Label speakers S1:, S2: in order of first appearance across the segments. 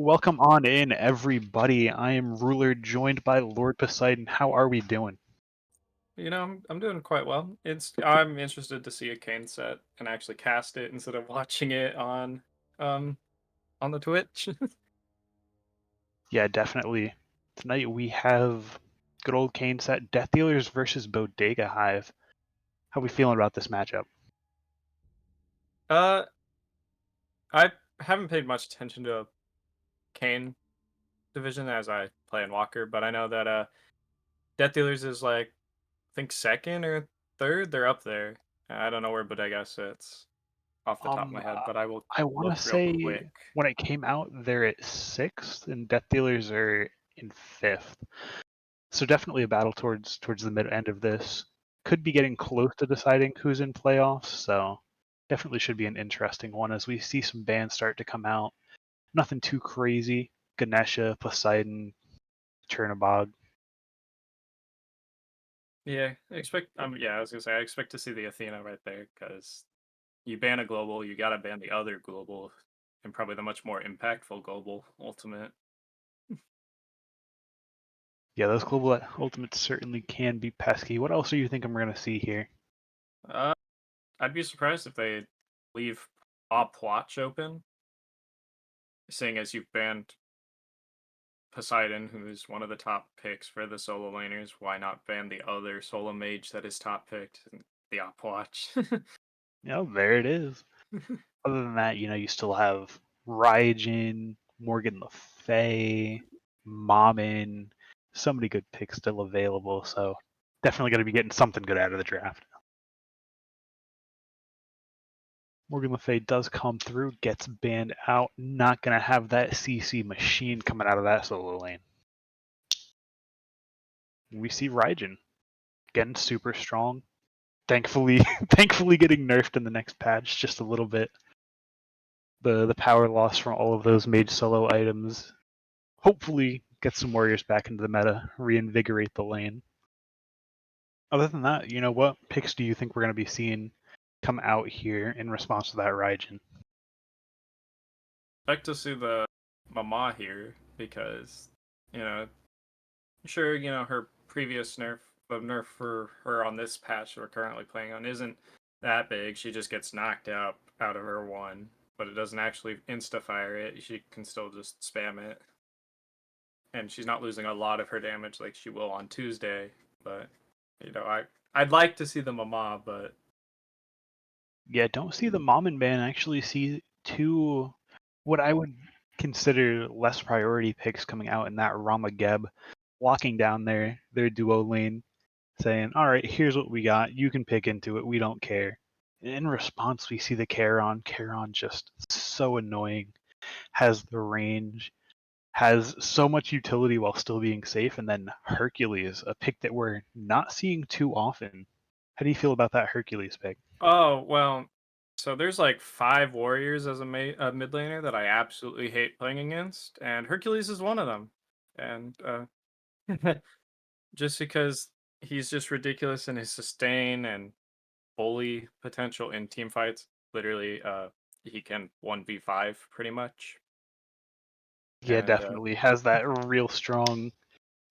S1: Welcome on in, everybody. I am Ruler, joined by Lord Poseidon. How are we doing?
S2: I'm doing quite well. I'm interested to see a Kane set and actually cast it instead of watching it um on the Twitch.
S1: Yeah, definitely. Tonight we have good old Kane set Death Dealers versus Bodega Hive. How we feeling about this matchup?
S2: uh, I haven't paid much attention to Kane division as I play in Walker, but I know that Death Dealers is like I think second or third. They're up there. I don't know where Bodega sits off the top of
S1: Um,
S2: my head,
S1: uh,
S2: but I will
S1: I want to
S2: look real
S1: say
S2: quick.
S1: when it came out, they're at sixth, and Death Dealers are in fifth. So definitely a battle towards the mid end of this. Could be getting close to deciding who's in playoffs. So definitely should be an interesting one as we see some bands start to come out. Nothing too crazy. Ganesha, Poseidon, Chernobog.
S2: Yeah, I was gonna say I expect to see the Athena right there because you ban a global, you gotta ban the other global, and probably the much more impactful global ultimate.
S1: Yeah, those global ultimates certainly can be pesky. What else do you think I'm going to see here?
S2: Uh, I'd be surprised if they leave Op Watch open, seeing as you've banned Poseidon, who's one of the top picks for the solo laners. Why not ban the other solo mage that is top picked, the Op Watch?
S1: There it is. Other than that, you still have Raijin, Morgan Le Fay, Mammon. So many good picks still available. So definitely going to be getting something good out of the draft. Morgan Le Fay does come through, gets banned out. Not going to have that CC machine coming out of that solo lane. We see Raijin getting super strong. Thankfully, thankfully getting nerfed in the next patch just a little bit. The power loss from all of those mage solo items. Hopefully, get some warriors back into the meta, reinvigorate the lane. Other than that, what picks do you think we're going to be seeing come out here in response to that Raijin?
S2: Like to see the Mama here because you know, sure, her previous nerf for her on this patch we're currently playing on isn't that big. She just gets knocked out of her one, but it doesn't actually insta fire it. She can still just spam it, and she's not losing a lot of her damage like she will on Tuesday. But I'd like to see the Mama, but
S1: Yeah, don't see the mom and ban. Actually, see two what I would consider less priority picks coming out in that Rama Geb, locking down their duo lane, saying, "All right, here's what we got. You can pick into it. We don't care." In response, we see the Charon. Charon just so annoying, has the range, has so much utility while still being safe, and then Hercules, a pick that we're not seeing too often. How do you feel about that Hercules pick?
S2: oh well. So there's like five warriors as a mid laner that I absolutely hate playing against, and Hercules is one of them. And just because he's just ridiculous in his sustain and bully potential in team fights. Literally, he can 1v5 pretty much.
S1: Yeah,
S2: And
S1: definitely has that real strong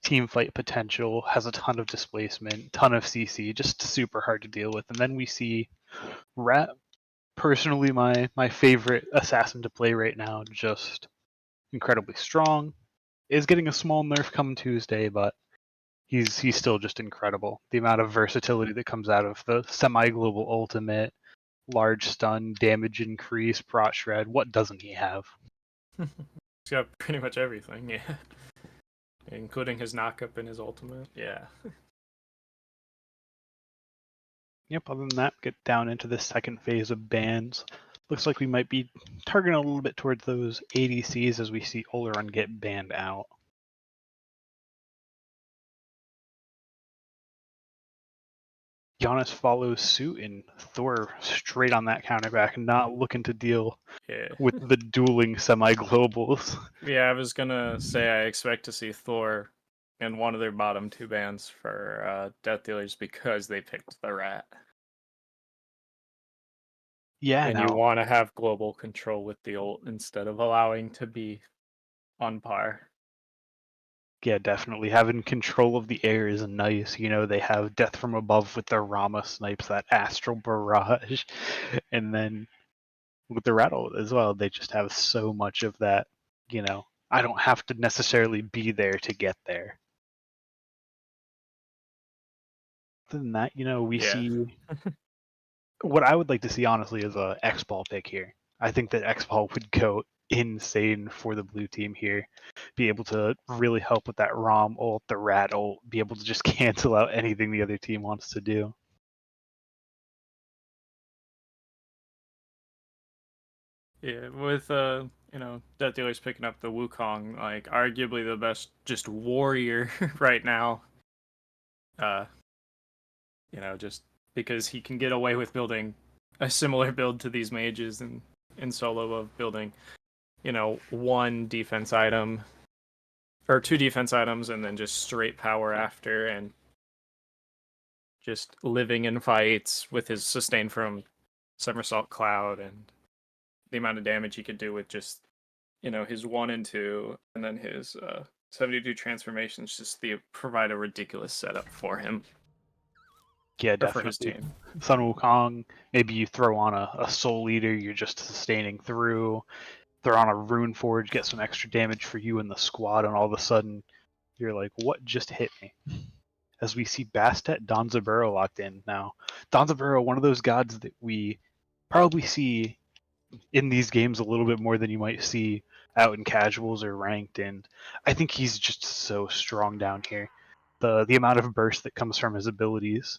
S1: team fight potential, has a ton of displacement, ton of CC, just super hard to deal with. And then we see Rat, personally my favorite assassin to play right now, just incredibly strong. Is getting a small nerf come Tuesday, but he's still just incredible. The amount of versatility that comes out of the semi-global ultimate, large stun, damage increase, prot shred. What doesn't he have?
S2: he's got pretty much everything, yeah. Including his knockup and his ultimate. Yeah.
S1: Yep, other than that, get down into the second phase of bans. Looks like we might be targeting a little bit towards those ADCs as we see Oleron get banned out. Giannis follows suit and Thor straight on that counterback, not looking to deal
S2: Yeah.
S1: with the dueling semi-globals.
S2: Yeah, I was gonna say I expect to see Thor in one of their bottom two bans for Death Dealers because they picked the rat.
S1: Yeah,
S2: And you
S1: now
S2: want to have global control with the ult instead of allowing to be on par.
S1: Yeah, definitely. Having control of the air is nice. They have Death from Above with their Rama snipes, that Astral Barrage. And then with the Rattle as well, they just have so much of that. I don't have to necessarily be there to get there. Other than that, we
S2: Yeah.
S1: see what I would like to see, honestly, is a X-Ball pick here. I think that X-Ball would go insane for the blue team here. Be able to really help with that ROM ult, the Rat ult, be able to just cancel out anything the other team wants to do.
S2: Yeah, with Death Dealer's picking up the Wukong, like arguably the best just warrior right now. Uh, just because he can get away with building a similar build to these mages in solo of building, one defense item or two defense items and then just straight power after and just living in fights with his sustain from Somersault Cloud and the amount of damage he could do with just his 1 and 2 and then his 72 transformations just provide a ridiculous setup for him
S1: Yeah,
S2: or for his
S1: definitely.
S2: team.
S1: Sun Wukong, maybe you throw on a Soul Eater, you're just sustaining through. Throw on a Rune Forge, get some extra damage for you and the squad, and all of a sudden you're like, what just hit me? As we see Bastet Donzaburo locked in now. Donzaburo, one of those gods that we probably see in these games a little bit more than you might see out in casuals or ranked, and I think he's just so strong down here. The amount of burst that comes from his abilities,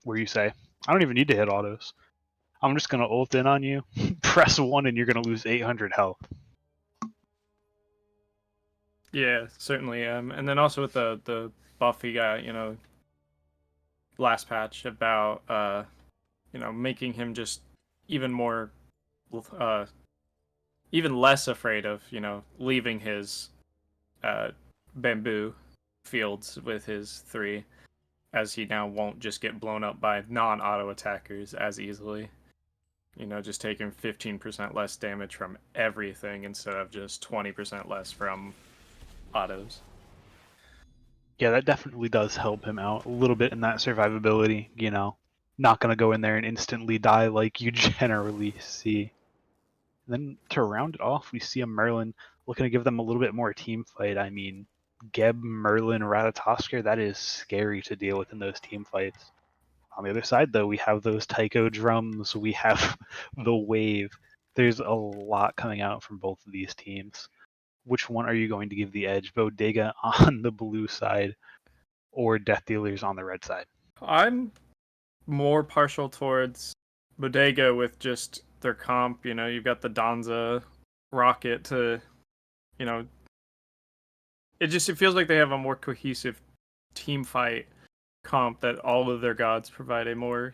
S1: where you say, I don't even need to hit autos. I'm just gonna ult in on you, press 1, and you're gonna lose 800 health.
S2: Yeah, certainly. And then also with the buff he got, last patch about making him just even more uh even less afraid of, leaving his uh bamboo fields with his 3 as he now won't just get blown up by non-auto attackers as easily. Just taking 15% less damage from everything instead of just 20% less from autos.
S1: Yeah, that definitely does help him out a little bit in that survivability, Not gonna go in there and instantly die like you generally see. And then to round it off, we see a Merlin looking to give them a little bit more team fight. I mean, Geb, Merlin, Ratatosker, that is scary to deal with in those team fights. On the other side, though, we have those Taiko drums, we have the wave. There's a lot coming out from both of these teams. Which one are you going to give the edge? Bodega on the blue side or Death Dealers on the red side?
S2: I'm more partial towards Bodega with just their comp. You've got the Danza rocket to, you know, it feels like they have a more cohesive team fight comp that all of their gods provide a more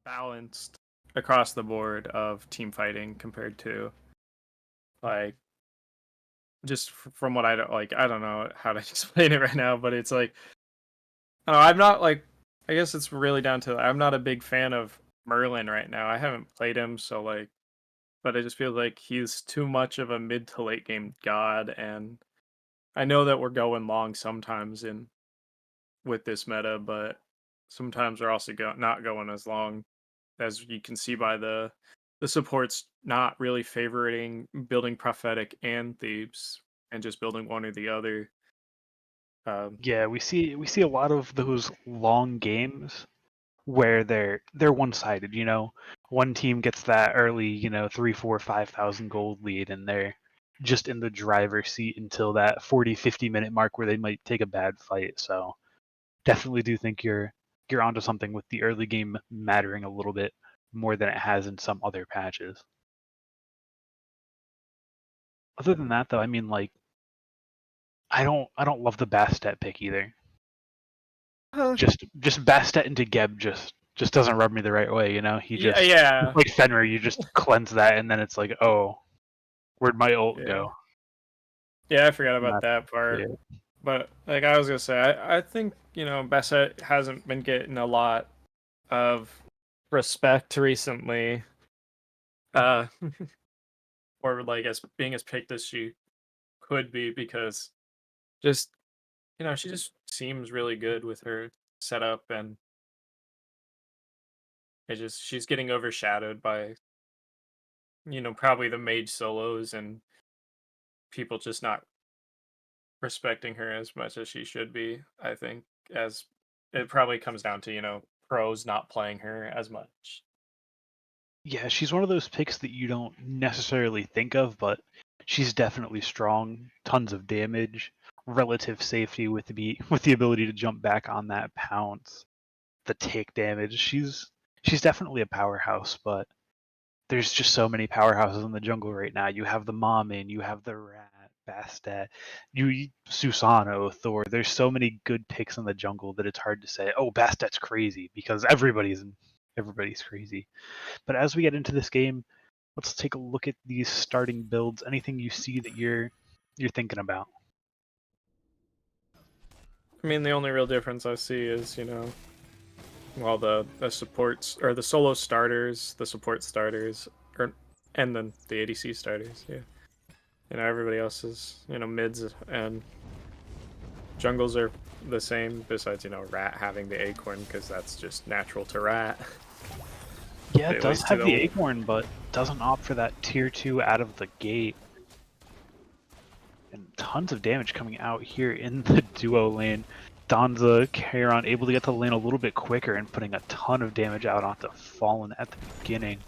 S2: balanced across the board of team fighting compared to like just from what I don't like. I don't know how to explain it right now, but it's like I'm not like I guess it's really down to I'm not a big fan of Merlin right now. I haven't played him, so like, but I just feel like he's too much of a mid to late game god, and I know that we're going long sometimes in with this meta, but sometimes we're also not going as long as you can see by the supports not really favoriting building prophetic and Thebes and just building one or the other. Um,
S1: Yeah, we see a lot of those long games where they're one-sided, One team gets that early, 3, 4, 5,000 gold lead, and they're just in the driver's seat until that 40, 50-minute mark where they might take a bad fight. So definitely do think you're onto something with the early game mattering a little bit more than it has in some other patches. Other than that, though, I mean, like, I don't love the Bastet pick either.
S2: uh,
S1: Just Bastet into Geb just doesn't rub me the right way. He
S2: yeah,
S1: just
S2: yeah,
S1: like Fenrir, you just cleanse that, and then it's like, oh, where'd my ult
S2: yeah.
S1: go?
S2: Yeah, I forgot
S1: And
S2: about that
S1: yeah,
S2: part. But like I was gonna say, I think Bassett hasn't been getting a lot of respect recently, uh, or like as being as picked as she could be because just she just seems really good with her setup, and she's getting overshadowed by probably the mage solos and people just not respecting her as much as she should be. I think as it probably comes down to pros not playing her as much.
S1: Yeah, she's one of those picks that you don't necessarily think of, but she's definitely strong. Tons of damage, relative safety with with the ability to jump back on that pounce, the take damage. She's definitely a powerhouse, but there's just so many powerhouses in the jungle right now. You have the Mamin, you have the Rat, Bastet, Susano, Thor. There's so many good picks in the jungle that it's hard to say, oh, Bastet's crazy because everybody's crazy. But as we get into this game, let's take a look at these starting builds. Anything you see that you're thinking about?
S2: I mean, the only real difference I see is well, the supports or the solo starters, the support starters, or and then the ADC starters. Yeah, everybody else is mids and jungles are the same. Besides Rat having the acorn because that's just natural to Rat.
S1: Yeah, it
S2: At
S1: does
S2: least to
S1: have the
S2: the
S1: Acorn, but doesn't opt for that tier 2 out of the gate. And tons of damage coming out here in the duo lane. Donza, Charon able to get to the lane a little bit quicker and putting a ton of damage out onto Fallen at the beginning.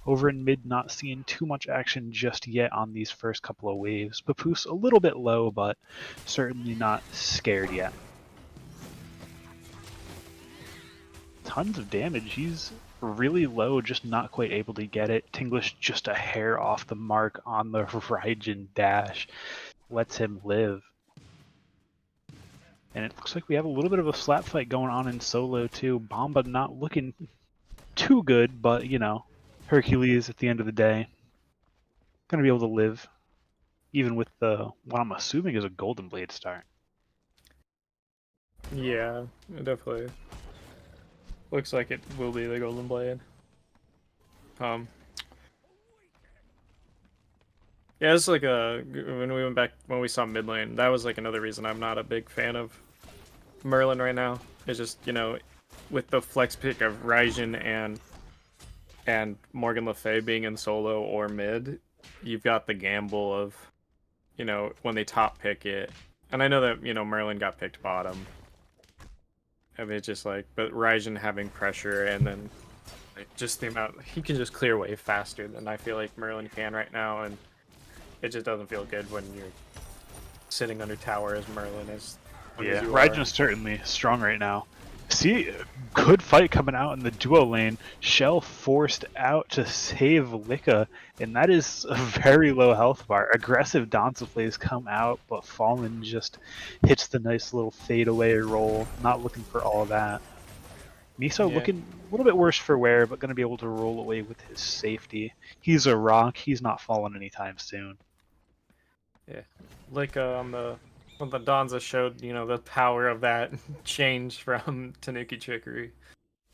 S1: Over in mid, not seeing too much action just yet on these first couple of waves. Papoose a little bit low, but certainly not scared yet. Tons of damage. He's really low, just not quite able to get it. Tinglish just a hair off the mark on the Raijin dash. Lets him live. And it looks like we have a little bit of a slap fight going on in solo too. Bomba not looking too good, but Hercules at the end of the day gonna be able to live, even with the what I'm assuming is a Golden Blade start.
S2: yeah, it definitely looks like it will be the Golden Blade. Um, yeah, it's like when we went back when we saw mid lane, that was like another reason I'm not a big fan of Merlin right now. It's just with the flex pick of Raijin and Morgan Le Fay being in solo or mid, you've got the gamble of when they top pick it. And I know that Merlin got picked bottom. I mean, it's just like, but Raijin having pressure and then like, just the amount he can just clear wave faster than I feel like Merlin can right now, and it just doesn't feel good when you're sitting under tower as Merlin is.
S1: Yeah,
S2: As you are.
S1: Raijin's certainly strong right now. See, good fight coming out in the duo lane. Shell forced out to save Licka, and that is a very low health bar. Aggressive Danza plays come out, but Fallen just hits the nice little fadeaway roll. Not looking for all of that. Miso
S2: Yeah,
S1: looking a little bit worse for wear, but going to be able to roll away with his safety. He's a rock. He's not falling anytime soon.
S2: yeah. Like on the when the Donza showed the power of that change from Tanuki Trickery.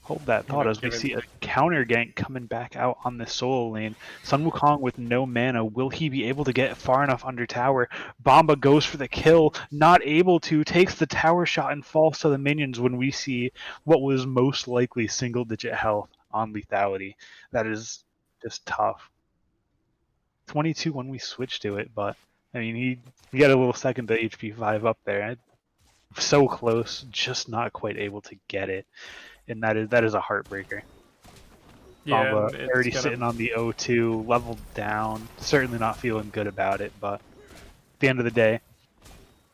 S1: Hold that thought as we
S2: Given
S1: see a counter gank coming back out on the solo lane. Sun Wukong with no mana. Will he be able to get far enough under tower? Bomba goes for the kill, not able to, takes the tower shot and falls to the minions when we see what was most likely single digit health on lethality. That is just tough. 22 when we switch to it, but I mean, he got a little second to HP 5 up there. So close, just not quite able to get it. And that is a heartbreaker.
S2: yeah,
S1: Bomba
S2: and it's
S1: already
S2: gonna
S1: sitting on the O2, leveled down, certainly not feeling good about it, but at the end of the day,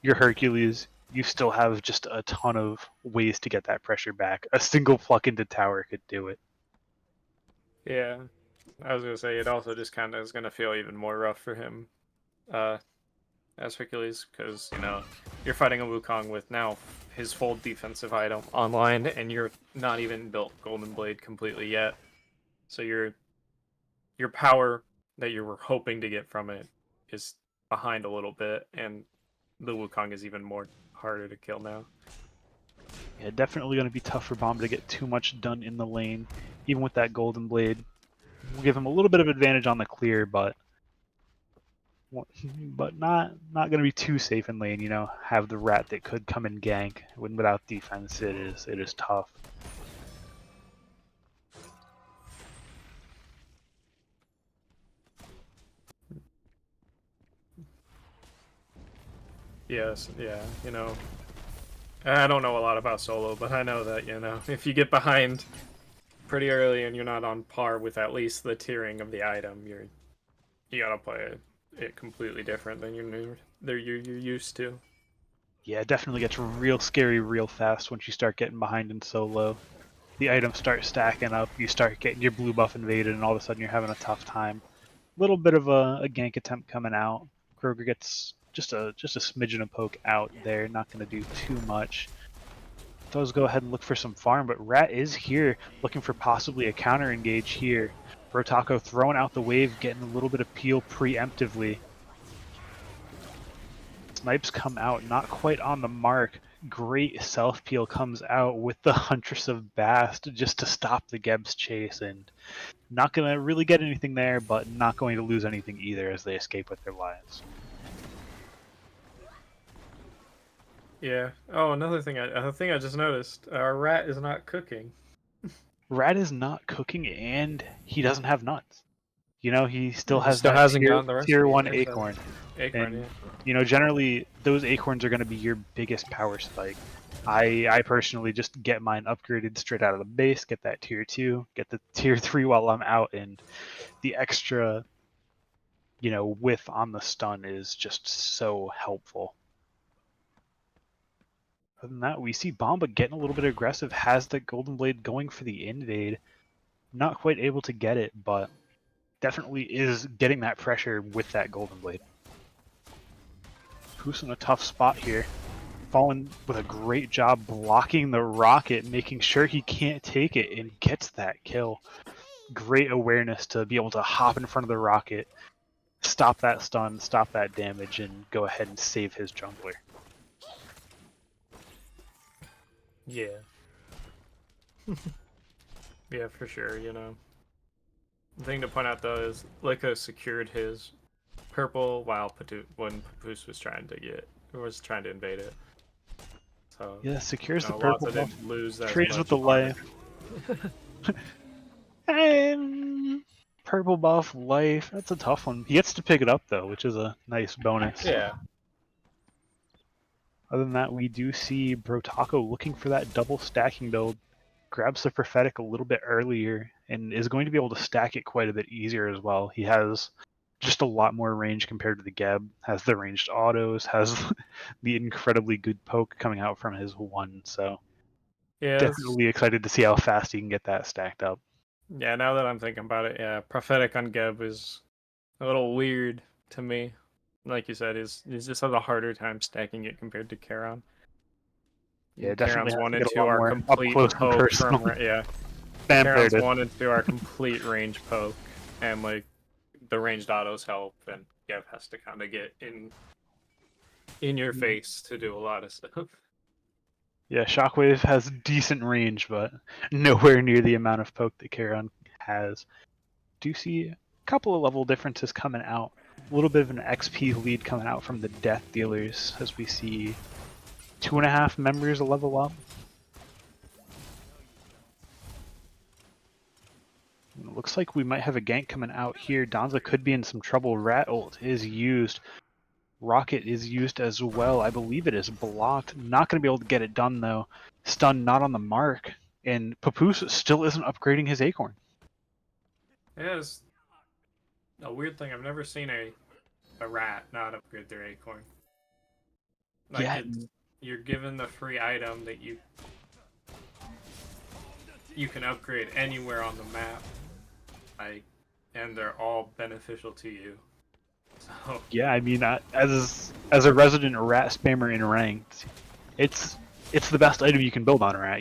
S1: you're Hercules. You still have just a ton of ways to get that pressure back. A single pluck into tower could do it.
S2: yeah. I was gonna say it also just kind of is gonna feel even more rough for him, uh, as Hercules, because you're fighting a Wukong with now his full defensive item online, and you're not even built Golden Blade completely yet. So your power that you were hoping to get from it is behind a little bit, and the Wukong is even more harder to kill now.
S1: Yeah, definitely going to be tough for Bomba to get too much done in the lane, even with that Golden Blade. We'll give him a little bit of advantage on the clear, but but not going to be too safe in lane. Have the rat that could come and gank. When without defense, it is tough.
S2: Yes, yeah, I don't know a lot about solo, but I know that, if you get behind pretty early and you're not on par with at least the tiering of the item, you gotta play it completely different than you're used to.
S1: Yeah, it definitely gets real scary real fast once you start getting behind in solo. The items start stacking up, you start getting your blue buff invaded, and all of a sudden you're having a tough time. Little bit of a gank attempt coming out. Kroger gets just a smidgen of poke out there, not going to do too much. Does go ahead and look for some farm, but Rat is here looking for possibly a counter engage here. Brotaco throwing out the wave, getting a little bit of peel preemptively. Snipes come out, not quite on the mark. Great self peel comes out with the Huntress of Bast just to stop the Geb's chase, and not going to really get anything there, but not going to lose anything either as they escape with their lives.
S2: Yeah. Oh, another thing I just noticed, our rat is not cooking.
S1: Rat is not cooking, and he doesn't have nuts. He still
S2: He
S1: has
S2: still
S1: that
S2: hasn't gotten the
S1: tier
S2: recipe.
S1: 1
S2: Yeah,
S1: acorn.
S2: acorn,
S1: And
S2: yeah.
S1: generally those acorns are going to be your biggest power spike. I personally just get mine upgraded straight out of the base, get that tier 2, get the tier 3 while I'm out, and the extra whiff on the stun is just so helpful. Other than that, we see Bomba getting a little bit aggressive, has the Golden Blade going for the invade. Not quite able to get it, but definitely is getting that pressure with that Golden Blade. Who's in a tough spot here. Fallen with a great job blocking the rocket, making sure he can't take it, and gets that kill. Great awareness to be able to hop in front of the rocket, stop that stun, stop that damage, and go ahead and save his jungler.
S2: Yeah. Yeah, for sure, The thing to point out, though, is Liko secured his purple while when Papoose was trying to invade it. So,
S1: Yeah, secures the purple
S2: Lotsa
S1: buff,
S2: didn't lose as
S1: trades with
S2: much
S1: the
S2: farming.
S1: life. And purple buff, life, that's a tough one. He gets to pick it up, though, which is a nice bonus.
S2: Yeah.
S1: Other than that, we do see Brotaco looking for that double stacking build. Grabs the prophetic a little bit earlier and is going to be able to stack it quite a bit easier as well. He has just a lot more range compared to the Geb, has the ranged autos, has the incredibly good poke coming out from his one, so
S2: Yeah,
S1: definitely excited to see how fast he can get that stacked up.
S2: yeah, now that I'm thinking about it, yeah, prophetic on Geb is a little weird to me. Like you said, he's just has a harder time stacking it compared to Charon.
S1: Yeah, definitely
S2: Charon's
S1: has
S2: 1
S1: to
S2: and
S1: get a
S2: 2
S1: lot
S2: are
S1: more up
S2: complete
S1: close and
S2: poke
S1: personal.
S2: from yeah.
S1: Bam, there it
S2: Charon's
S1: is.
S2: 1 and 2 are complete range poke, and like the ranged autos help, and Geb has to kind of get in your face to do a lot of stuff.
S1: Yeah, Shockwave has decent range, but nowhere near the amount of poke that Charon has. Do see a couple of level differences coming out. A little bit of an XP lead coming out from the Death Dealers as we see 2.5 members level up. It looks like we might have a gank coming out here. Donza could be in some trouble. Rat ult is used. Rocket is used as well. I believe it is blocked. Not going to be able to get it done though. Stun not on the mark. And Papoose still isn't upgrading his acorn.
S2: Yeah, it's a weird thing. I've never seen a rat not upgrade their acorn. Like
S1: Yeah,
S2: you're given the free item that you can upgrade anywhere on the map, like, and they're all beneficial to you. So
S1: yeah. I mean, as a resident rat spammer in ranked, it's the best item you can build on rat.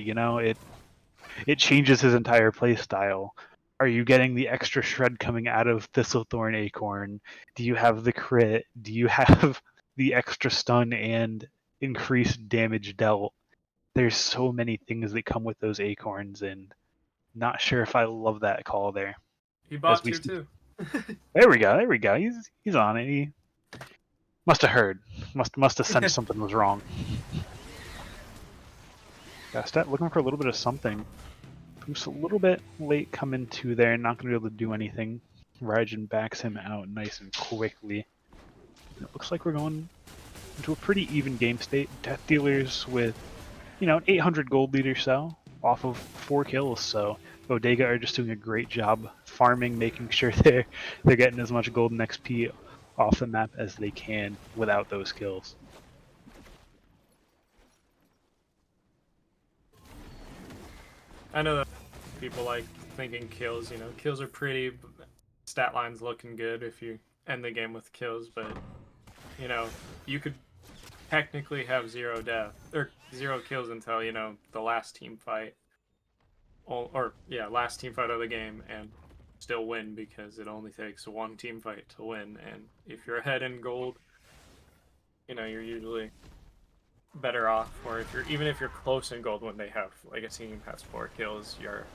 S1: It changes his entire playstyle. Are you getting the extra shred coming out of Thistlethorn Acorn? Do you have the crit? Do you have the extra stun and increased damage dealt? There's so many things that come with those acorns, and not sure if I love that call there.
S2: he
S1: As
S2: bought
S1: we
S2: tier
S1: see,
S2: 2.
S1: there we go. He's on it. Must have heard. Must have sensed something was wrong. Gastet looking for a little bit of something. Who's a little bit late coming to there, not going to be able to do anything. Raijin backs him out nice and quickly. And it looks like we're going into a pretty even game state. Death Dealers with, an 800 gold lead or so, off of 4 kills, so Bodega are just doing a great job farming, making sure they're getting as much gold and XP off the map as they can without those kills.
S2: I know that people like thinking kills. Kills are pretty. Stat line's looking good if you end the game with kills, but you could technically have 0 death or 0 kills until the last team fight, last team fight of the game, and still win because it only takes 1 team fight to win. And if you're ahead in gold, you're usually better off. Or even if you're close in gold when they have like a team has 4 kills, you're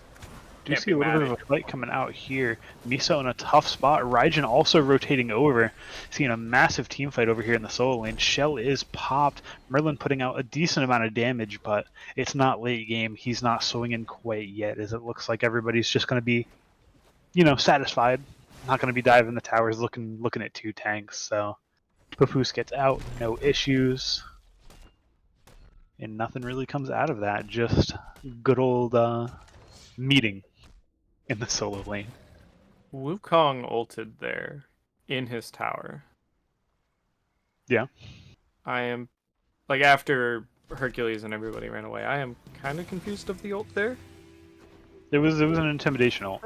S1: Do see a little bit of a fight coming out here. Miso in a tough spot. Raijin also rotating over. Seeing a massive team fight over here in the solo lane. Shell is popped. Merlin putting out a decent amount of damage, but it's not late game. He's not swinging quite yet, as it looks like everybody's just going to be, satisfied. Not going to be diving the towers looking at 2 tanks. So Papoose gets out, no issues. And nothing really comes out of that. Just good old meeting in the solo lane.
S2: Wukong ulted there in his tower.
S1: Yeah.
S2: I am, like, after Hercules and everybody ran away, I am kind of confused of the ult there.
S1: It was an intimidation ult.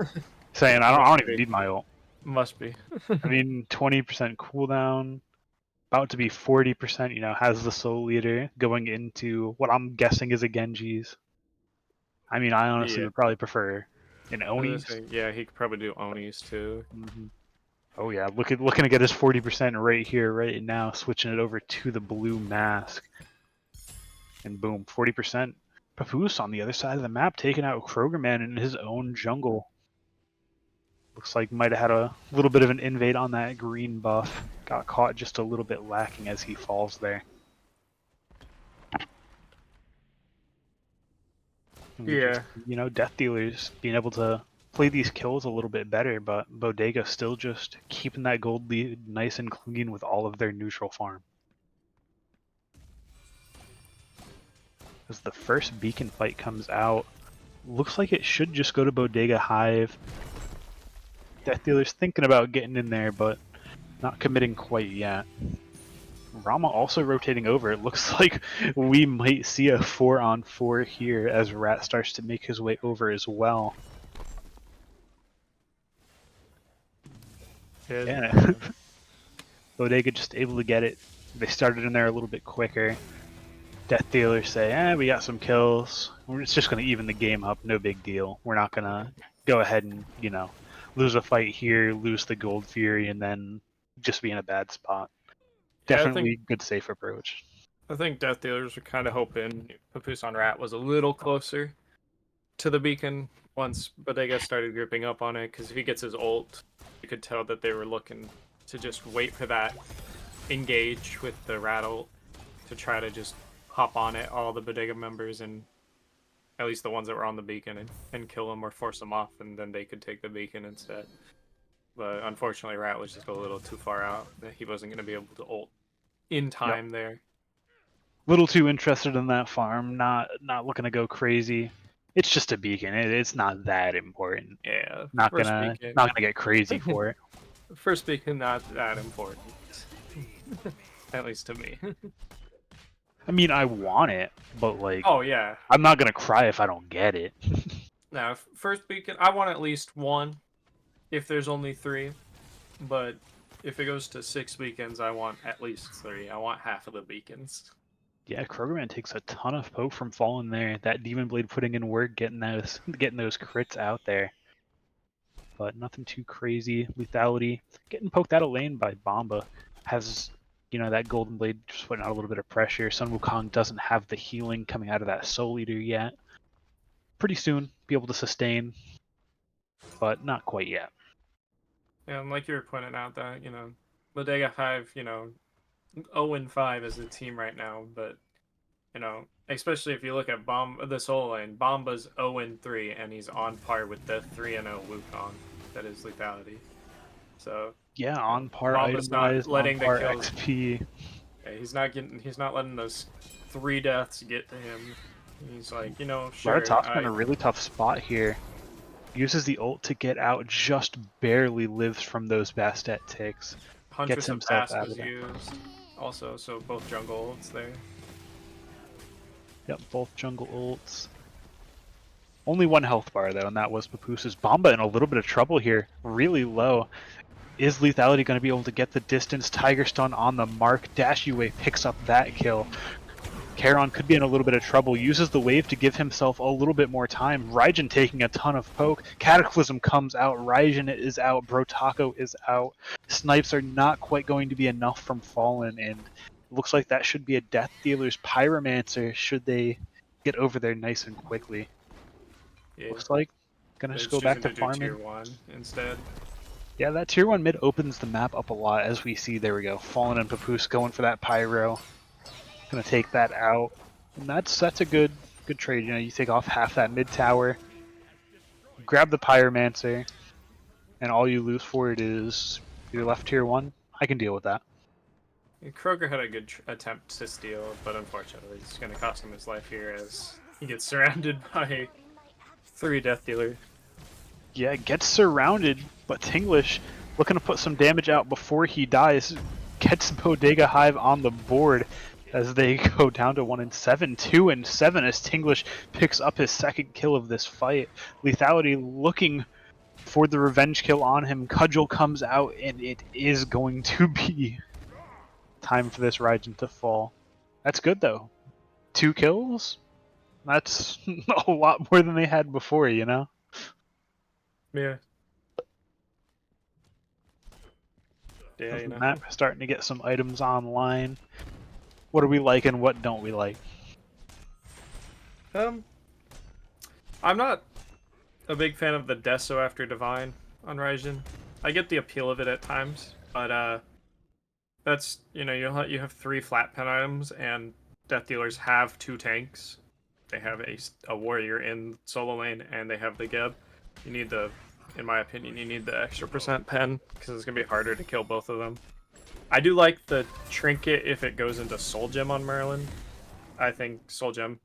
S1: Saying I don't even need my ult.
S2: Must be.
S1: I mean 20% cooldown, about to be 40%, has the soul leader going into what I'm guessing is a Genji's. I mean, I honestly would probably prefer an Oni's.
S2: Yeah, he could probably do Oni's too.
S1: Mm-hmm. Oh yeah, looking to get his 40% right here, right now, switching it over to the blue mask. And boom, 40%. Papoose on the other side of the map taking out Krogerman in his own jungle. Looks like might have had a little bit of an invade on that green buff. Got caught just a little bit lacking as he falls there.
S2: Yeah.
S1: Just, Death Dealers being able to play these kills a little bit better, but Bodega still just keeping that gold lead nice and clean with all of their neutral farm. As the first beacon fight comes out, looks like it should just go to Bodega Hive. Death Dealers thinking about getting in there, but not committing quite yet. Rama also rotating over. It looks like we might see a 4-on-4 here as Rat starts to make his way over as well. Yeah. Bodega just able to get it. They started in there a little bit quicker. Death Dealers say, we got some kills. It's just going to even the game up. No big deal. We're not going to go ahead and, lose a fight here, lose the Gold Fury, and then just be in a bad spot. Definitely good safe approach.
S2: I think Death Dealers were kind of hoping Papoose on Rat was a little closer to the beacon once Bodega started gripping up on it, because if he gets his ult, you could tell that they were looking to just wait for that engage with the Rat ult to try to just hop on it, all the Bodega members, and at least the ones that were on the beacon, and kill them or force them off, and then they could take the beacon instead. But unfortunately, Rat was just a little too far out. That he wasn't going to be able to ult in time there.
S1: Little too interested in that farm, not looking to go crazy. It's just a beacon. It's not that important.
S2: Yeah,
S1: not gonna get crazy for it.
S2: First beacon, not that important. At least to me.
S1: I mean, I want it, but like,
S2: oh yeah,
S1: I'm not gonna cry if I don't get it.
S2: Now, first beacon, I want at least 1. If there's only 3, but if it goes to 6 beacons, I want at least 3. I want half of the beacons.
S1: Yeah, Krogerman takes a ton of poke from falling there. That Demon Blade putting in work, getting those crits out there. But nothing too crazy. Lethality. Getting poked out of lane by Bomba. Has, that Golden Blade just putting out a little bit of pressure. Sun Wukong doesn't have the healing coming out of that Soul Eater yet. Pretty soon, be able to sustain. But not quite yet.
S2: And like you were pointing out that, Bodega Hive, 0-5 as a team right now, but you know, especially if you look at the solo lane, Bomba's 0-3 and he's on par with the 3-0 Wukong that is lethality. So,
S1: Yeah,
S2: you know,
S1: on par
S2: Bomba's
S1: item
S2: not
S1: wise, on
S2: letting the
S1: par
S2: kills.
S1: XP.
S2: Yeah, he's not letting those 3 deaths get to him. He's like, you know, sure,
S1: Raratop's in a really tough spot here. Uses the ult to get out, just barely lives from those Bastet ticks. Gets
S2: Huntress of
S1: himself
S2: Past
S1: out of
S2: was
S1: there.
S2: used also, so both jungle ults there.
S1: Yep, both jungle ults. Only one health bar though, and that was Papoose'. Bomba in a little bit of trouble here, really low. Is lethality going to be able to get the distance? Tiger Stun on the mark. Dash Yue picks up that kill. Charon could be in a little bit of trouble. Uses the wave to give himself a little bit more time. Raijin taking a ton of poke. Cataclysm comes out. Raijin is out. Brotaco is out. Snipes are not quite going to be enough from Fallen, and it looks like that should be a Death Dealer's Pyromancer should they get over there nice and quickly.
S2: Yeah,
S1: Looks like gonna
S2: they're
S1: just
S2: just
S1: go back
S2: choosing
S1: to
S2: to do
S1: farming.
S2: tier 1 instead.
S1: Yeah, that tier 1 mid opens the map up a lot, as we see. There we go. Fallen and Papoose going for that Pyro. Gonna take that out. And that's a good trade. You know, you take off half that mid tower, grab the Pyromancer, and all you lose for it is your left tier 1. I can deal with that.
S2: Kroger had a good attempt to steal, but unfortunately, it's going to cost him his life here as he gets surrounded by 3 Death Dealers.
S1: Yeah, gets surrounded, but Tinglish looking to put some damage out before he dies. Gets Bodega Hive on the board as they go down to 1-7, 2-7 as Tinglish picks up his second kill of this fight. Lethality looking for the revenge kill on him. Cudgel comes out, and it is going to be time for this Raijin to fall. That's good though. 2 kills? That's a lot more than they had before, you know?
S2: Yeah. Yeah, you know.
S1: Map starting to get some items online. What do we like and what don't we like?
S2: Um, I'm not a big fan of the Deso after Divine on Raijin. I get the appeal of it at times, but that's, you know, you have 3 flat pen items, and Death Dealers have 2 tanks. They have a warrior in solo lane, and they have the Geb. You need the, in my opinion, you need the extra percent pen, because it's going to be harder to kill both of them. I do like the trinket if it goes into Soul Gem on Merlin. I think Soul Gem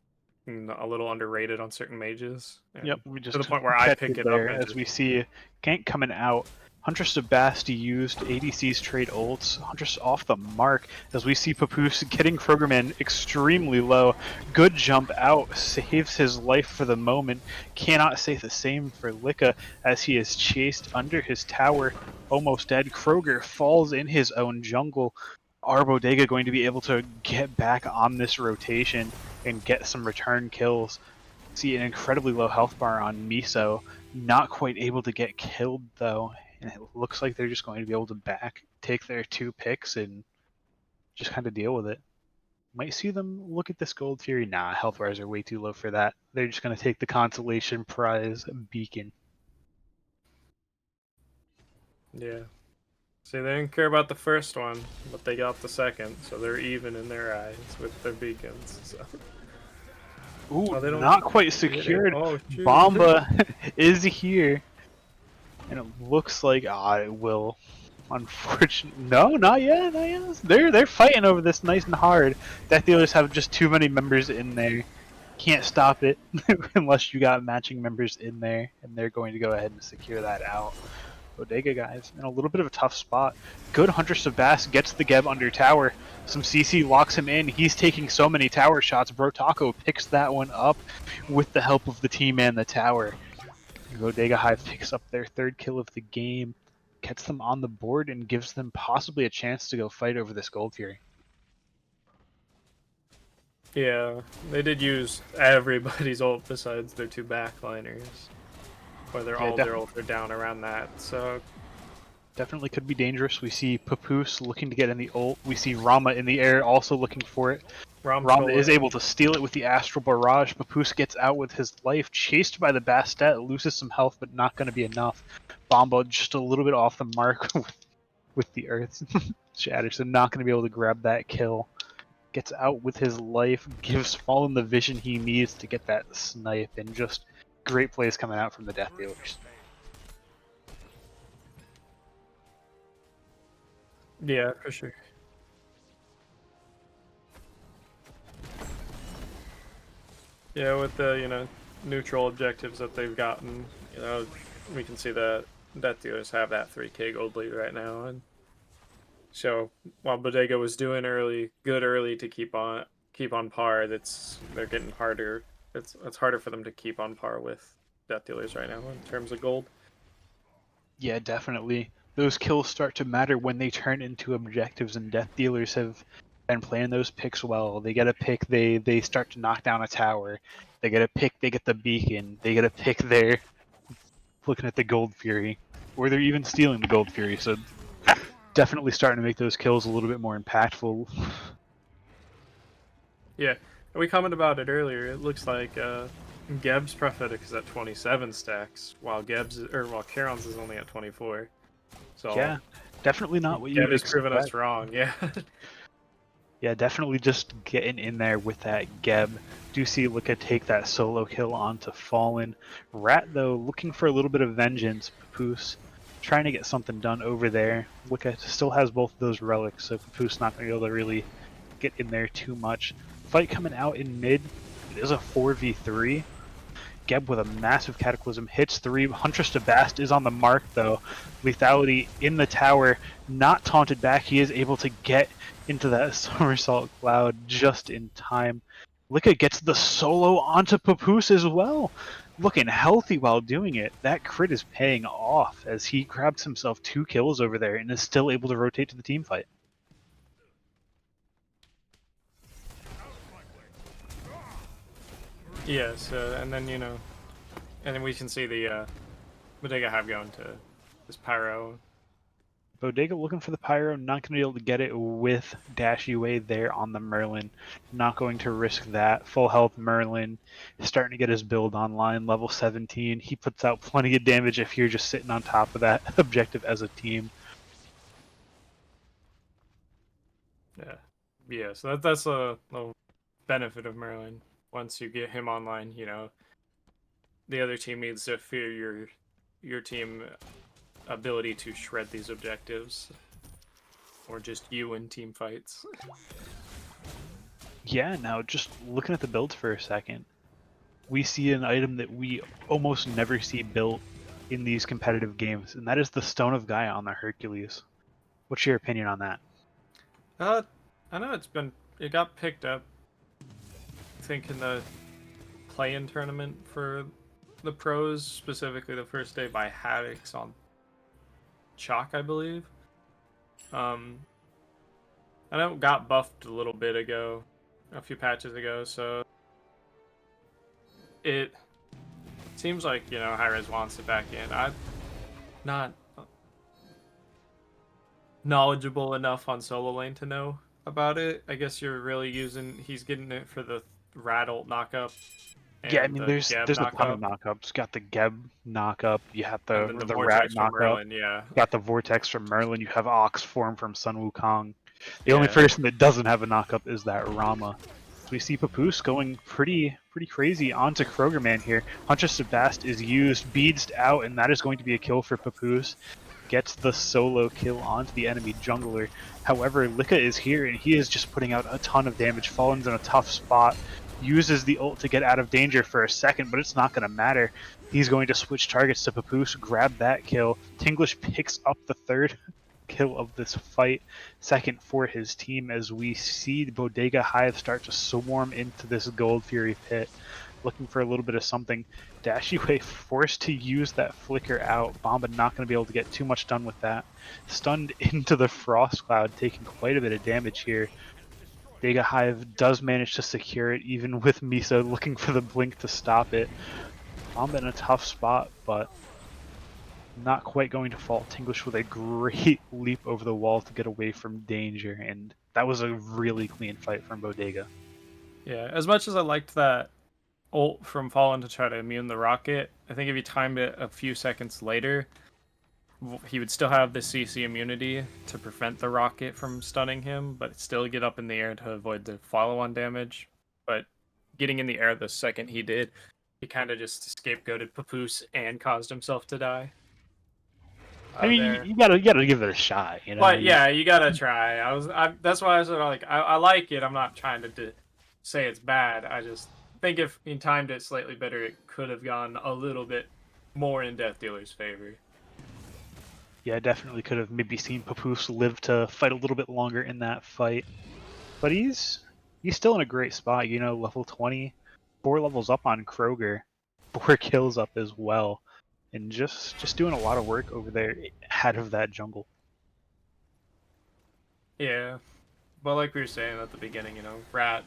S2: a little underrated on certain mages.
S1: Yep,
S2: And
S1: we
S2: to the
S1: just
S2: point where I
S1: catch
S2: pick
S1: it
S2: it up
S1: there
S2: and
S1: as
S2: just
S1: we see Gank coming out. Huntress of Basti used ADC's trade ults. Huntress off the mark as we see Papoose getting Krogerman extremely low. Good jump out, saves his life for the moment. Cannot say the same for Licka as he is chased under his tower, almost dead. Kroger falls in his own jungle. Are Bodega going to be able to get back on this rotation and get some return kills? See an incredibly low health bar on Miso, not quite able to get killed though, and it looks like they're just going to be able to take their 2 picks and just kind of deal with it. Might see them look at this gold tier. Nah, health bars are way too low for that. They're just going to take the consolation prize beacon.
S2: yeah. See, they didn't care about the first one, but they got the second, so they're even in their eyes with their beacons. So.
S1: Ooh,
S2: Oh, they don't
S1: not quite
S2: get it.
S1: secured.
S2: Oh, shoot.
S1: Bomba is here, and it looks like it will. Unfortunately, no, not yet. Not yet. They're fighting over this nice and hard. Death Dealers have just too many members in there. Can't stop it unless you got matching members in there, and they're going to go ahead and secure that out. Bodega guys in a little bit of a tough spot. Good Huntress of Bass gets the Geb under tower. Some CC locks him in. He's taking so many tower shots. Brotaco picks that one up with the help of the team and the tower. Bodega Hive picks up their 3rd kill of the game, gets them on the board, and gives them possibly a chance to go fight over this gold tier.
S2: Yeah, they did use everybody's ult besides their 2 backliners. Or
S1: Yeah,
S2: all their ult are down around that, so...
S1: Definitely could be dangerous. We see Papoose looking to get in the ult. We see Rama in the air also looking for it. Rama is able to steal it with the Astral Barrage. Papoose gets out with his life, chased by the Bastet, loses some health, but not going to be enough. Bomba just a little bit off the mark with with the earth shatter, so not going to be able to grab that kill. Gets out with his life, gives Fallen the vision he needs to get that snipe, and just great plays coming out from the Death Dealers.
S2: Yeah, for sure. Yeah, with the, neutral objectives that they've gotten, we can see that Death Dealers have that 3K gold lead right now, and so while Bodega was doing good early to keep on par, they're getting harder. It's harder for them to keep on par with Death Dealers right now in terms of gold.
S1: Yeah, definitely. Those kills start to matter when they turn into objectives, and Death Dealers have been playing those picks well. They get a pick, they start to knock down a tower. They get a pick, they get the beacon. They get a pick, they're looking at the Gold Fury, or they're even stealing the Gold Fury. So definitely starting to make those kills a little bit more impactful.
S2: Yeah, and we commented about it earlier. It looks like Geb's prophetic is at 27 stacks, while Charon's is only at 24. So
S1: Yeah, definitely not what you
S2: Geb
S1: would
S2: has proven us
S1: expect.
S2: wrong. Yeah.
S1: Yeah, definitely just getting in there with that Geb. Do see Lika take that solo kill onto Fallen. Rat, though, looking for a little bit of vengeance. Papoose trying to get something done over there. Lika still has both of those relics, so Papoose not going to be able to really get in there too much. Fight coming out in mid. It is a 4v3. Geb with a massive Cataclysm hits 3. Huntress to Bast is on the mark, though. Lethality in the tower, not taunted back. He is able to get into that somersault cloud just in time. Lika gets the solo onto Papoose as well. Looking healthy while doing it. That crit is paying off as he grabs himself 2 kills over there and is still able to rotate to the team fight.
S2: Yes, and then and then we can see the Bodega Hive going to this Pyro.
S1: Bodega looking for the Pyro, not going to be able to get it with Dash UA there on the Merlin. Not going to risk that. Full health Merlin is starting to get his build online, level 17. He puts out plenty of damage if you're just sitting on top of that objective as a team.
S2: Yeah, yeah. So that's a benefit of Merlin. Once you get him online, the other team needs to fear your team ability to shred these objectives, or just you in team fights.
S1: Yeah, now just looking at the builds for a second, we see an item that we almost never see built in these competitive games, and that is the Stone of Gaia on the Hercules. What's your opinion on that?
S2: I know it got picked up, I think, in the play-in tournament for the pros, specifically the first day by Haddix on Chalk, I believe. Um, I know it got buffed a little bit ago, a few patches ago, so it seems like, Hi-Rez wants it back in. I'm not knowledgeable enough on solo lane to know about it. I guess he's getting it for the Rattle knockup
S1: Yeah, I
S2: and
S1: mean,
S2: the
S1: there's
S2: Geb
S1: there's a ton of
S2: knockup,
S1: knockups. Got the Geb knockup. You have
S2: and then the
S1: the Rat
S2: Vortex from
S1: knockup.
S2: Merlin, yeah.
S1: Got the Vortex from Merlin. You have Ox form from Sun Wukong. The only
S2: Yeah.
S1: person that doesn't have a knockup is that Rama. So we see Papoose going pretty crazy onto Krogerman here. Huntress Sebast is used, beads out, and that is going to be a kill for Papoose. Gets the solo kill onto the enemy jungler. However, Lika is here, and he is just putting out a ton of damage. Fallen's in a tough spot. Uses the ult to get out of danger for a second, but it's not going to matter. He's going to switch targets to Papoose, grab that kill. Tinglish picks up the third kill of this fight, second for his team, as we see Bodega Hive start to swarm into this Gold Fury pit, looking for a little bit of something. Dashiway forced to use that flicker out. Bomba not going to be able to get too much done with that. Stunned into the Frost Cloud, taking quite a bit of damage here. Bodega Hive does manage to secure it, even with Misa looking for the blink to stop it. Bomba in a tough spot, but not quite going to fall. Tinglish with a great leap over the wall to get away from danger, and that was a really clean fight from Bodega.
S2: Yeah, as much as I liked that ult from Fallen to try to immune the rocket, I think if you timed it a few seconds later, he would still have the CC immunity to prevent the rocket from stunning him, but still get up in the air to avoid the follow-on damage. But getting in the air the second he did, he kind of just scapegoated Papoose and caused himself to die.
S1: I mean,
S2: There.
S1: you gotta give it a shot, you know.
S2: But yeah, you gotta try. That's why I said like I like it. I'm not trying to say it's bad. I just think if he timed it slightly better, it could have gone a little bit more in Death Dealer's favor.
S1: Yeah, definitely could have maybe seen Papoose live to fight a little bit longer in that fight. But he's still in a great spot, you know, level 20, 4 levels up on Kroger, 4 kills up as well, and just doing a lot of work over there ahead of that jungle.
S2: Yeah, but like we were saying at the beginning, Rat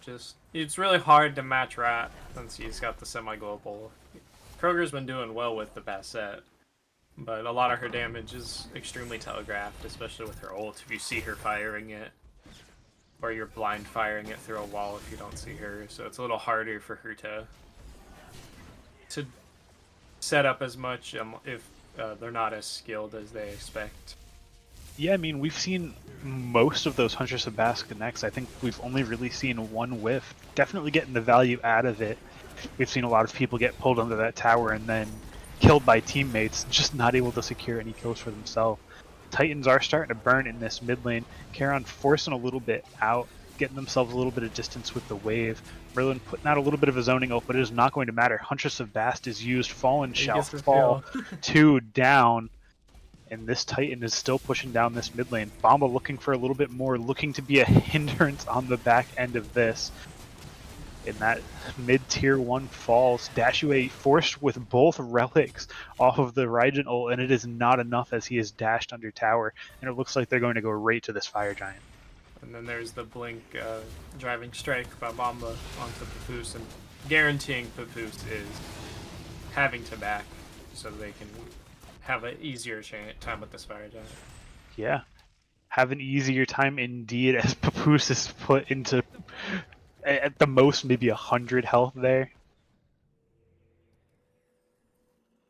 S2: it's really hard to match Rat since he's got the semi-global. Kroger's been doing well with the Bassett, but a lot of her damage is extremely telegraphed, especially with her ult if you see her firing it. Or you're blind firing it through a wall if you don't see her, so it's a little harder for her to set up as much if they're not as skilled as they expect.
S1: Yeah, I mean, we've seen most of those Huntress of Bass connects. I think we've only really seen one whiff. Definitely getting the value out of it. We've seen a lot of people get pulled under that tower and then killed by teammates, just not able to secure any kills for themselves. Titans are starting to burn in this mid lane. Charon forcing a little bit out, getting themselves a little bit of distance with the wave. Merlin putting out a little bit of a zoning ult, but it is not going to matter. Huntress of Bast is used. Fallen shall fall. 2 down. And this Titan is still pushing down this mid lane. Bomba looking for a little bit more, looking to be a hindrance on the back end of this. And that mid-tier 1 falls. Dashue forced with both relics off of the Raijin ult, and it is not enough as he is dashed under tower. And it looks like they're going to go right to this Fire Giant.
S2: And then there's the Blink driving strike by Bomba onto Papoose, and guaranteeing Papoose is having to back so they can have an easier time with this Fire Giant.
S1: Yeah. Have an easier time indeed as Papoose is put into at the most maybe 100 health there.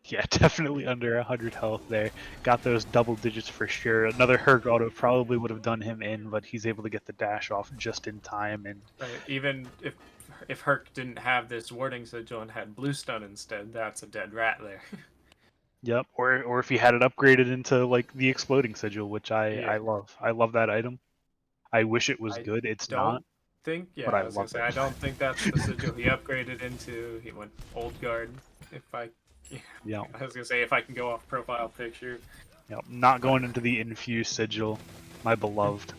S1: Yeah, definitely under 100 health there. Got those double digits for sure. Another Herc auto probably would have done him in, but he's able to get the dash off just in time. And
S2: even if Herc didn't have this warding sigil and had blue stun instead, that's a dead rat there.
S1: Yep, or if he had it upgraded into like the exploding sigil, which I love. I love that item. I wish it was good. It's not. But
S2: I was gonna say I don't think that's the sigil he upgraded into. He went old guard.
S1: Yeah.
S2: I was gonna say if I can go off profile picture.
S1: Yep, not going into the infused sigil, my beloved.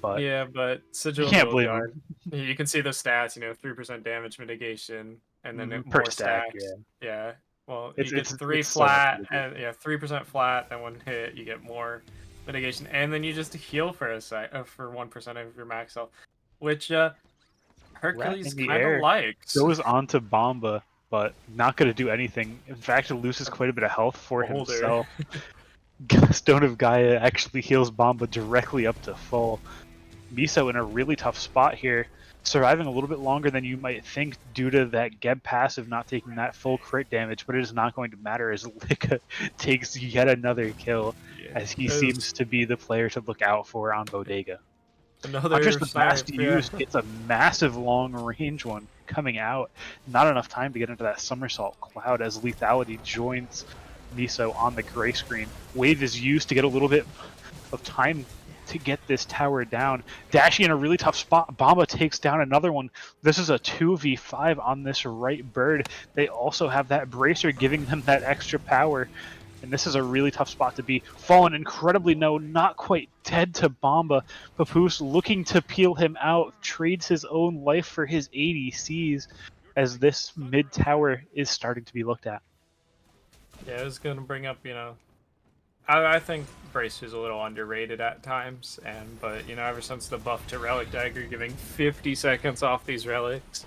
S1: But
S2: yeah, but sigil
S1: you can't blame him.
S2: You can see the stats. 3% damage mitigation, and then
S1: per
S2: more
S1: stack.
S2: stacks. Yeah. Well,
S1: it's,
S2: you get
S1: it's,
S2: 3
S1: it's
S2: flat, so and 3% flat, then 1 hit, you get more mitigation, and then you just heal for for 1% of your max health, which Hercules kind of likes.
S1: Goes onto Bomba, but not going to do anything. In fact, it loses quite a bit of health for himself. Stone of Gaia actually heals Bomba directly up to full. Miso in a really tough spot here, surviving a little bit longer than you might think due to that Geb passive not taking that full crit damage, but it is not going to matter as Lika takes yet another kill, as he seems to be the player to look out for on Bodega. Just the fast use, it's a massive long range one coming out. Not enough time to get into that somersault cloud as lethality joins Miso on the gray screen. Wave is used to get a little bit of time to get this tower down. Dashi in a really tough spot. Bomba takes down another one. This is a 2v5 on this right bird. They also have that bracer giving them that extra power. And this is a really tough spot to be. Fallen incredibly low, not quite dead to Bomba. Papoose looking to peel him out, trades his own life for his ADCs as this mid tower is starting to be looked at.
S2: Yeah, it's going to bring up, I think Bracer's a little underrated at times, but ever since the buff to Relic Dagger giving 50 seconds off these relics,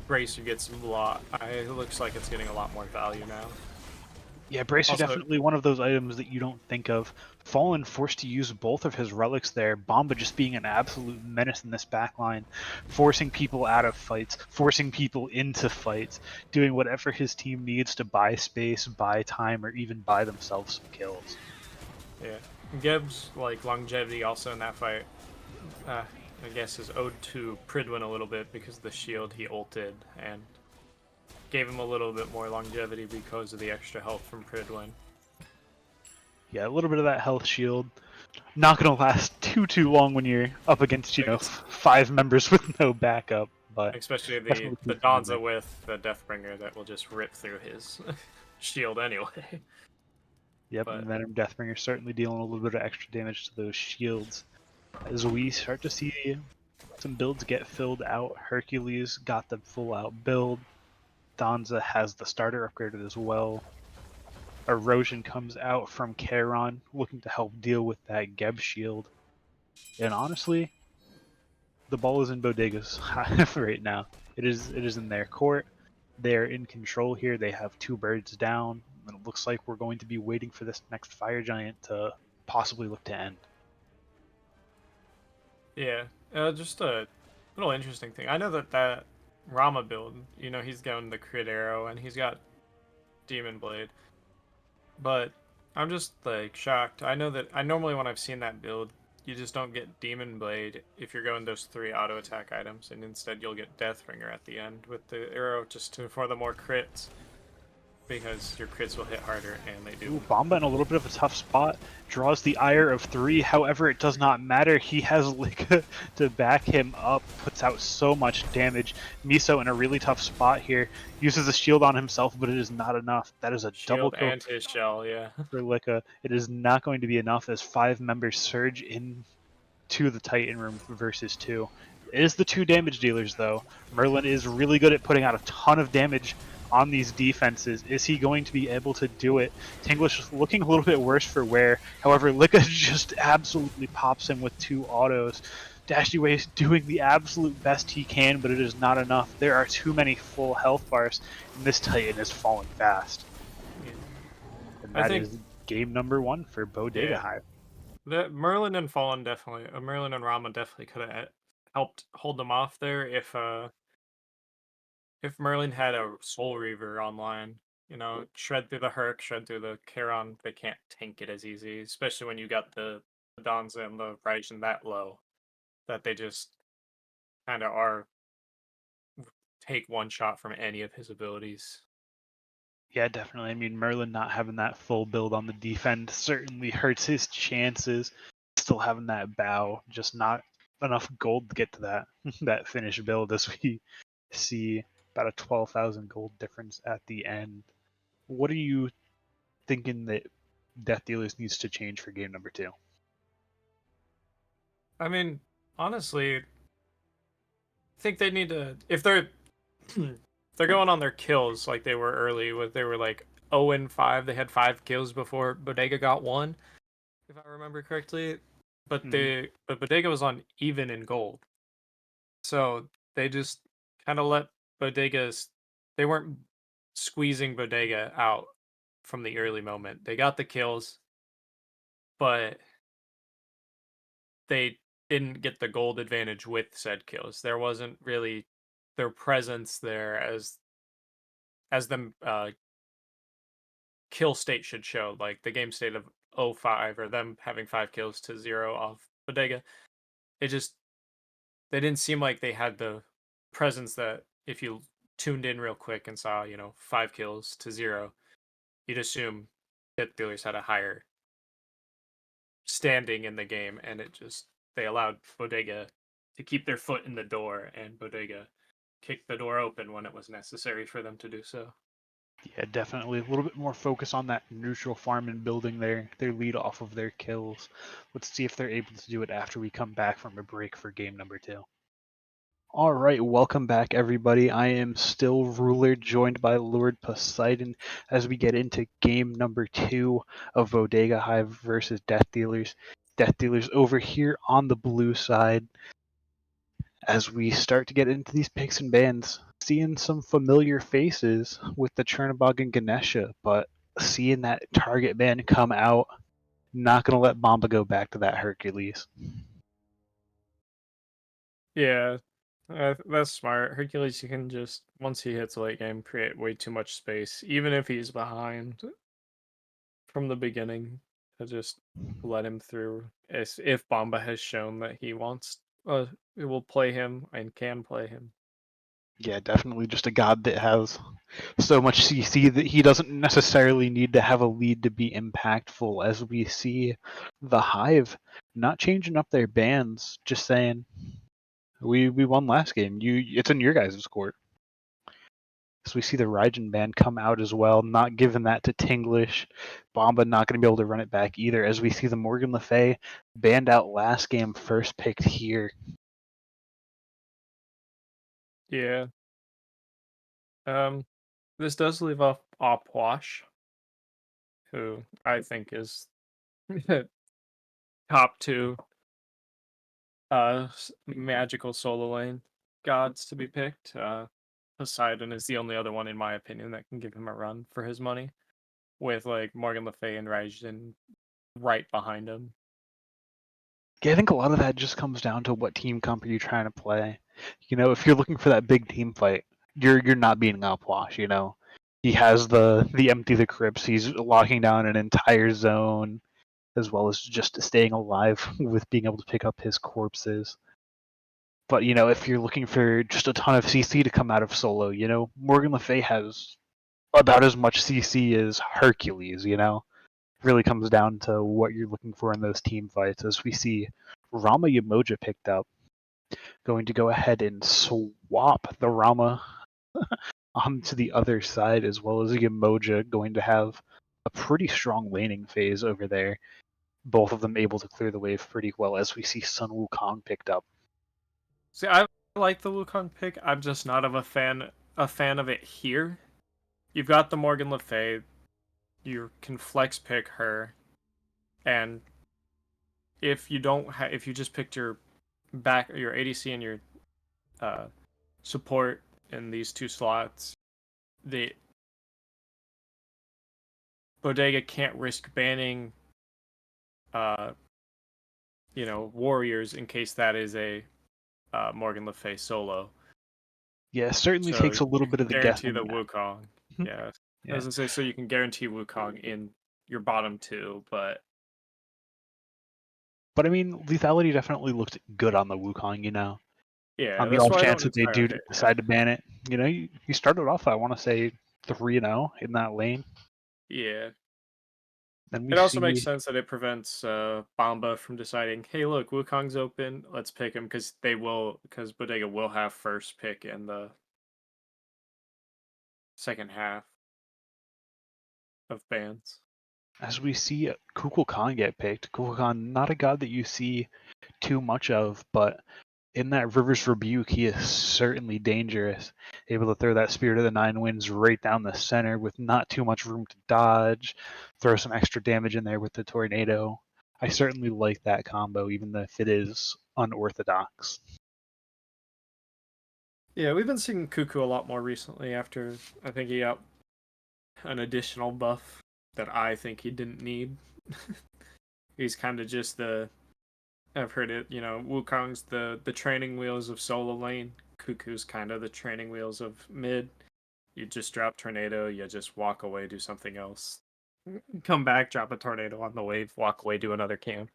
S2: Bracer gets a lot. It looks like it's getting a lot more value now.
S1: Yeah, Bracer
S2: Also,
S1: definitely one of those items that you don't think of. Fallen forced to use both of his relics there. Bomba just being an absolute menace in this backline, forcing people out of fights, forcing people into fights, doing whatever his team needs to buy space, buy time, or even buy themselves some kills.
S2: yeah, Geb's like longevity also in that fight, I guess, is owed to Pridwin a little bit because of the shield he ulted and gave him a little bit more longevity because of the extra health from Pridwin.
S1: Yeah, a little bit of that health shield. Not gonna last too long when you're up against,
S2: Like
S1: five members with no backup, but
S2: especially the
S1: definitely
S2: the
S1: keeps him in there.
S2: Danza with the Deathbringer that will just rip through his shield anyway.
S1: Yep, and
S2: But
S1: Venom Deathbringer certainly dealing a little bit of extra damage to those shields. As we start to see some builds get filled out, Hercules got the full out build. Danza has the starter upgraded as well. Erosion comes out from Charon, looking to help deal with that Geb shield. And honestly, the ball is in Bodega's right now. It is in their court. They're in control here. They have two birds down, and it looks like we're going to be waiting for this next fire giant to possibly look to end.
S2: yeah, just a little interesting thing. I know that Rama build, he's going the crit arrow and he's got Demon Blade, but I'm just like shocked. I know that I normally when I've seen that build, you just don't get Demon Blade if you're going those 3 auto attack items, and instead you'll get Deathbringer at the end with the arrow for the more crits because your crits will hit harder and they do.
S1: Ooh, Bomba in a little bit of a tough spot. Draws the ire of 3. However, it does not matter. He has Lika to back him up. Puts out so much damage. Miso in a really tough spot here. Uses a shield on himself, but it is not enough. That is a double
S2: Shield
S1: kill
S2: and his shell, yeah.
S1: for Lika. It is not going to be enough as 5 members surge into the Titan room versus 2. It is the 2 damage dealers, though. Merlin is really good at putting out a ton of damage on these defenses. Is he going to be able to do it? Tinglish looking a little bit worse for wear. However, Lika just absolutely pops him with 2 autos. Dashy is doing the absolute best he can, but it is not enough. There are too many full health bars, and this Titan is falling fast.
S2: Yeah.
S1: And
S2: I
S1: that
S2: think,
S1: is game number 1 for Bodega
S2: yeah,
S1: Hive.
S2: that Merlin and Fallen definitely, Merlin and Rama definitely could have helped hold them off there if Merlin had a Soul Reaver online. Shred through the Herc, shred through the Charon, they can't tank it as easy, especially when you got the Donza and the Raijin that low, that they just kind of are take one shot from any of his abilities.
S1: Yeah, definitely. I mean, Merlin not having that full build on the defense certainly hurts his chances. Still having that bow, just not enough gold to get to that that finished build as we see about a 12,000 gold difference at the end. What are you thinking that Death Dealers needs to change for game number 2?
S2: I mean, honestly, I think they need to if they're if they're going on their kills like they were early, with they were like 0 and 5, they had 5 kills before Bodega got one, if I remember correctly. But
S1: Mm-hmm.
S2: Bodega was on even in gold. So they just kind of let Bodega's they weren't squeezing Bodega out from the early moment. They got the kills, but they didn't get the gold advantage with said kills. There wasn't really their presence there as them kill state should show, like the game state of 0-5 or them having 5 kills to 0 off Bodega. It just they didn't seem like they had the presence that if you tuned in real quick and saw 5 kills to 0, you'd assume that the Steelers had a higher standing in the game, and it just they allowed Bodega to keep their foot in the door, and Bodega kicked the door open when it was necessary for them to do so.
S1: Yeah, definitely a little bit more focus on that neutral farm and building their lead off of their kills. Let's see if they're able to do it after we come back from a break for game number 2. All right, welcome back, everybody. I am still Ruler, joined by Lord Poseidon, as we get into game number 2 of Bodega Hive versus Death Dealers. Death Dealers over here on the blue side. As we start to get into these picks and bans, seeing some familiar faces with the Chernobog and Ganesha, but seeing that target ban come out, not going to let Bomba go back to that Hercules.
S2: Yeah, that's smart. Hercules, you can just once he hits late game, create way too much space, even if he's behind from the beginning. To just let him through. If Bomba has shown that he wants, it will play him and can play him.
S1: Yeah, definitely just a god that has so much CC that he doesn't necessarily need to have a lead to be impactful, as we see the Hive not changing up their bans, just saying we won last game. It's in your guys' court. So we see the Raijin ban come out as well, not giving that to Tinglish. Bomba not going to be able to run it back either, as we see the Morgan Le Fay banned out last game, first picked here.
S2: Yeah. This does leave off Opwash, who I think is top two magical solo lane gods to be picked. Poseidon is the only other one in my opinion that can give him a run for his money, with like Morgan Le Fay and Raijin right behind him.
S1: Yeah, I think a lot of that just comes down to what team comp are you trying to play. You know, if you're looking for that big team fight, you're not beating Upwash. You know, he has the empty the crypts. He's locking down an entire zone, as well as just staying alive with being able to pick up his corpses. But you know, if you're looking for just a ton of CC to come out of solo, you know, Morgan Le Fay has about as much CC as Hercules. You know, really comes down to what you're looking for in those team fights, as we see Rama Yamoja picked up, going to go ahead and swap the Rama onto the other side, as well as Yamoja going to have a pretty strong laning phase over there. Both of them able to clear the wave pretty well, as we see Sun Wukong picked up.
S2: See, I like the Wukong pick. I'm just not of a fan of it here. You've got the Morgan Le Fay. You can flex pick her, and if you don't if you just picked your ADC and your uh, support in these two slots, the Bodega can't risk banning uh warriors in case that is a Morgan Le Fay solo.
S1: Yeah, it certainly
S2: So
S1: takes a little
S2: you
S1: bit
S2: can
S1: of the
S2: guarantee the
S1: guessing.
S2: Wukong. Yeah. I was
S1: Yeah,
S2: gonna say so you can guarantee Wukong in your bottom two, but
S1: but I mean, lethality definitely looked good on the Wukong. You know,
S2: yeah,
S1: on the
S2: that's
S1: off
S2: why I
S1: chance
S2: don't
S1: that they do
S2: entirely hate it.
S1: decide to ban it. You know, you started off, I want to say 3-0 in that lane.
S2: Yeah.
S1: Then we
S2: It also makes
S1: see
S2: sense that it prevents Bamba from deciding, hey, look, Wukong's open, let's pick him because Bodega will have first pick in the second half of bans.
S1: as we see Kukulkan get picked. Kukulkan, not a god that you see too much of, but in that River's Rebuke, he is certainly dangerous. Able to throw that Spirit of the Nine Winds right down the center with not too much room to dodge. Throw some extra damage in there with the Tornado. I certainly like that combo, even if it is unorthodox.
S2: Yeah, we've been seeing Cuckoo a lot more recently after I think he got an additional buff that I think he didn't need. He's kind of just I've heard it, Wukong's the training wheels of solo lane. Cuckoo's kind of the training wheels of mid. You just drop tornado, you just walk away, do something else. Come back, drop a tornado on the wave, walk away, do another camp.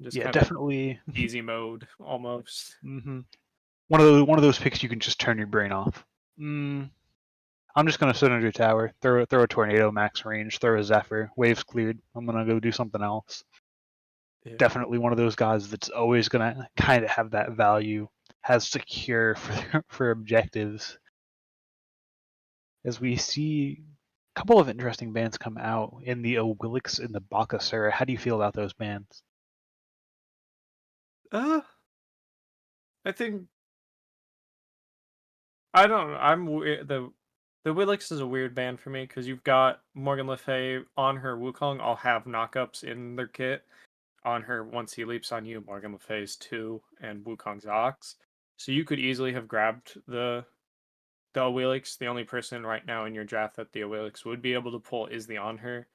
S2: Just
S1: Yeah,
S2: kind of
S1: definitely.
S2: easy mode almost.
S1: hmm one of those picks you can just turn your brain off. I'm just gonna sit under a tower, throw a tornado max range, throw a Zephyr, waves cleared. I'm gonna go do something else.
S2: Yeah.
S1: Definitely one of those guys that's always gonna kind of have that value, has secure for for objectives. As we see a couple of interesting bands come out in the Owilix and the Bakasura. How do you feel about those bands?
S2: Uh, I think I don't know. The Willix is a weird band for me because you've got Morgan Le Fay on her Wukong. All have knockups in their kit. On her, once he leaps on you, Morgan Le Fay's two and Wukong's Ox. So you could easily have grabbed the the Awilix, the only person right now in your draft that the Awilix would be able to pull is the On Her.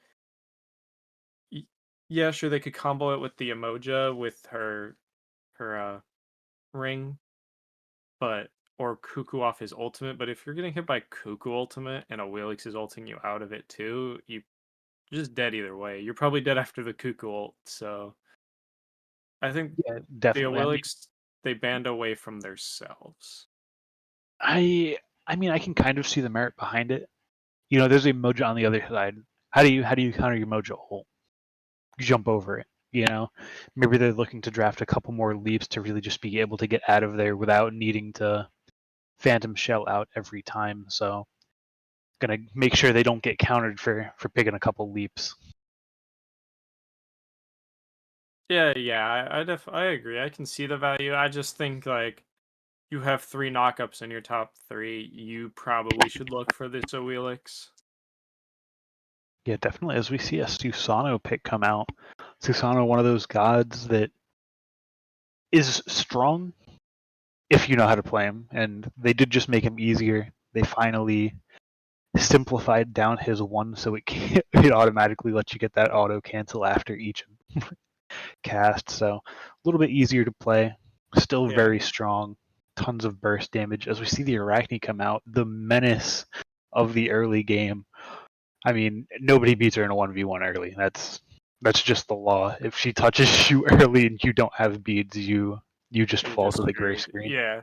S2: Yeah, sure, they could combo it with the Emoja with her ring, but or Cuckoo off his ultimate. But if you're getting hit by Cuckoo ultimate and Awilix is ulting you out of it too, you're just dead either way. You're probably dead after the Cuckoo ult. So I think
S1: Yeah,
S2: the
S1: definitely.
S2: Awilix they banned away from themselves.
S1: I I mean, I can kind of see the merit behind it. You know, there's a Mojo on the other side. How do you counter your Mojo ult? Jump over it. You know, maybe they're looking to draft a couple more leaps to really just be able to get out of there without needing to Phantom Shell out every time. So, gonna make sure they don't get countered for picking a couple leaps.
S2: Yeah, I agree. I can see the value. I just think like you have three knockups in your top three. You probably should look for this Awilix.
S1: Yeah, definitely. As we see a Susano pick come out, Susano, one of those gods that is strong if you know how to play him, and they did just make him easier. They finally simplified down his one so it automatically lets you get that auto cancel after each cast. So a little bit easier to play. Still
S2: Yeah,
S1: very strong. Tons of burst damage. As we see the Arachne come out, the menace of the early game. I mean, nobody beats her in a 1v1 early. That's just the law. If she touches you early and you don't have beads, you just
S2: you're
S1: fall
S2: just
S1: to the gray
S2: screwed.
S1: screen.
S2: Yeah.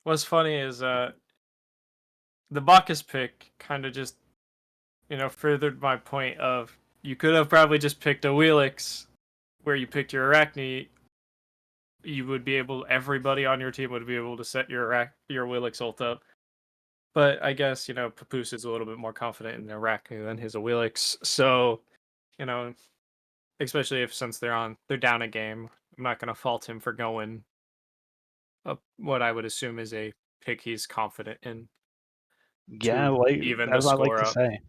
S2: What's funny is the Bacchus pick kind of just furthered my point of you could have probably just picked a Wheelix where you picked your Arachne. You would be able everybody on your team would be able to set your Wheelix ult up. But I guess Papoose is a little bit more confident in Arachne than his Wheelix. So you know especially if since they're down a game, I'm not gonna fault him for going up what I would assume is a pick he's confident in
S1: Yeah,
S2: to
S1: like
S2: even the
S1: as I like
S2: score
S1: to
S2: up.
S1: say,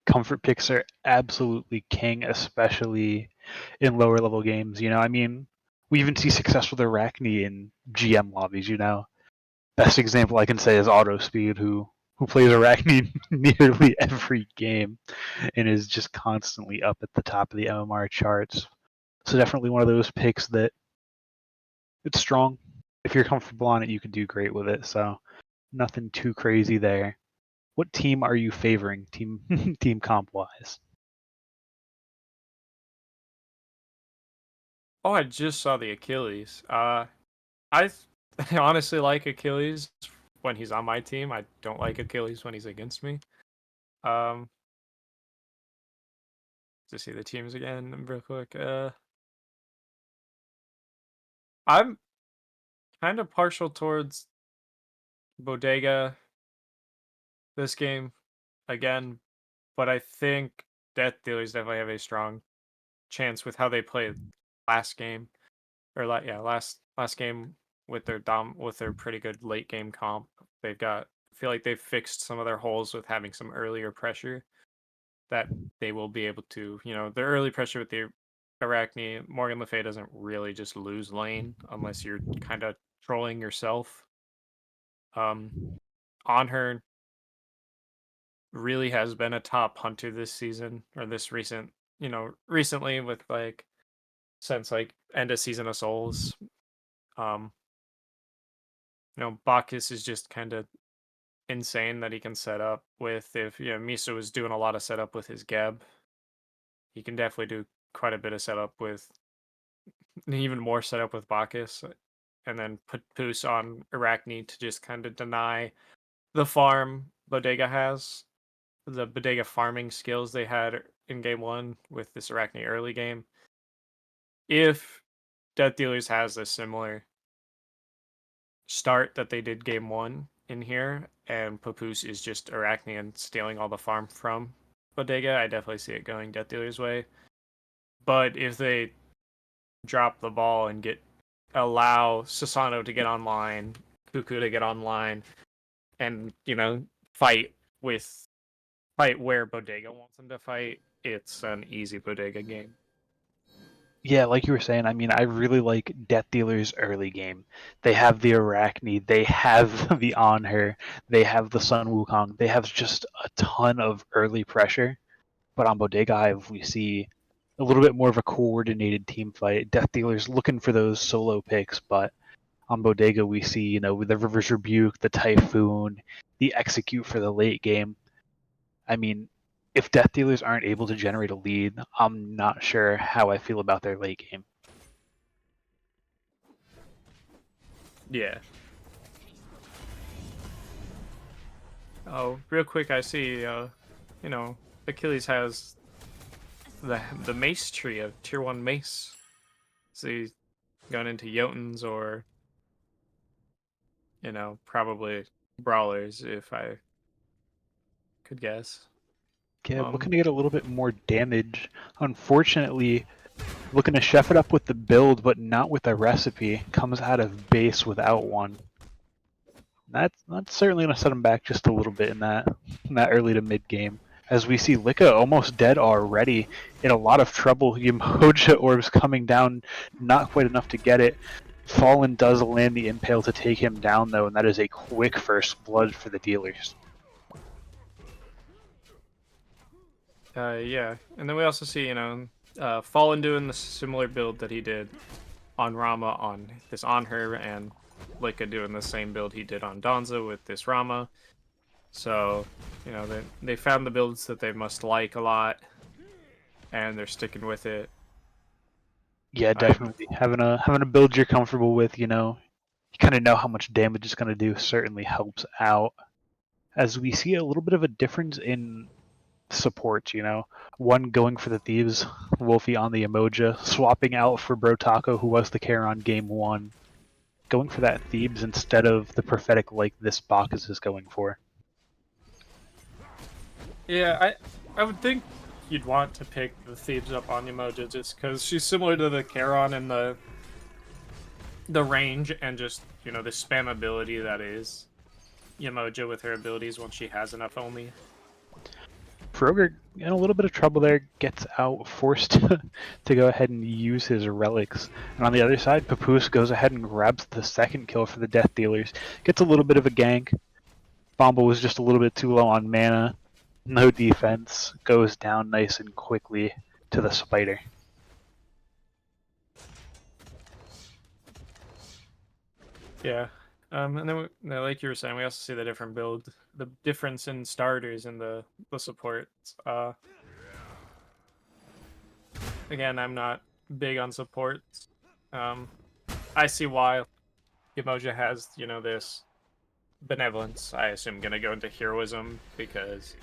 S1: comfort picks are absolutely king, especially in lower level games. You know, I mean, we even see success with Arachne in GM lobbies. You know, best example I can say is Auto Speed, who plays Arachne nearly every game and is just constantly up at the top of the MMR charts. So definitely one of those picks that it's strong. If you're comfortable on it, you can do great with it. So nothing too crazy there. What team are you favoring, team team comp wise?
S2: Oh, I just saw the Achilles. I I honestly like Achilles when he's on my team. I don't like Achilles when he's against me. Um, to see the teams again real quick. I'm kind of partial towards Bodega this game again, but I think Death Dealers definitely have a strong chance with how they played last game last game with their pretty good late game comp. I feel like they've fixed some of their holes with having some earlier pressure that they will be able to, their early pressure with the Arachne. Morgan Le Fay doesn't really just lose lane unless you're kind of trolling yourself. Um, on her really has been a top hunter this season or this recently with like since like end of Season of Souls. Um, Bacchus is just kind of insane that he can set up with if Misa was doing a lot of setup with his Geb. He can definitely do quite a bit of setup with even more setup with Bacchus and then put Poos on Arachne to just kind of deny the farm Bodega has. The Bodega farming skills they had in game one with this Arachne early game. If Death Dealers has a similar start that they did game one in here, and Papoose is just Arachne and stealing all the farm from Bodega, I definitely see it going Death Dealer's way. But if they drop the ball and allow Sasano to get online, Cuckoo to get online, and fight with fight where Bodega wants them to fight, it's an easy Bodega game.
S1: Yeah, like you were saying, I mean, I really like Death Dealer's early game. They have the Arachne, they have the On Her, they have the Sun Wukong, they have just a ton of early pressure. But on Bodega Hive, we see a little bit more of a coordinated team fight. Death Dealer's looking for those solo picks, but on Bodega, we see, the River's Rebuke, the Typhoon, the Execute for the late game. I mean, if Death Dealers aren't able to generate a lead, I'm not sure how I feel about their late game.
S2: Yeah. Oh, real quick, I see. Achilles has the mace tree of tier 1 mace. So he's gone into Jotuns or probably brawlers if I could guess.
S1: Yeah, looking to get a little bit more damage. Unfortunately, looking to chef it up with the build, but not with a recipe. Comes out of base without one. That's certainly going to set him back just a little bit in that early to mid game. As we see Lika almost dead already, in a lot of trouble. Yemoja orbs coming down, not quite enough to get it. Fallen does land the impale to take him down though, and that is a quick first blood for the dealers.
S2: Yeah, and then we also see Fallen doing the similar build that he did on Rama on this on her, and Lika doing the same build he did on Donza with this Rama. So they found the builds that they must like a lot, and they're sticking with it.
S1: Yeah, definitely. Having a build you're comfortable with, you kind of know how much damage it's going to do, certainly helps out. As we see a little bit of a difference in support, one going for the Thieves, Wolfie on the Emoja, swapping out for Brotaco, who was the carry on game one, going for that Thebes instead of the Prophetic like this Bacchus is going for.
S2: Yeah, I would think you'd want to pick the Thebes up on Umoja just because she's similar to the Charon and the range and just the spam ability that is Umoja with her abilities once she has enough only.
S1: Froger in a little bit of trouble there, gets out, forced to go ahead and use his relics. And on the other side, Papoose goes ahead and grabs the second kill for the Death Dealers. Gets a little bit of a gank. Bomba was just a little bit too low on mana. No defense. Goes down nice and quickly to the Spider.
S2: Yeah. And then like you were saying, we also see the different build, the difference in starters and the supports. Again, I'm not big on supports. I see why Emoja has this benevolence. I assume gonna go into heroism because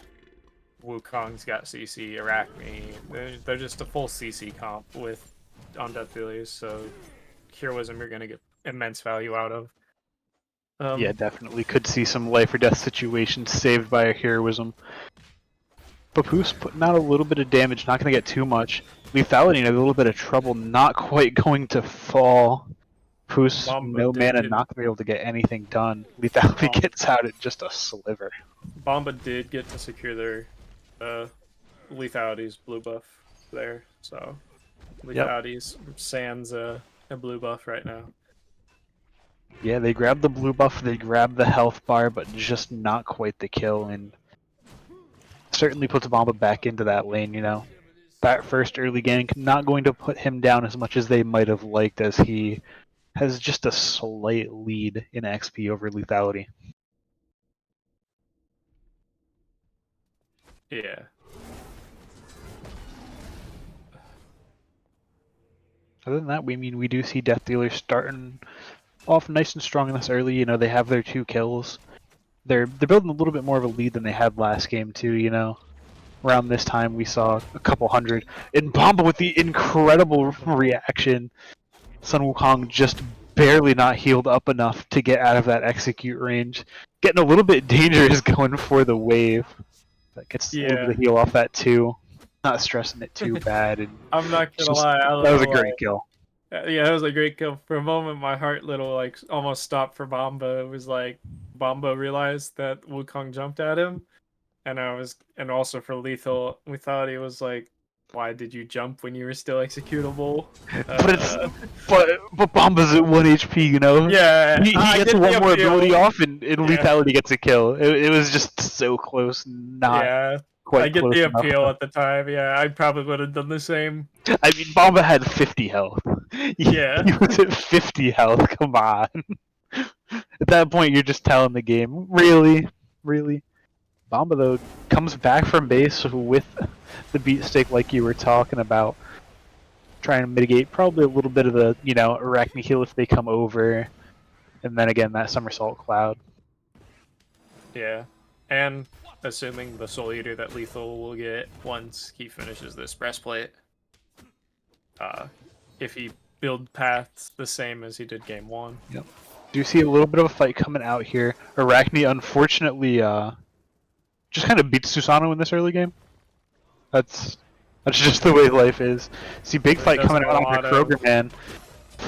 S2: Wukong's got CC, Arachne. They're just a full CC comp with on Death Dealers, so heroism you're gonna get immense value out of.
S1: Yeah, definitely could see some life or death situations saved by a heroism. Papoose putting out a little bit of damage, not going to get too much. Lethality in a little bit of trouble, not quite going to fall. Papoose, no mana, not going to be able to get anything done. Lethality gets out at just a sliver.
S2: Bomba did get to secure their Lethality's blue buff there, so Lethality's sans a blue buff right now.
S1: Yeah, they grabbed the blue buff, they grabbed the health bar, but just not quite the kill, and certainly puts Bomba back into that lane, That first early gank, not going to put him down as much as they might have liked, as he has just a slight lead in XP over Lethality.
S2: Yeah.
S1: Other than that, we do see Death Dealers starting off nice and strong in this early. They have their 2 kills. They're building a little bit more of a lead than they had last game too. Around this time we saw a couple hundred. And Bomba with the incredible reaction. Sun Wukong just barely not healed up enough to get out of that execute range. Getting a little bit dangerous going for the wave. That gets a little bit of heal off that too. Not stressing it too bad. And
S2: I'm not gonna lie,
S1: that was a great kill.
S2: Yeah, that was a great kill. For a moment, my heart almost stopped for Bomba. It was like Bomba realized that Wukong jumped at him, and also for Lethality was like Why did you jump when you were still executable?
S1: But it's but Bomba's at 1 HP, you know.
S2: Yeah,
S1: He
S2: I
S1: gets
S2: get the
S1: one more ability
S2: appeal.
S1: off, and
S2: Yeah,
S1: lethality gets a kill. It was just so close, not
S2: yeah, I
S1: quite
S2: get
S1: close
S2: the
S1: enough.
S2: appeal at the time. Yeah, I probably would have done the same.
S1: I mean, Bomba had 50 health.
S2: Yeah.
S1: He was at 50 health. Come on. At that point, you're just telling the game, really, really. Bomba though comes back from base with the beat stick, like you were talking about, trying to mitigate probably a little bit of the Arachne heal if they come over, and then again that somersault cloud.
S2: Yeah, and assuming the Soul Eater that Lethal will get once he finishes this breastplate, if he build paths the same as he did game 1.
S1: Yep. Do you see a little bit of a fight coming out here? Arachne unfortunately just kind of beats Susano in this early game. That's just the way life is. See, big
S2: There
S1: fight
S2: does
S1: coming
S2: a
S1: out on her
S2: lot of
S1: Kroger man.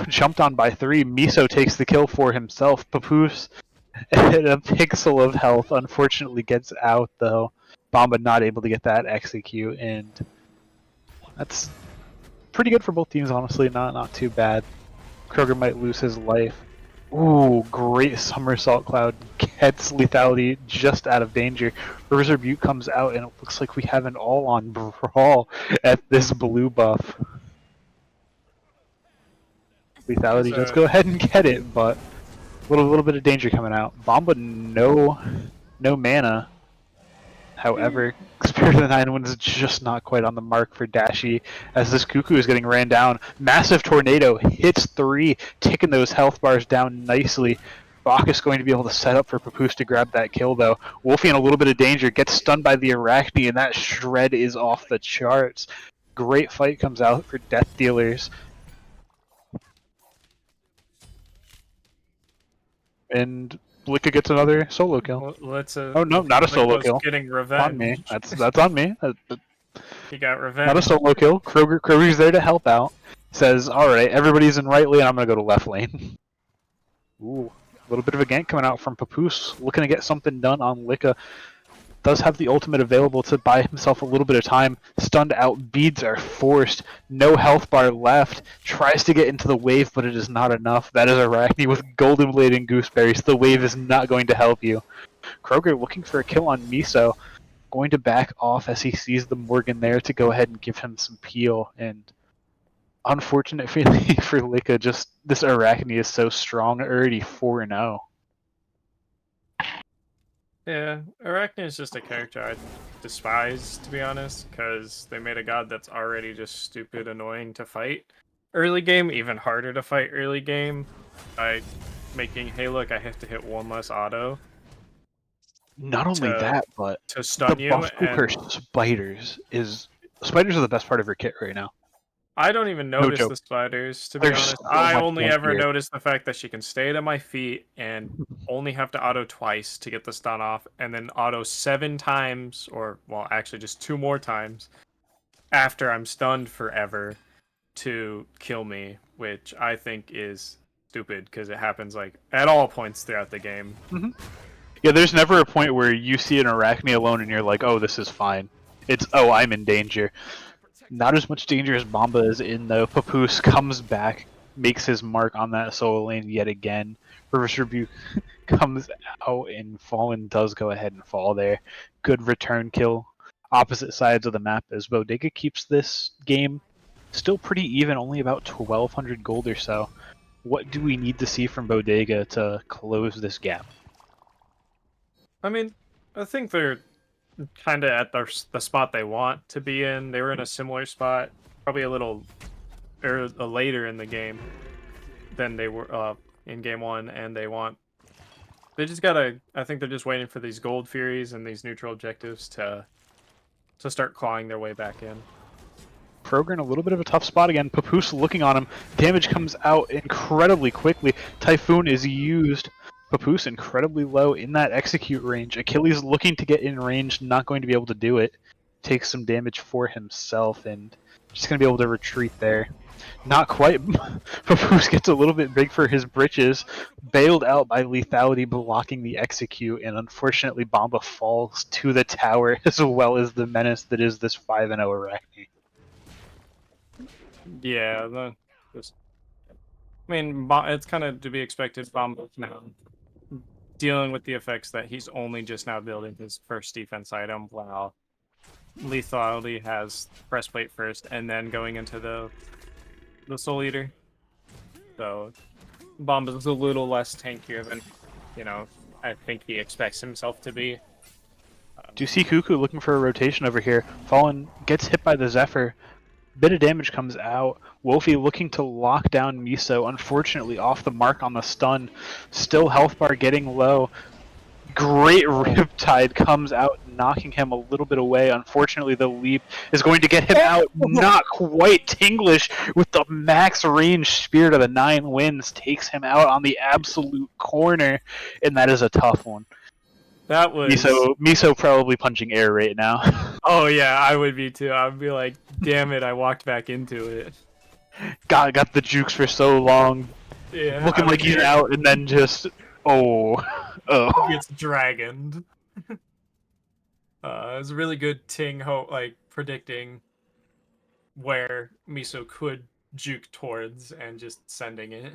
S1: Jumped on by 3. Miso takes the kill for himself. Papoose at a pixel of health unfortunately gets out though. Bomba not able to get that execute, and that's pretty good for both teams, honestly. Not too bad. Kroger might lose his life. Ooh, great somersault cloud gets lethality just out of danger. Urza Butte comes out, and it looks like we have an all-on brawl at this blue buff. Lethality does go ahead and get it, but a little bit of danger coming out. Bomba no mana. However, Spirit of the Nine Winds is just not quite on the mark for Dashi as this Cuckoo is getting ran down. Massive Tornado hits 3, taking those health bars down nicely. Bacchus going to be able to set up for Papoose to grab that kill though. Wolfie in a little bit of danger, gets stunned by the Arachne, and that shred is off the charts. Great fight comes out for Death Dealers. And Blicka gets another solo kill. Oh no, not a solo
S2: was
S1: kill.
S2: getting
S1: On me.
S2: revenge.
S1: That's on me.
S2: He got revenge.
S1: Not a solo kill. Kroger's there to help out. Says, alright, everybody's in right lane, I'm gonna go to left lane. Ooh, a little bit of a gank coming out from Papoose. Looking to get something done on Licka. Does have the ultimate available to buy himself a little bit of time. Stunned out, beads are forced. No health bar left. Tries to get into the wave, but it is not enough. That is Arachne with Golden Blade and Gooseberries. The wave is not going to help you. Kroger looking for a kill on Miso. Going to back off as he sees the Morgan there to go ahead and give him some peel. And unfortunate for Licka, just this Arachne is so strong, already 4-0.
S2: Yeah, Arachne is just a character I despise, to be honest, because they made a god that's already just stupid annoying to fight early game, even harder to fight early game, by making, hey look, I have to hit 1 less auto.
S1: Not only that, but
S2: to stun
S1: the
S2: you,
S1: buff to her
S2: and
S1: spiders are the best part of her kit right now.
S2: I don't even
S1: No
S2: notice
S1: joke.
S2: the spiders, to be
S1: They're
S2: honest.
S1: so
S2: I
S1: much
S2: only ever
S1: tankier.
S2: notice the fact that she can stay to my feet and only have to auto twice to get the stun off, and then auto 7 times, or, well, actually just 2 more times, after I'm stunned forever to kill me, which I think is stupid, because it happens, like, at all points throughout the game.
S1: Mm-hmm. Yeah, there's never a point where you see an Arachne alone and you're like, oh, this is fine. It's, oh, I'm in danger. Not as much danger as Bomba is in, though. Papoose comes back, makes his mark on that solo lane yet again. Reverse Rebuke comes out, and Fallen does go ahead and fall there. Good return kill. Opposite sides of the map as Bodega keeps this game still pretty even, only about 1,200 gold or so. What do we need to see from Bodega to close this gap?
S2: I mean, I think they're kind of at the spot they want to be in. They were in a similar spot, probably a little later in the game than they were in game 1, and they just gotta. I think they're just waiting for these gold furies and these neutral objectives to start clawing their way back in.
S1: Kroger in a little bit of a tough spot again. Papoose looking on him. Damage comes out incredibly quickly. Typhoon is used. Papoose incredibly low in that execute range. Achilles looking to get in range, not going to be able to do it. Takes some damage for himself and just going to be able to retreat there. Not quite. Papoose gets a little bit big for his britches. Bailed out by lethality blocking the execute, and unfortunately Bomba falls to the tower as well as the menace that is this 5-0 Arachne.
S2: Yeah, just, I mean, it's kind of to be expected. Bomba's now dealing with the effects that he's only just now building his first defense item, while Lethality has breastplate first, and then going into the Soul Eater. So Bomba's a little less tankier than, I think he expects himself to be.
S1: Do you see Cuckoo looking for a rotation over here? Fallen gets hit by the Zephyr. Bit of damage comes out. Wolfie looking to lock down Miso. Unfortunately, off the mark on the stun. Still health bar getting low. Great Riptide comes out, knocking him a little bit away. Unfortunately, the leap is going to get him out. Not quite. Tinglish with the max range Spirit of the Nine Winds takes him out on the absolute corner, and that is a tough one.
S2: That was
S1: Miso probably punching air right now.
S2: Oh yeah, I would be too. I'd be like, damn it, I walked back into it.
S1: got the jukes for so long,
S2: Yeah,
S1: looking like he's out, and then just
S2: gets dragoned. It's a really good Ting like predicting where Miso could juke towards and just sending it.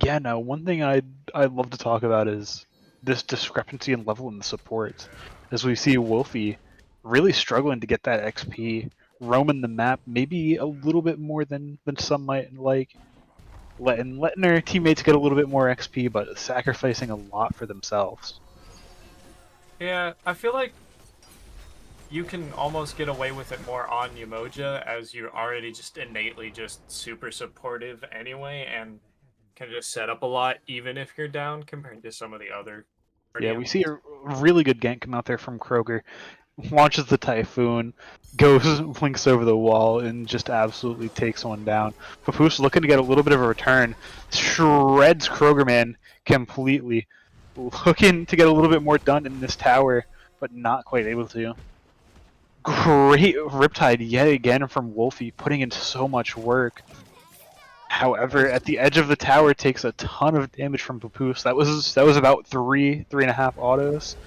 S1: Yeah, no. One thing I'd love to talk about is this discrepancy in level in the supports, as we see Wolfie really struggling to get that XP, roaming the map maybe a little bit more than some might like, letting her teammates get a little bit more XP, but sacrificing a lot for themselves.
S2: Yeah, I feel like you can almost get away with it more on Umoja, as you're already just innately just super supportive anyway, and can just set up a lot even if you're down compared to some of the other
S1: Yeah, we
S2: Guardians.
S1: see a really good gank come out there from Kroger. Launches the Typhoon, goes, blinks over the wall, and just absolutely takes one down. Papoose looking to get a little bit of a return. Shreds Krogerman completely. Looking to get a little bit more done in this tower, but not quite able to. Great Riptide yet again from Wolfie, putting in so much work. However, at the edge of the tower, takes a ton of damage from Papoose. That was about three and a half autos.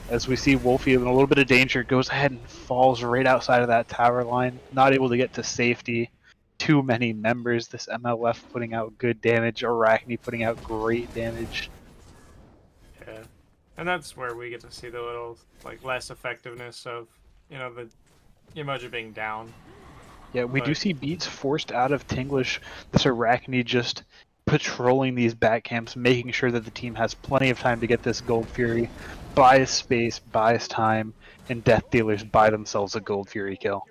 S1: As we see Wolfie in a little bit of danger, goes ahead and falls right outside of that tower line. Not able to get to safety. Too many members. This MLF putting out good damage. Arachne putting out great damage.
S2: Yeah, and that's where we get to see the little like less effectiveness of the Umoja being down.
S1: Yeah, we do see Beats forced out of Tinglish. This Arachne just patrolling these back camps, making sure that the team has plenty of time to get this Gold Fury, buys space, buys time, and Death Dealers buy themselves a Gold Fury kill.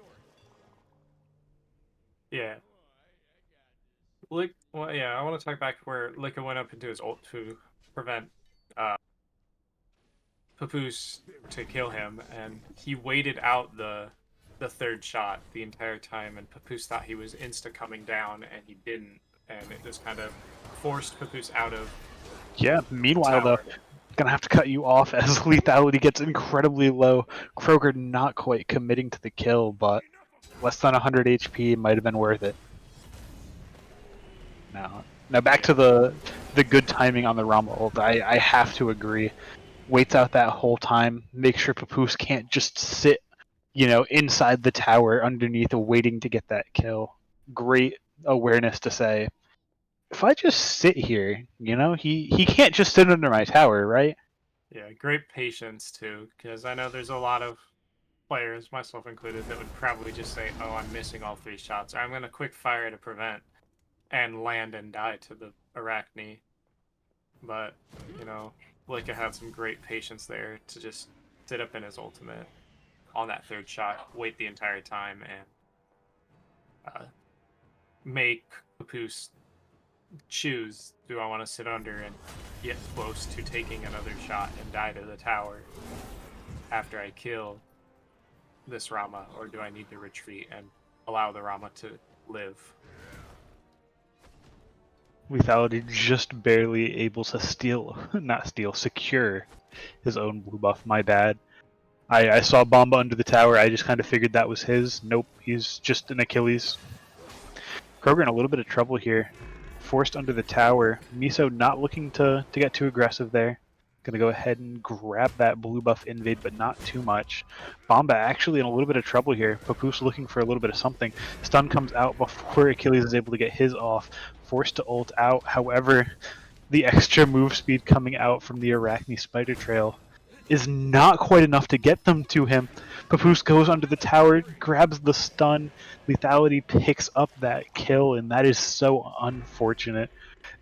S2: Yeah. Yeah, I want to talk back where Licka went up into his ult to prevent Papoose to kill him, and he waited out the third shot the entire time, and Papoose thought he was insta coming down, and he didn't, and it just kind of forced Papoose out of.
S1: Yeah. Meanwhile, though, gonna have to cut you off as lethality gets incredibly low. Kroger not quite committing to the kill, but less than 100 HP might have been worth it. Now back to the good timing on the Rama ult. I have to agree. Waits out that whole time. Make sure Papoose can't just sit, inside the tower underneath, waiting to get that kill. Great awareness to say, if I just sit here, he can't just sit under my tower, right?
S2: Yeah, great patience too, because I know there's a lot of players, myself included, that would probably just say, "Oh, I'm missing all 3 shots. I'm gonna quick fire to prevent," and land and die to the Arachne. But Licka had some great patience there to just sit up in his ultimate on that third shot, wait the entire time, and make Papoose choose: do I want to sit under and get close to taking another shot and die to the tower after I kill this Rama, or do I need to retreat and allow the Rama to live?
S1: Lethality just barely able to secure his own blue buff. My bad. I saw Bomba under the tower. I just kind of figured that was his. Nope, he's just an Achilles. Kroger in a little bit of trouble here. Forced under the tower. Miso not looking to get too aggressive there. Gonna go ahead and grab that blue buff invade, but not too much. Bomba actually in a little bit of trouble here. Papoose looking for a little bit of something. Stun comes out before Achilles is able to get his off. Forced to ult out. However, the extra move speed coming out from the Arachne Spider Trail is not quite enough to get them to him. Papoose goes under the tower, grabs the stun. Lethality picks up that kill, and that is so unfortunate.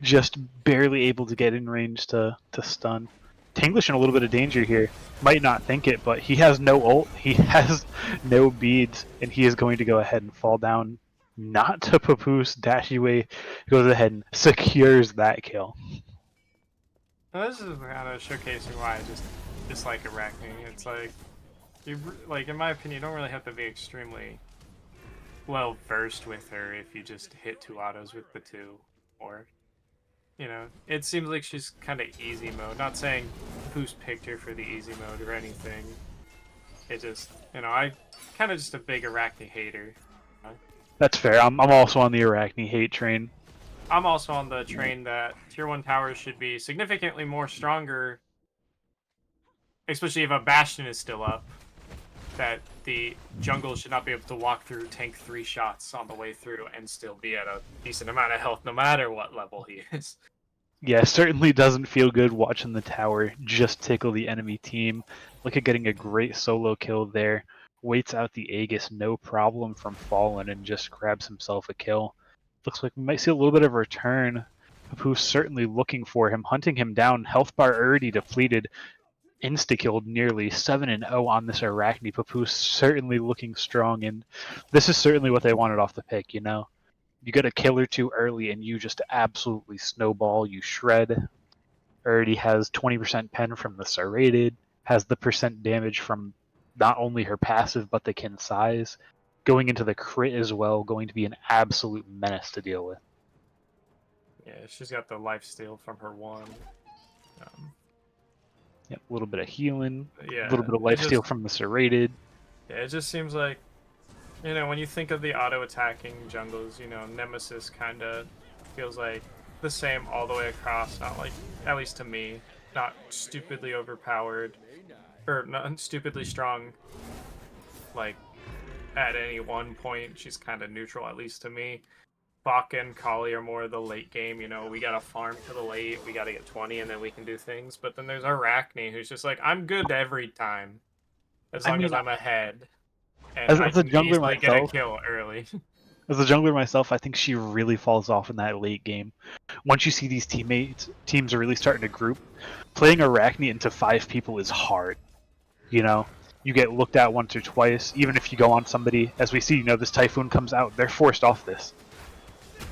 S1: Just barely able to get in range to stun. Tanglish in a little bit of danger here. Might not think it, but he has no ult, he has no beads, and he is going to go ahead and fall down. Not to Papoose. Dashiway goes ahead and secures that kill.
S2: Well, this is kind of showcasing why I just dislike Arachne. It's like, in my opinion, you don't really have to be extremely well versed with her if you just hit 2 autos with the 2, or it seems like she's kind of easy mode. Not saying Papoose picked her for the easy mode or anything. It just, I kind of just a big Arachne hater.
S1: That's fair. I'm also on the Arachne hate train.
S2: I'm also on the train that tier 1 towers should be significantly more stronger, especially if a Bastion is still up. That the jungle should not be able to walk through, tank 3 shots on the way through, and still be at a decent amount of health no matter what level he is.
S1: Yeah, certainly doesn't feel good watching the tower just tickle the enemy team. Look at getting a great solo kill there. Waits out the Aegis, no problem from Fallen, and just grabs himself a kill. Looks like we might see a little bit of a return. Papoose certainly looking for him, hunting him down. Health bar already depleted. Insta-killed nearly 7-0 on this Arachne. Papoose certainly looking strong, and this is certainly what they wanted off the pick, you know? You get a kill or two early and you just absolutely snowball, you shred. Already has 20% pen from the serrated, has the percent damage from not only her passive but the kin size. Going into the crit as well, going to be an absolute menace to deal with.
S2: Yeah, she's got the lifesteal from her 1.
S1: Yep, a little bit of healing,
S2: Yeah,
S1: a little bit of lifesteal from the serrated.
S2: Yeah, it just seems like, when you think of the auto-attacking jungles, Nemesis kind of feels like the same all the way across. Not like, at least to me, not stupidly overpowered, or not stupidly strong, like, at any one point. She's kind of neutral, at least to me. Baka and Kali are more of the late game, we gotta farm to the late, we gotta get 20, and then we can do things. But then there's Arachne, who's just like, I'm good every time, as long as I'm ahead. And
S1: as
S2: I
S1: a
S2: can
S1: jungler
S2: easily get a
S1: myself,
S2: kill early.
S1: As a jungler myself, I think she really falls off in that late game. Once you see these teams are really starting to group, playing Arachne into 5 people is hard. You get looked at once or twice, even if you go on somebody. As we see, this Typhoon comes out, they're forced off this.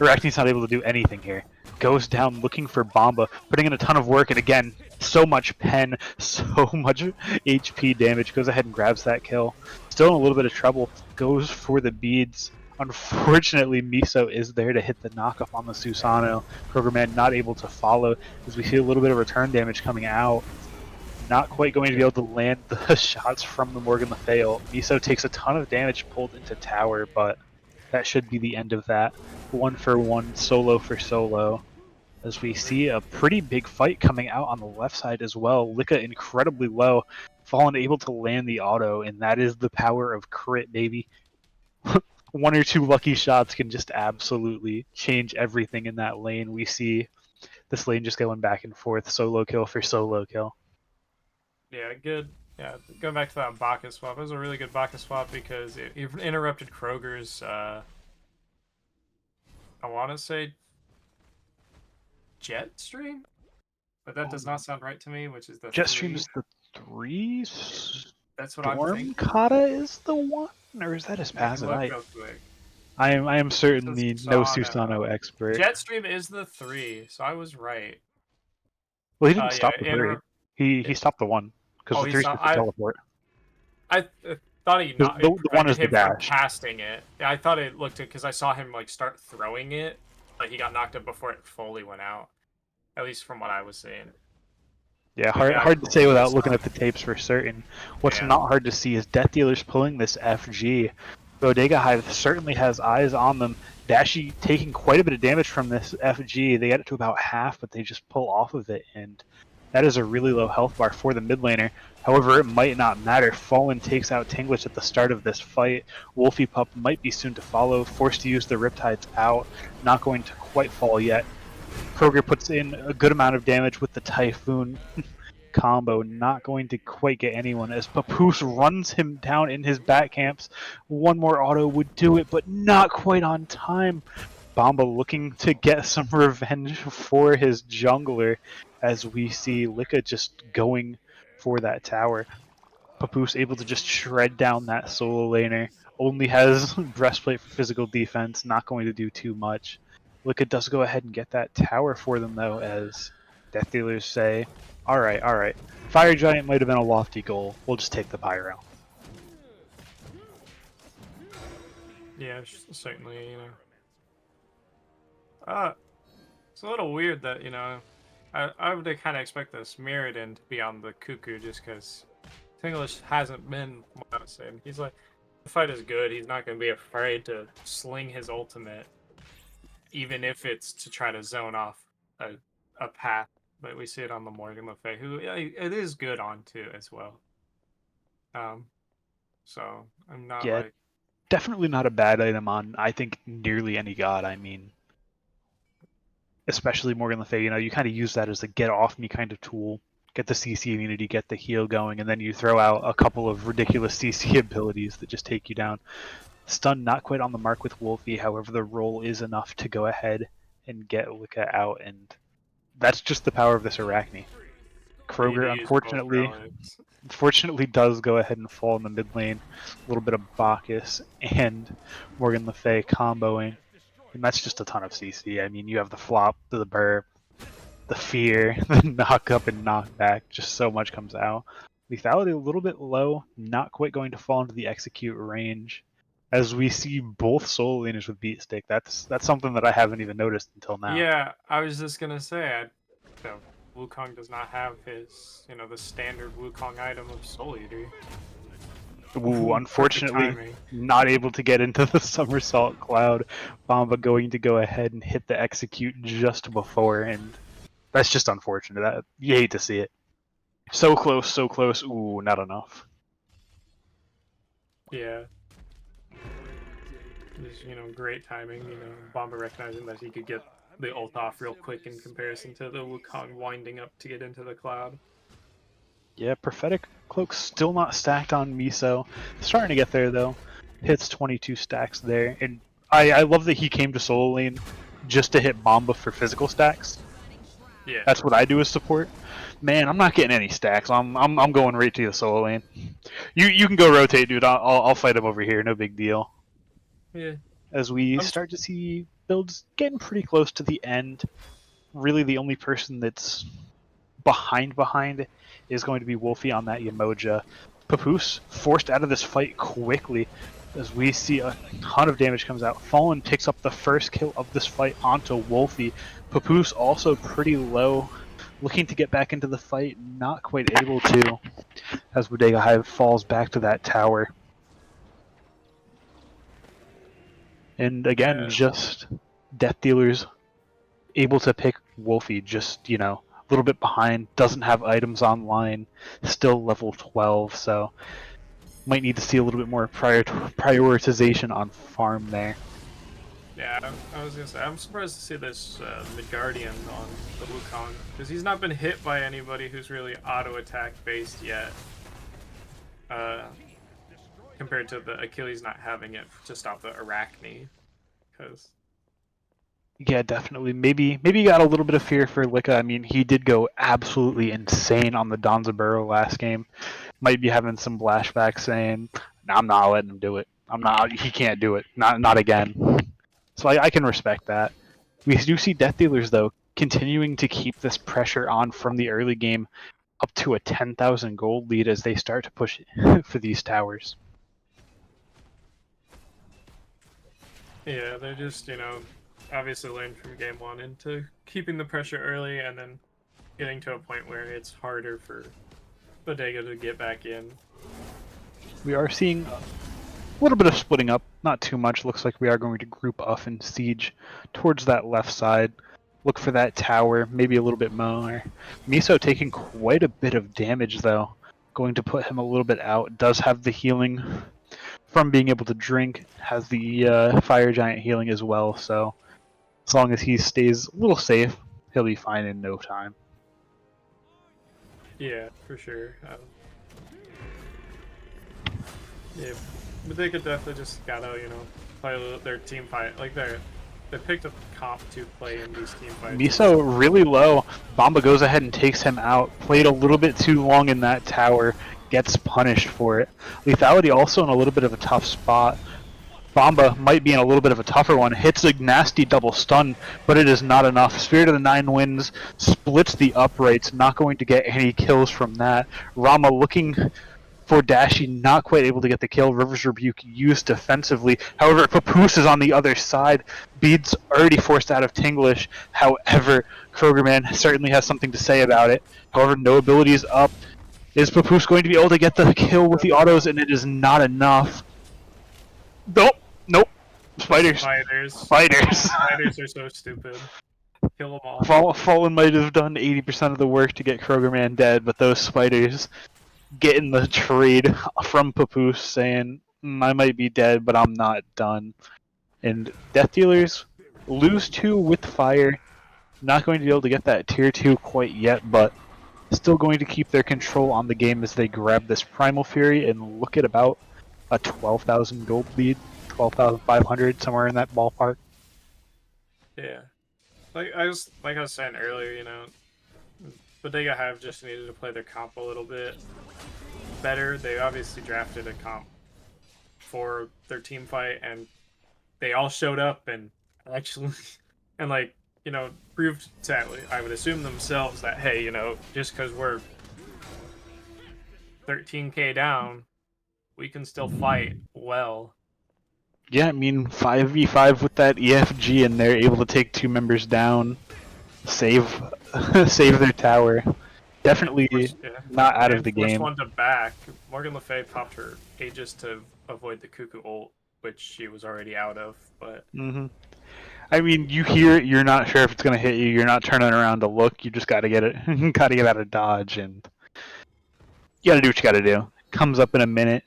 S1: Arachne's not able to do anything here. Goes down looking for Bomba, putting in a ton of work, and again, so much pen, so much HP damage. Goes ahead and grabs that kill. Still in a little bit of trouble. Goes for the beads. Unfortunately, Miso is there to hit the knockup on the Susano. Programman not able to follow, as we see a little bit of return damage coming out. Not quite going to be able to land the shots from the Morgan Le Fay ult. Miso takes a ton of damage pulled into tower, but that should be the end of that. 1-for-1, solo for solo. As we see a pretty big fight coming out on the left side as well. Lika incredibly low. Fallen able to land the auto, and that is the power of crit, baby. 1 or 2 lucky shots can just absolutely change everything in that lane. We see this lane just going back and forth, solo kill for solo kill.
S2: Yeah, good. Yeah, going back to that Baka swap, it was a really good Baka swap because it interrupted Kroger's, I want to say, jet stream? But that does not sound right to me, which is the
S1: Jet
S2: 3.
S1: stream is the 3.
S2: That's what I'm thinking.
S1: Kata is the 1, or is that his passive?
S2: Look real quick.
S1: I am certainly no Susano expert.
S2: Jetstream is the 3, so I was right.
S1: Well, he didn't stop the 3. He stopped the 1 because the 3 is the teleport.
S2: I thought he not.
S1: The 1 is the dash.
S2: Casting it. Yeah, I thought it looked it because I saw him start throwing it. Like he got knocked up before it fully went out. At least from what I was seeing.
S1: Yeah, hard to say without looking at the tapes for certain. What's not hard to see is Death Dealer's pulling this FG. Bodega Hive certainly has eyes on them. Dashi taking quite a bit of damage from this FG. They get it to about half, but they just pull off of it, and That is a really low health bar for the mid laner. However, it might not matter. Fallen takes out Tinglish at the start of this fight. Wolfie Pup might be soon to follow, forced to use the Riptides out, not going to quite fall yet. Kroger puts in a good amount of damage with the Typhoon combo, not going to quite get anyone as Papoose runs him down in his back camps. One more auto would do it, but not quite on time. Bomba looking to get some revenge for his jungler as we see Lika just going for that tower. Papoose able to just shred down that solo laner. Only has breastplate for physical defense, not going to do too much. Lika does go ahead and get that tower for them though, as Death Dealers say, alright, alright. Fire Giant might have been a lofty goal. We'll just take the Pyro.
S2: Yeah, certainly, you know. It's a little weird that, you know, I would kind of expect this Mirrodin to be on the Cuckoo just because Tinglish hasn't been, saying. He's like, the fight is good. He's not going to be afraid to sling his ultimate, even if it's to try to zone off a path. But we see it on the Morgan Le Fay, who it is good on too as well. So I'm not
S1: Yeah,
S2: like
S1: definitely not a bad item on, I think, nearly any god. I mean, especially Morgan Le Fay, you know, you kind of use that as a get off me kind of tool. Get the CC immunity, get the heal going, and then you throw out a couple of ridiculous CC abilities that just take you down. Stun not quite on the mark with Wolfie, however the roll is enough to go ahead and get Lika out, and that's just the power of this Arachne.
S2: you need to
S1: Kroger
S2: use both relics.
S1: unfortunately does go ahead and fall in the mid lane. A little bit of Bacchus and Morgan Le Fay comboing. And that's just a ton of CC. I mean, you have the flop, the burp, the fear, the knock up and knock back. Just so much comes out. Lethality a little bit low, not quite going to fall into the execute range. As we see both solo laners with beat stick, that's something that I haven't even noticed until now.
S2: Yeah, I was just gonna say, Wukong does not have his, you know, the standard Wukong item of Soul Eater.
S1: Ooh,
S2: Perfect
S1: unfortunately,
S2: timing.
S1: not able to get into the somersault cloud. Bomba going to go ahead and hit the execute just before, and that's just unfortunate. You hate to see it. So close, so close. Ooh, not enough.
S2: Yeah. Just, you know, great timing, you know, Bomba recognizing that he could get the ult off real quick in comparison to the Wukong winding up to get into the cloud.
S1: Yeah, Prophetic Cloak still not stacked on Miso. Starting to get there, though. Hits 22 stacks there. And I love that he came to solo lane just to hit Bomba for physical stacks.
S2: Yeah.
S1: That's what I do as support. Man, I'm not getting any stacks. I'm going right to the solo lane. You can go rotate, dude. I'll fight him over here. No big deal.
S2: Yeah.
S1: As we
S2: I'm
S1: start to see builds getting pretty close to the end. Really, the only person that's behind is going to be Wolfie on that Yamoja. Papoose forced out of this fight quickly as we see a ton of damage comes out. Fallen picks up the first kill of this fight onto Wolfie. Papoose also pretty low, looking to get back into the fight, not quite able to, as Bodega Hive falls back to that tower. And again,
S2: Yeah.
S1: just Death Dealers able to pick Wolfie, just, you know, a little bit behind, doesn't have items online, still level 12, so might need to see a little bit more prioritization on farm there.
S2: Yeah, I was gonna say, I'm surprised to see this Midgardian on the Wukong, because he's not been hit by anybody who's really auto-attack based yet. Compared to the Achilles not having it to stop the Arachne, because
S1: Yeah, definitely. Maybe you got a little bit of fear for Lika. I mean, he did go absolutely insane on the Donzaburo last game. Might be having some flashbacks saying, "No, I'm not letting him do it. I'm not. He can't do it. Not again." So I can respect that. We do see Death Dealers though continuing to keep this pressure on from the early game up to a 10,000 gold lead as they start to push for these towers.
S2: yeah, they're just, you know, obviously learned from game one into keeping the pressure early and then getting to a point where it's harder for Bodega to get back in.
S1: We are seeing a little bit of splitting up, not too much. Looks like we are going to group off and siege towards that left side. look for that tower, maybe a little bit more. Miso taking quite a bit of damage though, going to put him a little bit out. Does have the healing from being able to drink, has the fire giant healing as well, so as long as he stays a little safe, he'll be fine in no time.
S2: Yeah, for sure. Yeah, but they could definitely just gotta, play their team fight. Like they picked a comp to play in these team fights.
S1: Miso really low. Bomba goes ahead and takes him out. Played a little bit too long in that tower. Gets punished for it. Lethality also in a little bit of a tough spot. Bomba might be in a little bit of a tougher one. Hits a nasty double stun, but it is not enough. Spirit of the Nine Winds splits the uprights. Not going to get any kills from that. Rama looking for Dashi, not quite able to get the kill. River's Rebuke used defensively. However, Papoose is on the other side. Bede's already forced out of Tinglish. However, Krogerman certainly has something to say about it. However, no abilities up. Is Papoose going to be able to get the kill with the autos? And it is not enough. Nope. Nope. Spiders. Spiders.
S2: Spiders are so stupid. Kill them all.
S1: Fallen might have done 80% of the work to get Krogerman dead, but those spiders getting the trade from Papoose saying, I might be dead, but I'm not done. And Death Dealers lose 2 with fire. Not going to be able to get that tier 2 quite yet, but still going to keep their control on the game as they grab this Primal Fury and look at about a 12,000 gold lead, 12,500, somewhere in that ballpark.
S2: Yeah. Like I was saying earlier, Bodega Hive just needed to play their comp a little bit better. They obviously drafted a comp for their team fight, and they all showed up and actually, and proved to, I would assume themselves that, hey, just because we're 13k down, we can still fight well.
S1: Yeah, I mean 5v5 with that EFG, and they're able to take 2 members down, save save their tower. Definitely not out of the game.
S2: One to back. Morgan Le Fay popped her Aegis to avoid the Cuckoo ult, which she was already out of. But
S1: I mean, you hear it, you're not sure if it's gonna hit you. You're not turning around to look. You just gotta get it, gotta get out of dodge, and you gotta do what you gotta do. Comes up in a minute.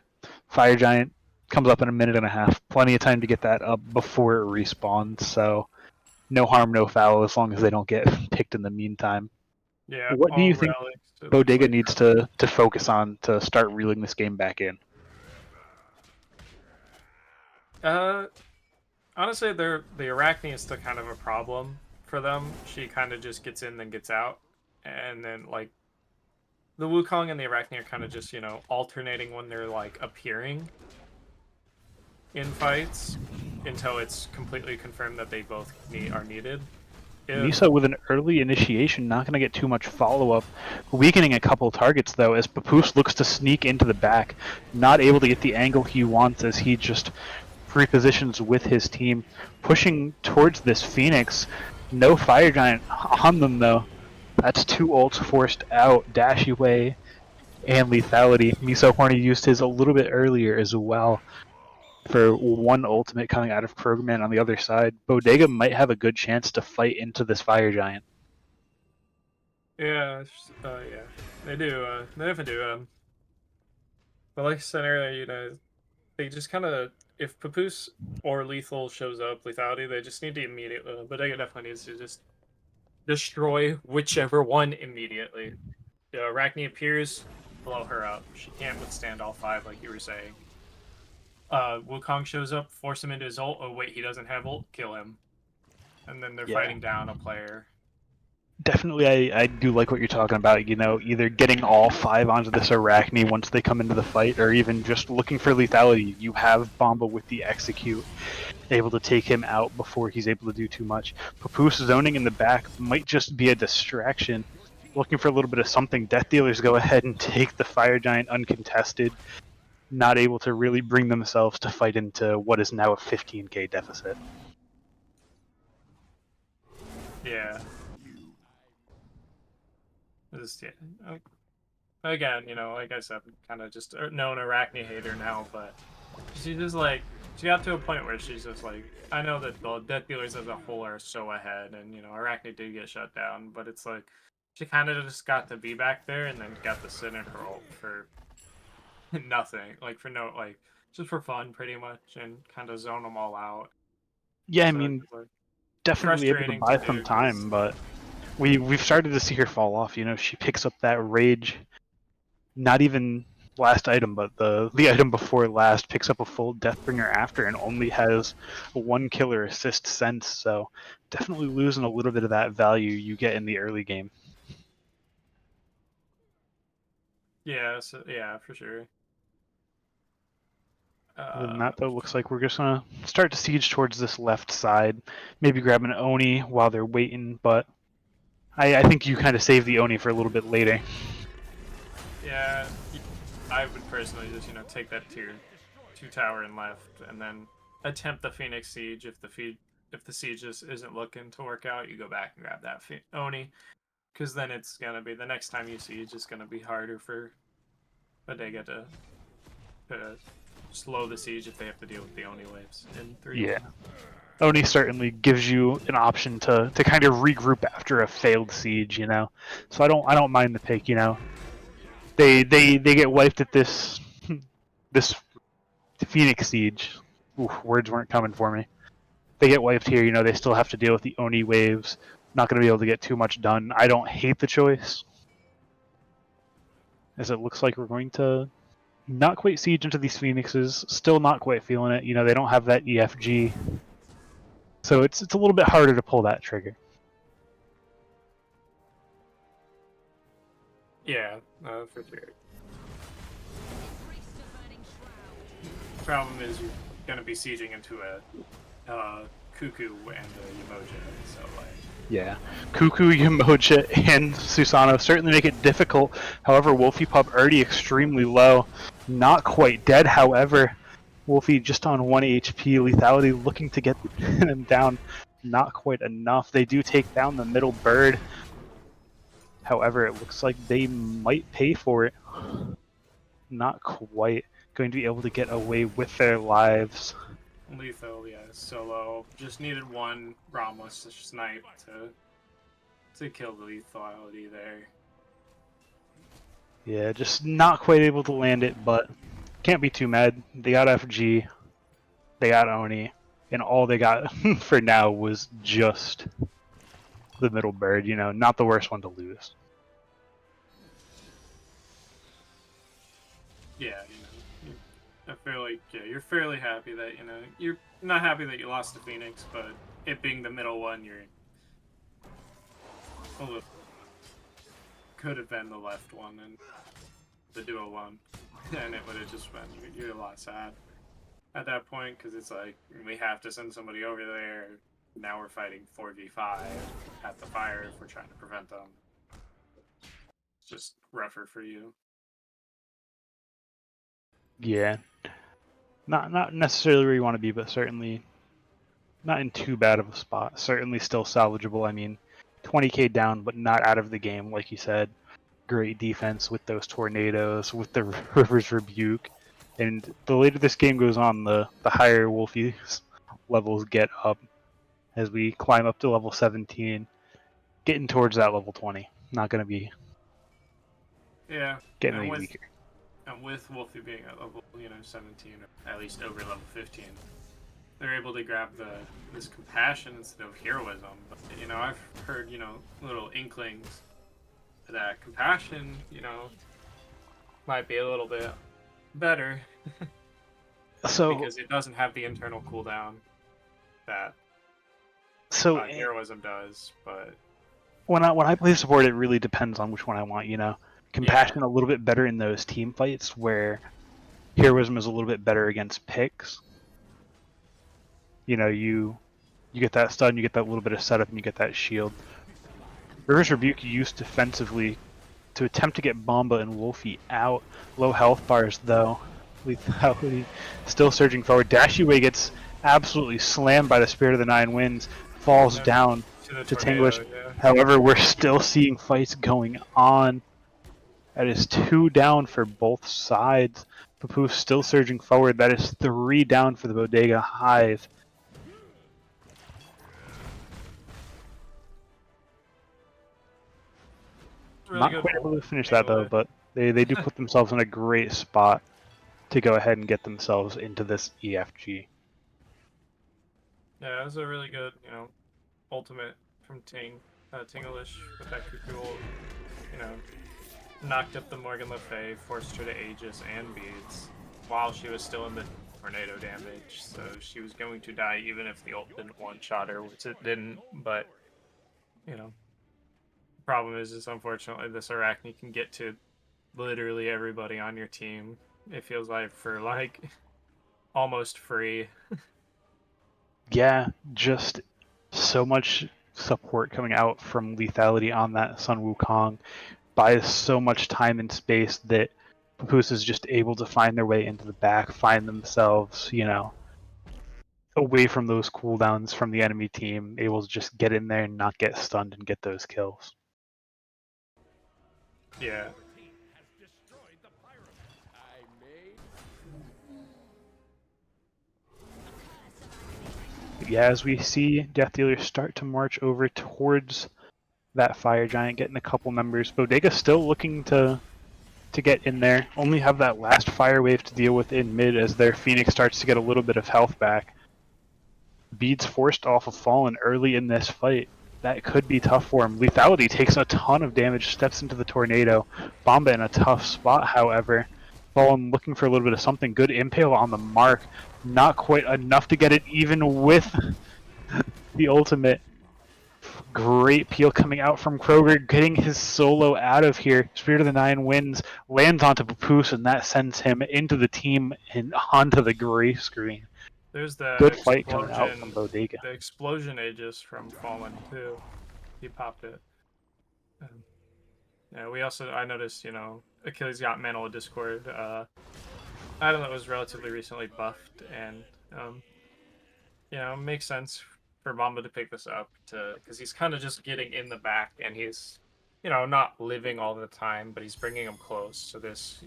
S1: Fire Giant comes up in a minute and a half. Plenty of time to get that up before it respawns. So no harm, no foul, as long as they don't get picked in the meantime.
S2: Yeah.
S1: What do you think Bodega needs to focus on to start reeling this game back in?
S2: Honestly, the Arachne is still kind of a problem for them. She kind of just gets in, then gets out, and then the Wukong and the Arachne are kind of just alternating when they're appearing in fights until it's completely confirmed that they both are needed.
S1: Miso with an early initiation, not going to get too much follow-up. Weakening a couple targets, though, as Papoose looks to sneak into the back. Not able to get the angle he wants as he just repositions with his team. Pushing towards this Phoenix. No Fire Giant on them, though. That's 2 ults forced out. Dash away and Lethality. Miso Horny used his a little bit earlier as well for 1 ultimate coming out of Krogerman on the other side. Bodega might have a good chance to fight into this Fire Giant.
S2: Yeah, they do. They definitely do. But like I said earlier, they just kind of, if Papoose or Lethal shows up, Lethality, they just need to immediately. Bodega definitely needs to just destroy whichever one immediately. Arachne appears, blow her up. She can't withstand all 5, like you were saying. Wukong shows up, force him into his ult. Oh wait, he doesn't have ult. Kill him, and then they're fighting down a player.
S1: Definitely, I do like what you're talking about. Either getting all 5 onto this Arachne once they come into the fight, or even just looking for lethality. You have Bomba with the execute, able to take him out before he's able to do too much. Papoose zoning in the back might just be a distraction. Looking for a little bit of something. Death Dealers go ahead and take the Fire Giant uncontested. Not able to really bring themselves to fight into what is now a 15k deficit.
S2: Yeah. Again, like I said, I'm kind of just known Arachne hater now, but she's just she got to a point where she's just like, I know that the death dealers as a whole are so ahead, and Arachne did get shut down, but it's like she kind of just got to be back there and then got to sit in her ult for nothing, like for no, like just for fun, pretty much, and kind of zone them all out.
S1: Yeah, I
S2: So
S1: mean,
S2: it's like
S1: definitely able to
S2: frustrating to
S1: buy some
S2: do because
S1: time, but we've started to see her fall off. She picks up that rage. Not even last item, but the item before last picks up a full Deathbringer after and only has one killer assist sense. So definitely losing a little bit of that value you get in the early game.
S2: yeah, so yeah, for sure.
S1: Other than that, though, it looks like we're just gonna start to siege towards this left side. Maybe grab an Oni while they're waiting, but I think you kind of save the Oni for a little bit later.
S2: Yeah, I would personally just take that tier 2 tower and left, and then attempt the Phoenix Siege. If the siege just isn't looking to work out, you go back and grab that Oni, because then it's gonna be the next time you siege, it's gonna be harder for Bodega to slow the siege if they have to deal with the Oni waves in 3-1.
S1: Yeah. Oni certainly gives you an option to kind of regroup after a failed siege, So I don't mind the pick, They get wiped at this this Phoenix siege. Oof, words weren't coming for me. They get wiped here, they still have to deal with the Oni waves. Not going to be able to get too much done. I don't hate the choice, as it looks like we're going to not quite siege into these Phoenixes. Still not quite feeling it. They don't have that EFG, so it's a little bit harder to pull that trigger.
S2: Yeah, for sure. Problem is you're gonna be sieging into a Cuckoo and a Umoja, so like.
S1: Yeah, Cuckoo, Umoja, and Susano certainly make it difficult. However, Wolfie Pup already extremely low, not quite dead. However, Wolfie just on 1 HP, lethality looking to get him down, not quite enough. They do take down the middle bird. However, it looks like they might pay for it. Not quite going to be able to get away with their lives.
S2: Lethal, yeah, solo. Just needed one Ramos snipe to kill the lethality there.
S1: Yeah, just not quite able to land it, but can't be too mad. They got FG, they got Oni, and all they got for now was just the middle bird, not the worst one to lose.
S2: Yeah, I feel like you're fairly happy that you're not happy that you lost to Phoenix, but it being the middle one, you're a little, could have been the left one and the duo one, and it would have just been you're a lot sad at that point because it's like we have to send somebody over there. Now we're fighting 4v5 at the fire if we're trying to prevent them. It's just rougher for you.
S1: Yeah, not necessarily where you want to be, but certainly not in too bad of a spot. Certainly still salvageable. I mean, 20k down, but not out of the game, like you said. Great defense with those tornadoes, with the River's Rebuke, and the later this game goes on, the higher Wolfie's levels get up as we climb up to level 17, getting towards that level 20. Not going to be getting any weaker.
S2: And with Wolfie being at level 17 or at least over level 15, they're able to grab this compassion instead of heroism. But, I've heard little inklings that compassion might be a little bit better.
S1: So
S2: because it doesn't have the internal cooldown that heroism does. But
S1: when I play support, it really depends on which one I want. Compassion a little bit better in those team fights where heroism is a little bit better against picks. You get that stun, you get that little bit of setup, and you get that shield. River's Rebuke used defensively to attempt to get Bomba and Wolfie out. Low health bars though. Lethality still surging forward. Dashiway gets absolutely slammed by the Spirit of the Nine Winds, falls down to Tinglish.
S2: Yeah.
S1: However, we're still seeing fights going on. That is 2 down for both sides. Papoose still surging forward. That is 3 down for the Bodega Hive.
S2: Really
S1: Not quite able to finish that though,
S2: melee.
S1: but they do put themselves in a great spot to go ahead and get themselves into this EFG.
S2: Yeah, it was a really good, ultimate from Tinglish with that cuckoo ult. Knocked up the Morgan Le Fay, forced her to Aegis and Beads while she was still in the tornado damage, so she was going to die even if the ult didn't one-shot her, which it didn't, but, the problem is unfortunately this Arachne can get to literally everybody on your team, it feels like, for, almost free.
S1: Yeah, just so much support coming out from lethality on that Sun Wukong buys so much time and space that Papoose is just able to find their way into the back, find themselves, away from those cooldowns from the enemy team, able to just get in there and not get stunned and get those kills.
S2: Yeah.
S1: Yeah, as we see Death Dealers start to march over towards that Fire Giant, getting a couple members. Bodega still looking to get in there. Only have that last fire wave to deal with in mid as their Phoenix starts to get a little bit of health back. Beads forced off of Fallen early in this fight. That could be tough for him. Lethality takes a ton of damage, steps into the tornado. Bomba in a tough spot, however. Fallen looking for a little bit of something. Good impale on the mark. Not quite enough to get it even with the ultimate. Great peel coming out from Kroger, getting his solo out of here. Spirit of the Nine wins, lands onto Papoose, and that sends him into the team and onto the gray screen.
S2: There's the
S1: Good fight coming out from Bodega.
S2: the explosion Aegis from Fallen too. He popped it. Yeah, I noticed, Achilles got Mantle of Discord. Item that was relatively recently buffed, and makes sense for Mamba to pick this up because he's kind of just getting in the back, and he's, not living all the time, but he's bringing him close. So this,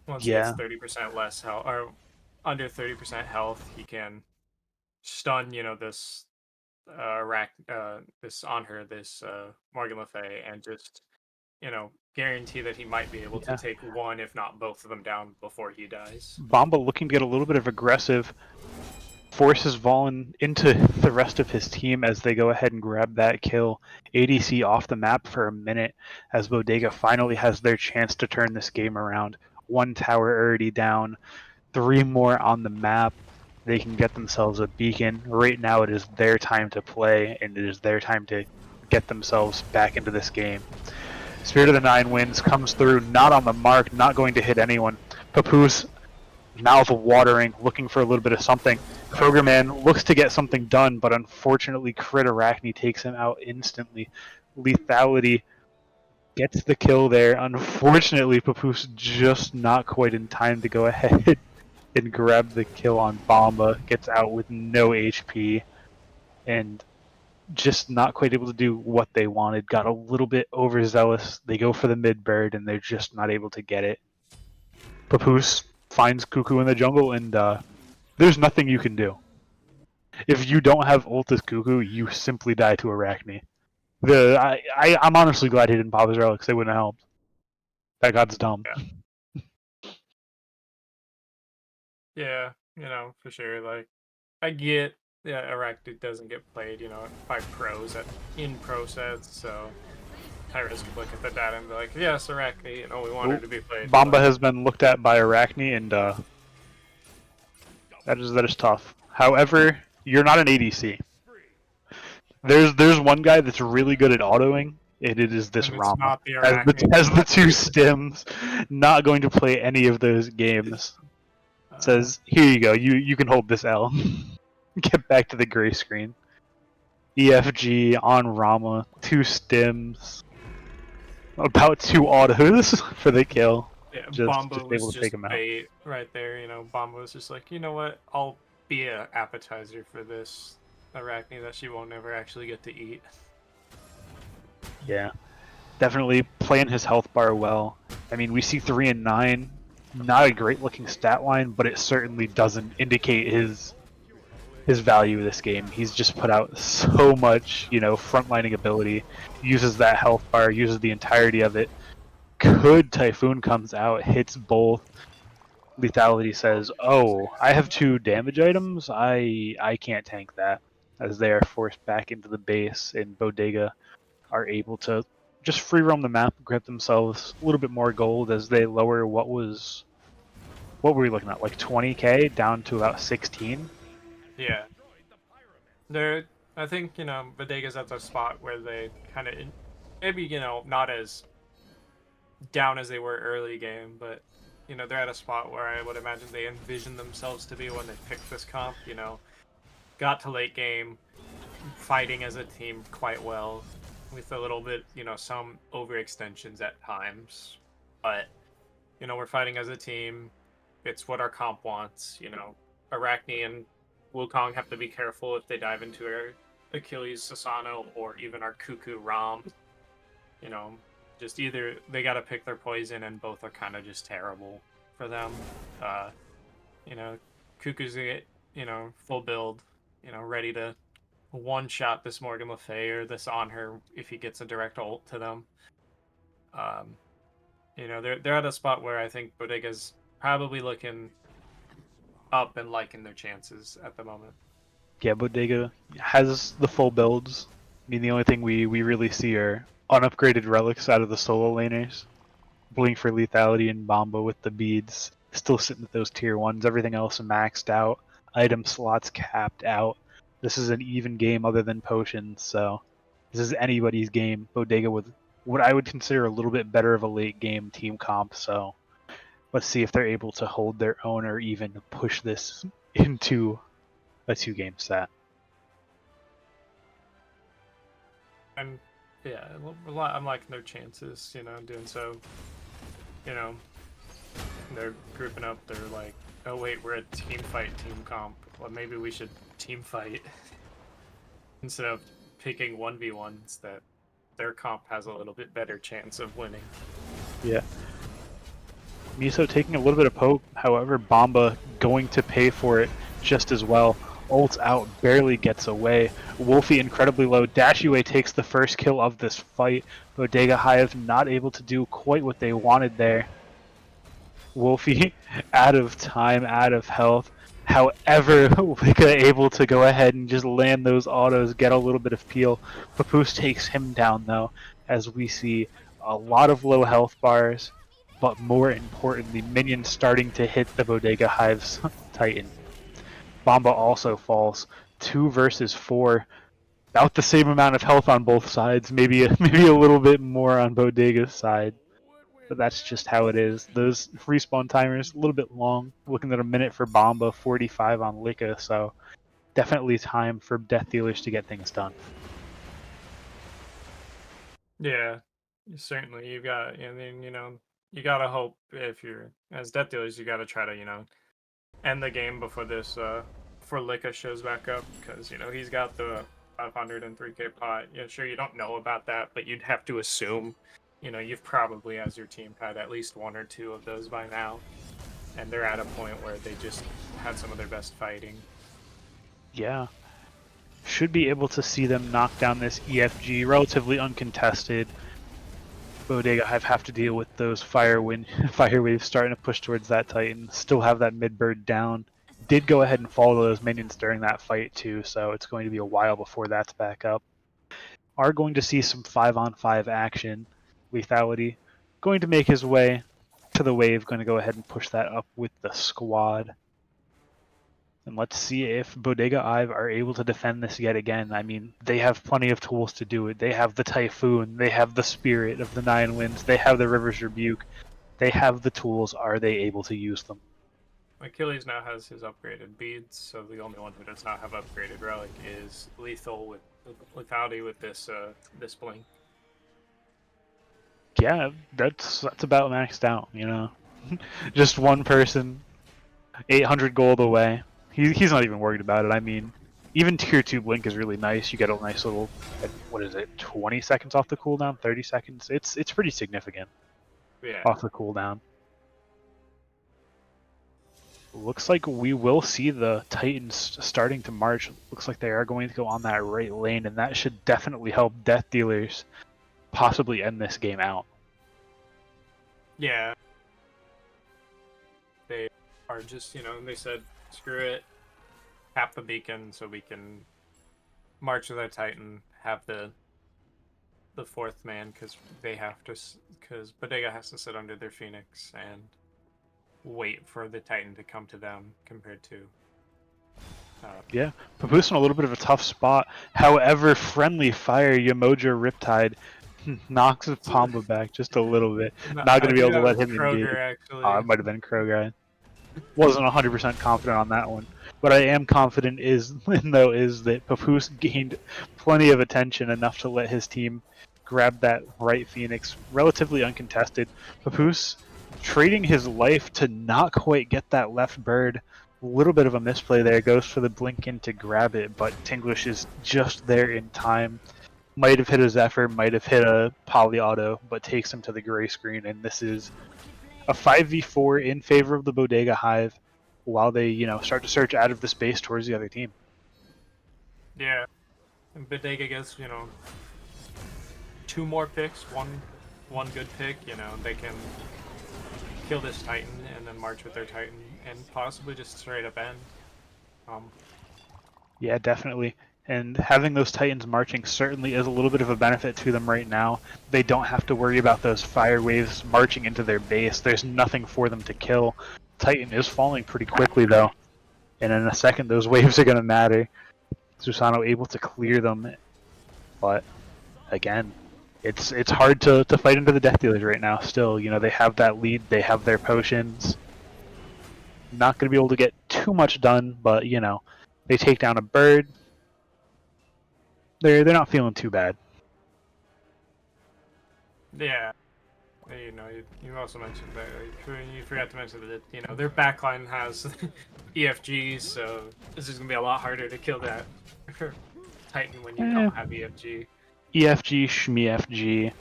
S2: once he gets
S1: Yeah,
S2: 30% less health or under 30% health, he can stun, this this on her, this Morgan Le Fay, and just, guarantee that he might be able to
S1: yeah.
S2: take one, if not both of them down before he dies.
S1: Bomba looking to get a little bit of aggressive, forces Vaughn into the rest of his team as they go ahead and grab that kill. ADC off the map for a minute as Bodega finally has their chance to turn this game around. 1 tower already down, 3 more on the map. They can get themselves a beacon. Right now it is their time to play, and it is their time to get themselves back into this game. Spirit of the Nine wins, comes through, not on the mark, not going to hit anyone. Papoose, mouth watering, looking for a little bit of something. Kroger Man looks to get something done, but unfortunately Crit Arachne takes him out instantly. Lethality gets the kill there. Unfortunately, Papoose just not quite in time to go ahead and grab the kill on Bomba. Gets out with no HP and just not quite able to do what they wanted. Got a little bit overzealous. They go for the mid bird and they're just not able to get it. Papoose finds Cuckoo in the jungle and there's nothing you can do. If you don't have ult as Cuckoo, you simply die to Arachne. I'm honestly glad he didn't pop his relics. They wouldn't have helped. That god's dumb.
S2: Yeah, for sure. Like, I get, yeah, Arachne doesn't get played, by pros in pro sets, so high risk of look at the data and be like, yes, Arachne, we want her to be played.
S1: Bomba has been looked at by Arachne, and that is tough. However, you're not an ADC. There's one guy that's really good at autoing, and it is this
S2: And it's
S1: Rama.
S2: not the
S1: Has
S2: Arachne.
S1: the 2 stims, not going to play any of those games. Says, here you go, you can hold this L. Get back to the gray screen. EFG on Rama, 2 stims, about 2 autos for the kill.
S2: Yeah,
S1: Just
S2: Bomba was
S1: able to take
S2: just
S1: him out.
S2: bait right there. Bomba was just like, you know what? I'll be an appetizer for this Arachne that she won't never actually get to eat.
S1: Yeah, definitely playing his health bar well. I mean, we see 3 and 9 Not a great looking stat line, but it certainly doesn't indicate his value this game. He's just put out so much, frontlining ability, uses that health bar, uses the entirety of it. Could Typhoon comes out, hits both. Lethality says, "Oh, I have 2 damage items. I can't tank that." As they are forced back into the base, and Bodega are able to just free roam the map, grab themselves a little bit more gold as they lower what were we looking at, like 20k down to about 16.
S2: Yeah. I think, Bodega's at the spot where they kind of, maybe, not as down as they were early game, but, they're at a spot where I would imagine they envision themselves to be when they picked this comp, got to late game, fighting as a team quite well, with a little bit, some overextensions at times, but, we're fighting as a team. It's what our comp wants, Arachne and Wukong have to be careful if they dive into our Achilles Sasano or even our Cuckoo Rom. You know, just either they got to pick their poison, and both are kind of just terrible for them. Uh, Cuckoo's full build, ready to one shot this Morgan Le Fay or this on her if he gets a direct ult to them. They're at a spot where I think Bodega's probably looking up and liking their chances at the moment.
S1: Yeah, Bodega has the full builds. I mean, the only thing we really see are unupgraded relics out of the solo laners. Blink for lethality and Bomba with the beads. Still sitting with those tier 1s. Everything else maxed out. Item slots capped out. This is an even game other than potions, so this is anybody's game. Bodega with what I would consider a little bit better of a late game team comp, so let's see if they're able to hold their own or even push this into a 2-game set.
S2: And yeah, I'm liking their chances, doing so. They're grouping up. They're like, oh wait, we're a team fight, team comp. Well, maybe we should team fight instead of picking 1v1s that their comp has a little bit better chance of winning.
S1: Yeah. Miso taking a little bit of poke, however, Bomba going to pay for it just as well. Ults out, barely gets away. Wolfie incredibly low. Dashiway takes the first kill of this fight. Bodega Hive not able to do quite what they wanted there. Wolfie out of time, out of health. However, Wicca able to go ahead and just land those autos, get a little bit of peel. Papoose takes him down though, as we see a lot of low health bars, but more importantly, minions starting to hit the Bodega Hive's Titan. Bomba also falls. 2 versus 4. About the same amount of health on both sides, maybe a little bit more on Bodega's side. But that's just how it is. Those respawn timers, a little bit long. Looking at a minute for Bomba, 45 on Lika, so definitely time for Death Dealers to get things done.
S2: Yeah, certainly. You got, you gotta hope if you're as Death Dealers, you gotta try to, end the game before this, before Lika shows back up, because he's got the 503k pot. Yeah, sure, you don't know about that, but you'd have to assume, you've probably, as your team, had at least 1 or 2 of those by now, and they're at a point where they just had some of their best fighting.
S1: Yeah. Should be able to see them knock down this EFG, relatively uncontested. Bodega have to deal with those fire waves starting to push towards that Titan. Still have that mid bird down. Did go ahead and follow those minions during that fight too, so it's going to be a while before that's back up. Are going to see some 5-on-5 action. Lethality going to make his way to the wave, going to go ahead and push that up with the squad. And let's see if Bodega Hive are able to defend this yet again. I mean, they have plenty of tools to do it. They have the Typhoon, they have the Spirit of the 9 Winds, they have the River's Rebuke. They have the tools. Are they able to use them?
S2: Achilles now has his upgraded beads, so the only one who does not have upgraded relic is lethal with lethality with this blink.
S1: Yeah, that's about maxed out, Just one person, 800 gold away. He's not even worried about it. I mean, even tier 2 blink is really nice. You get a nice little, what is it, 20 seconds off the cooldown, 30 seconds. It's pretty significant.
S2: Yeah.
S1: Off the cooldown. Looks like we will see the Titans starting to march. Looks like they are going to go on that right lane, and that should definitely help Death Dealers possibly end this game out.
S2: Yeah. They are just, they said, screw it, tap the beacon so we can march with our Titan, have the fourth man, because Bodega has to sit under their Phoenix and wait for the Titan to come to them compared to.
S1: Yeah, Papoose in a little bit of a tough spot. However, friendly fire Yamoja Riptide knocks his Pamba back just a little bit. Not going
S2: I
S1: to be
S2: think
S1: able to
S2: that
S1: let
S2: was
S1: him engage.
S2: Kroger, actually.
S1: It might have been Krogai. Wasn't 100% confident on that one. What I am confident is that Papoose gained plenty of attention, enough to let his team grab that right Phoenix relatively uncontested. Papoose trading his life to not quite get that left bird. A little bit of a misplay there. Goes for the blink in to grab it, but Tinglish is just there in time. Might have hit a Zephyr, might have hit a Poly Auto, but takes him to the gray screen, and this is a 5v4 in favor of the Bodega Hive while they, start to search out of the space towards the other team.
S2: Yeah. And Bodega gets, 2 more picks, one good pick, they can kill this Titan and then march with their Titan and possibly just straight up end.
S1: Yeah, definitely. And having those Titans marching certainly is a little bit of a benefit to them right now. They don't have to worry about those fire waves marching into their base. There's nothing for them to kill. Titan is falling pretty quickly, though. And in a second, those waves are going to matter. Susano able to clear them. But, again, it's hard to fight into the Death Dealers right now still. They have that lead. They have their potions. Not going to be able to get too much done, but, they take down a bird. They're not feeling too bad.
S2: Yeah. You also mentioned that you forgot to mention that their backline has EFGs, so this is gonna be a lot harder to kill that Titan when you don't have EFG.
S1: EFG, ShmeFG,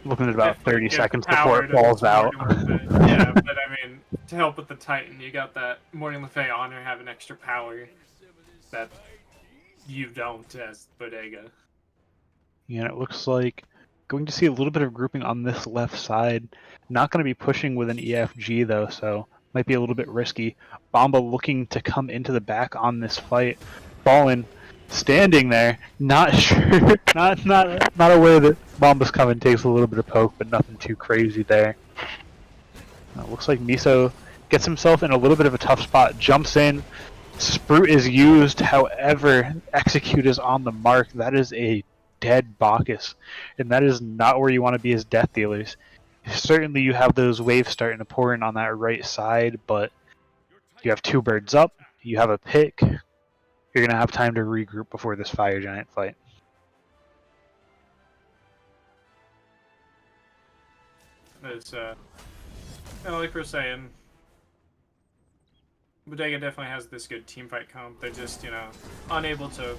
S1: looking at about 30
S2: You have the
S1: seconds before it
S2: power
S1: falls
S2: to
S1: out.
S2: yeah, but I mean, to help with the Titan, you got that Morning Le Fay Honor having extra power that you don't as Bodega.
S1: It looks like going to see a little bit of grouping on this left side. Not going to be pushing with an EFG though, so might be a little bit risky. Bomba looking to come into the back on this fight. Ballin standing there, not sure, not aware that Bomba's coming. Takes a little bit of poke, but nothing too crazy there. Looks like Miso gets himself in a little bit of a tough spot. Jumps in. Sprute is used, however, Execute is on the mark. That is a dead Bacchus, and that is not where you want to be as Death Dealers. Certainly you have those waves starting to pour in on that right side, but you have 2 birds up, you have a pick, you're going to have time to regroup before this Fire Giant fight.
S2: It's, like we're saying, Bodega definitely has this good team fight comp. They're just, unable to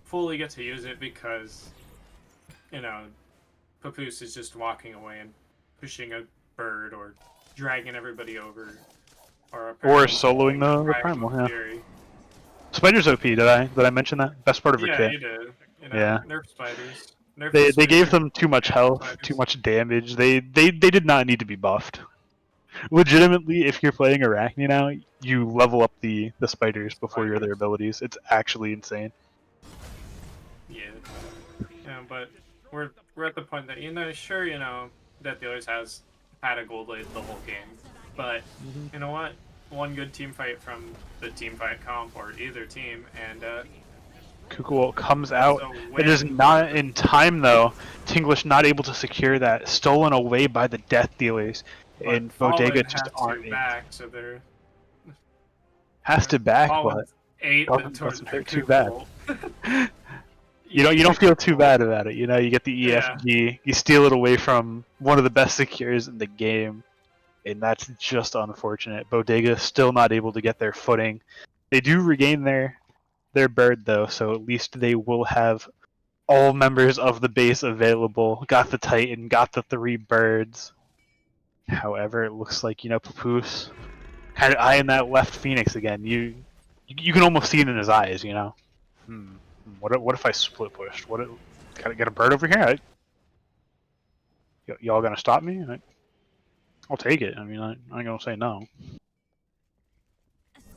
S2: fully get to use it because, Papoose is just walking away and pushing a bird or dragging everybody over. Or
S1: soloing the Primal, yeah. Fury. Spider's OP, did I mention that? Best part of her kit.
S2: Yeah, you did.
S1: Yeah.
S2: Nerf spiders.
S1: They gave them too much health, too much damage. They did not need to be buffed. Legitimately, if you're playing Arachne now, you level up the spiders before your other abilities. It's actually insane.
S2: Yeah. But we're at the point that sure, Death Dealers has had a gold lead the whole game, but you know what? One good team fight from the team fight comp or either team, and
S1: Kukuo comes out. It is not in time though. Tinglish not able to secure that. Stolen away by the Death Dealers, and Bodega just aren't
S2: back, so they're
S1: has to back, but doesn't hurt too bad. You don't feel too bad about it. You get the EFG, you steal it away from one of the best secures in the game, and that's just unfortunate. Bodega still not able to get their footing. They do regain their bird though, so at least they will have all members of the base available. Got the Titan, got the 3 birds. However, it looks like, Papoose kind of eyeing that left Phoenix again. You can almost see it in his eyes, you know. What if I split pushed? Can I get a bird over here? Y'all gonna stop me? I'll take it. I mean, I ain't gonna say no.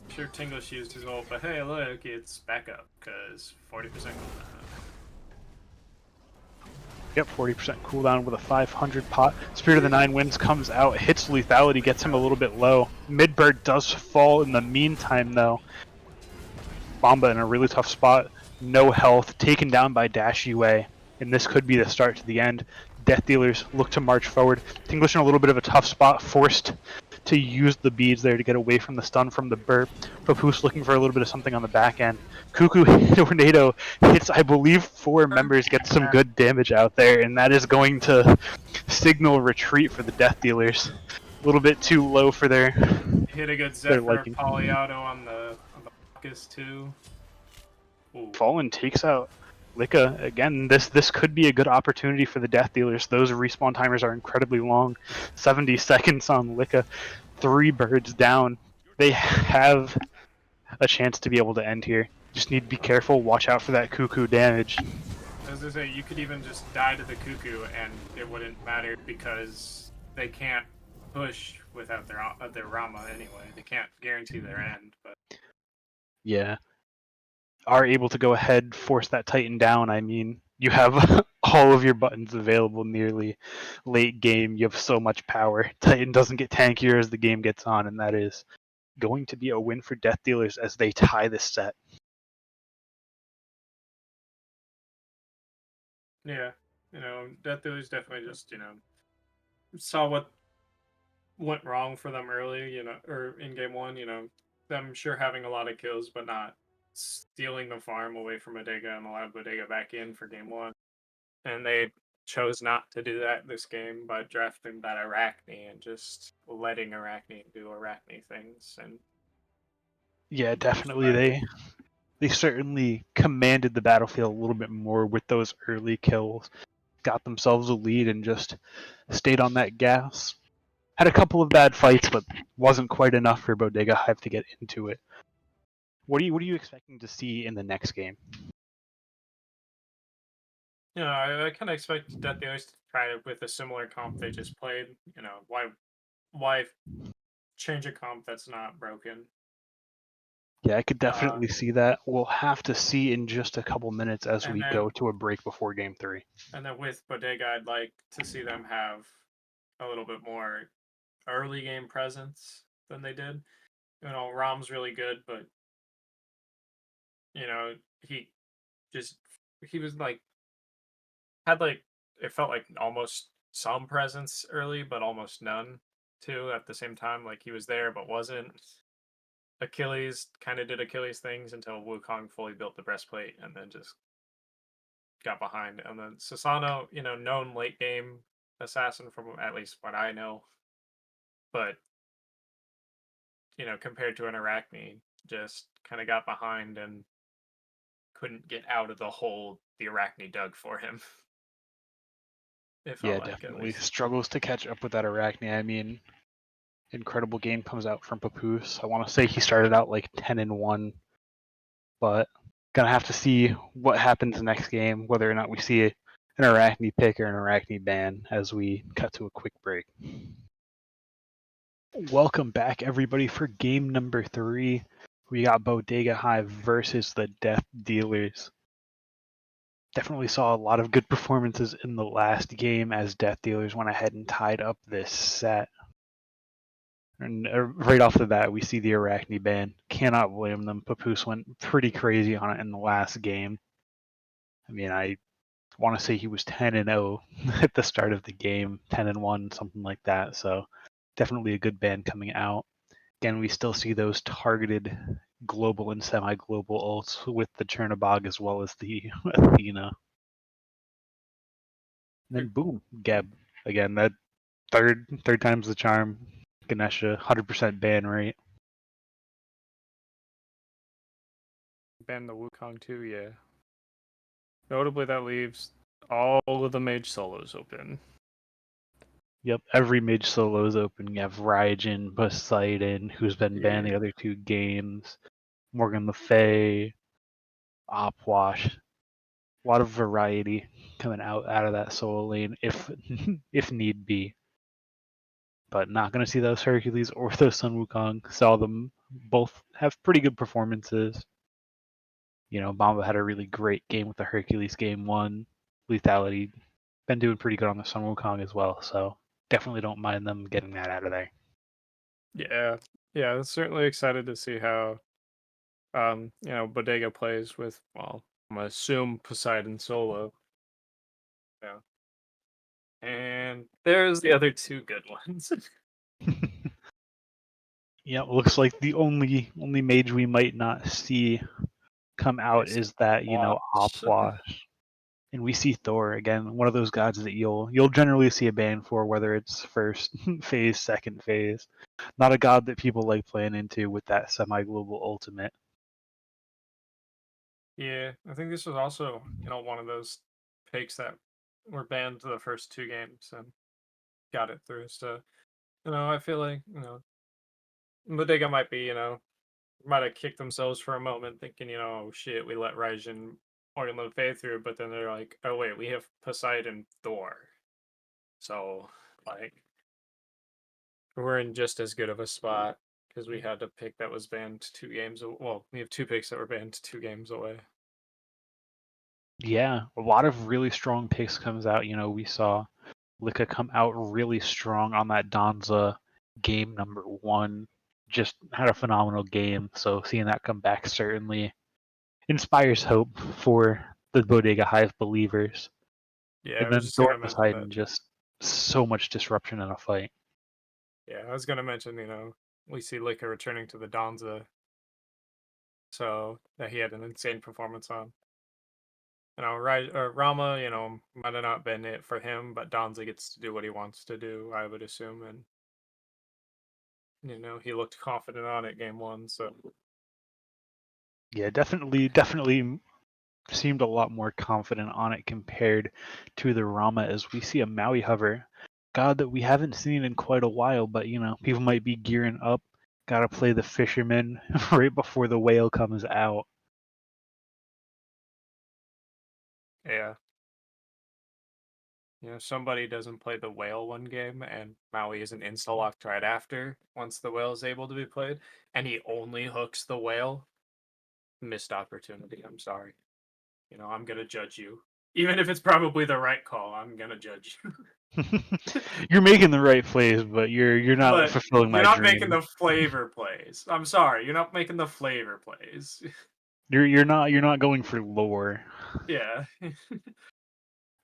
S2: Sure, Tinglish used his ult, but hey, look, it's back up because 40% cooldown.
S1: Yep, 40% cooldown with a 500 pot. Spirit of the Nine Winds comes out, hits lethality, gets him a little bit low. Midbird does fall in the meantime, though. Bomba in a really tough spot, no health, taken down by Dash UA, and this could be the start to the end. Death Dealers look to march forward. Tinglish in a little bit of a tough spot, forced to use the beads there to get away from the stun from the burp. Papoose looking for a little bit of something on the back end. Cuckoo Tornado hits, I believe, 4 members, gets some good damage out there, and that is going to signal retreat for the Death Dealers. A little bit too low for their
S2: Hit a good Zephyr
S1: liking.
S2: Polyauto on the Bacchus too. Ooh.
S1: Fallen takes out Licka again. This could be a good opportunity for the Death Dealers. Those respawn timers are incredibly long. 70 seconds on Licka. 3 birds down. They have a chance to be able to end here. Just need to be careful. Watch out for that cuckoo damage.
S2: As I say, you could even just die to the Cuckoo and it wouldn't matter because they can't push without their Rama anyway. They can't guarantee their end. But
S1: Yeah. Are able to go ahead, force that Titan down. I mean, you have all of your buttons available nearly late game. You have so much power. Titan doesn't get tankier as the game gets on, and that is going to be a win for Death Dealers as they tie this set.
S2: yeah, Death Dealers definitely just saw what went wrong for them early, or in game one, them sure having a lot of kills, but not stealing the farm away from Bodega and allowed Bodega back in for game one. And they chose not to do that this game by drafting that Arachne and just letting Arachne do Arachne things. And
S1: Yeah, definitely. They certainly commanded the battlefield a little bit more with those early kills. Got themselves a lead and just stayed on that gas. Had a couple of bad fights, but wasn't quite enough for Bodega Hive to get into it. What are you expecting to see in the next game?
S2: I kind of expect Death Dealers to try it with a similar comp they just played. Why change a comp that's not broken?
S1: Yeah, I could
S2: Uh,
S1: definitely see that. We'll have to see in just a couple minutes as
S2: and
S1: we
S2: then
S1: go to a break before game 3.
S2: and then with Bodega, I'd like to see them have a little bit more early game presence than they did. Rom's really good, but he just he was like had like it felt like almost some presence early, but almost none too at the same time. Like he was there but wasn't. Achilles kind of did Achilles things until Wukong fully built the breastplate and then just got behind. And then Sasano, known late game assassin from at least what I know, but compared to an Arachne, just kind of got behind and couldn't get out of the hole the Arachne dug for him. It felt
S1: Yeah,
S2: like at
S1: definitely
S2: least.
S1: struggles to catch up with that Arachne. I mean, incredible game comes out from Papoose. I want to say he started out like 10-1, but gonna have to see what happens next game, whether or not we see an Arachne pick or an Arachne ban as we cut to a quick break. Welcome back, everybody, for game number 3. We got Bodega Hive versus the Death Dealers. Definitely saw a lot of good performances in the last game as Death Dealers went ahead and tied up this set. And right off the bat, we see the Arachne ban. Cannot blame them. Papoose went pretty crazy on it in the last game. I mean, I want to say he was 10-0 at the start of the game, 10-1, something like that. So definitely a good ban coming out. Again, we still see those targeted global and semi-global ults with the Chernobog as well as the Athena. And then boom, Geb. Again, that third time's the charm. Ganesha, 100% ban rate.
S2: Ban the Wukong too, yeah. Notably, that leaves all of the mage solos open.
S1: Yep, every mage solo is open. You have Raijin, Poseidon, who's been banned the
S2: Yeah.
S1: other 2 games, Morgan Le Fay, Opwash. A lot of variety coming out of that solo lane if if need be. But not going to see those Hercules or those Sun Wukong. Saw them both have pretty good performances. Bamba had a really great game with the Hercules game 1. Lethality been doing pretty good on the Sun Wukong as well, so definitely don't mind them getting that out of there.
S2: Yeah. Yeah, I'm certainly excited to see how Bodega plays with, well, I'm gonna assume Poseidon solo. Yeah. And there's the other two good ones.
S1: Yeah, looks like the only mage we might not see come out
S2: Is
S1: is that,
S2: Watch.
S1: Opwash. And we see Thor again, one of those gods that you'll generally see a ban for, whether it's first phase, second phase. Not a god that people like playing into with that semi-global ultimate.
S2: Yeah, I think this was also, one of those picks that were banned the first two games and got it through. So, I feel like, Bodega might be, might have kicked themselves for a moment thinking, oh shit, we let Raijin or Le Fay through, but then they're like, oh wait, we have Poseidon Thor. So, like, we're in just as good of a spot because we had a pick that was banned 2 games. Well, we have two picks that were banned 2 games away.
S1: Yeah, a lot of really strong picks comes out. We saw Lika come out really strong on that Donza game number 1. Just had a phenomenal game, so seeing that come back certainly inspires hope for the Bodega Hive believers.
S2: Yeah, I
S1: And
S2: was
S1: then
S2: just
S1: Thor
S2: gonna
S1: and
S2: mention that.
S1: Poseidon, just so much disruption in a fight.
S2: Yeah, I was gonna mention, we see Lika returning to the Donza, so that he had an insane performance on. Rama, might have not been it for him, but Donza gets to do what he wants to do, I would assume, and he looked confident on it game 1. So
S1: Yeah, definitely seemed a lot more confident on it compared to the Rama, as we see a Maui hover. God that we haven't seen in quite a while, but people might be gearing up. Gotta play the fisherman right before the whale comes out.
S2: yeah, somebody doesn't play the whale one game, and Maui isn't insta locked right after once the whale is able to be played, and he only hooks the whale. Missed opportunity. I'm sorry. I'm gonna judge you. Even if it's probably the right call, I'm gonna judge you.
S1: You're making the right plays, but you're not
S2: But
S1: fulfilling
S2: you're
S1: my
S2: not making
S1: dream.
S2: the flavor plays. I'm sorry, you're not making the flavor plays.
S1: You're not going for lore.
S2: Yeah.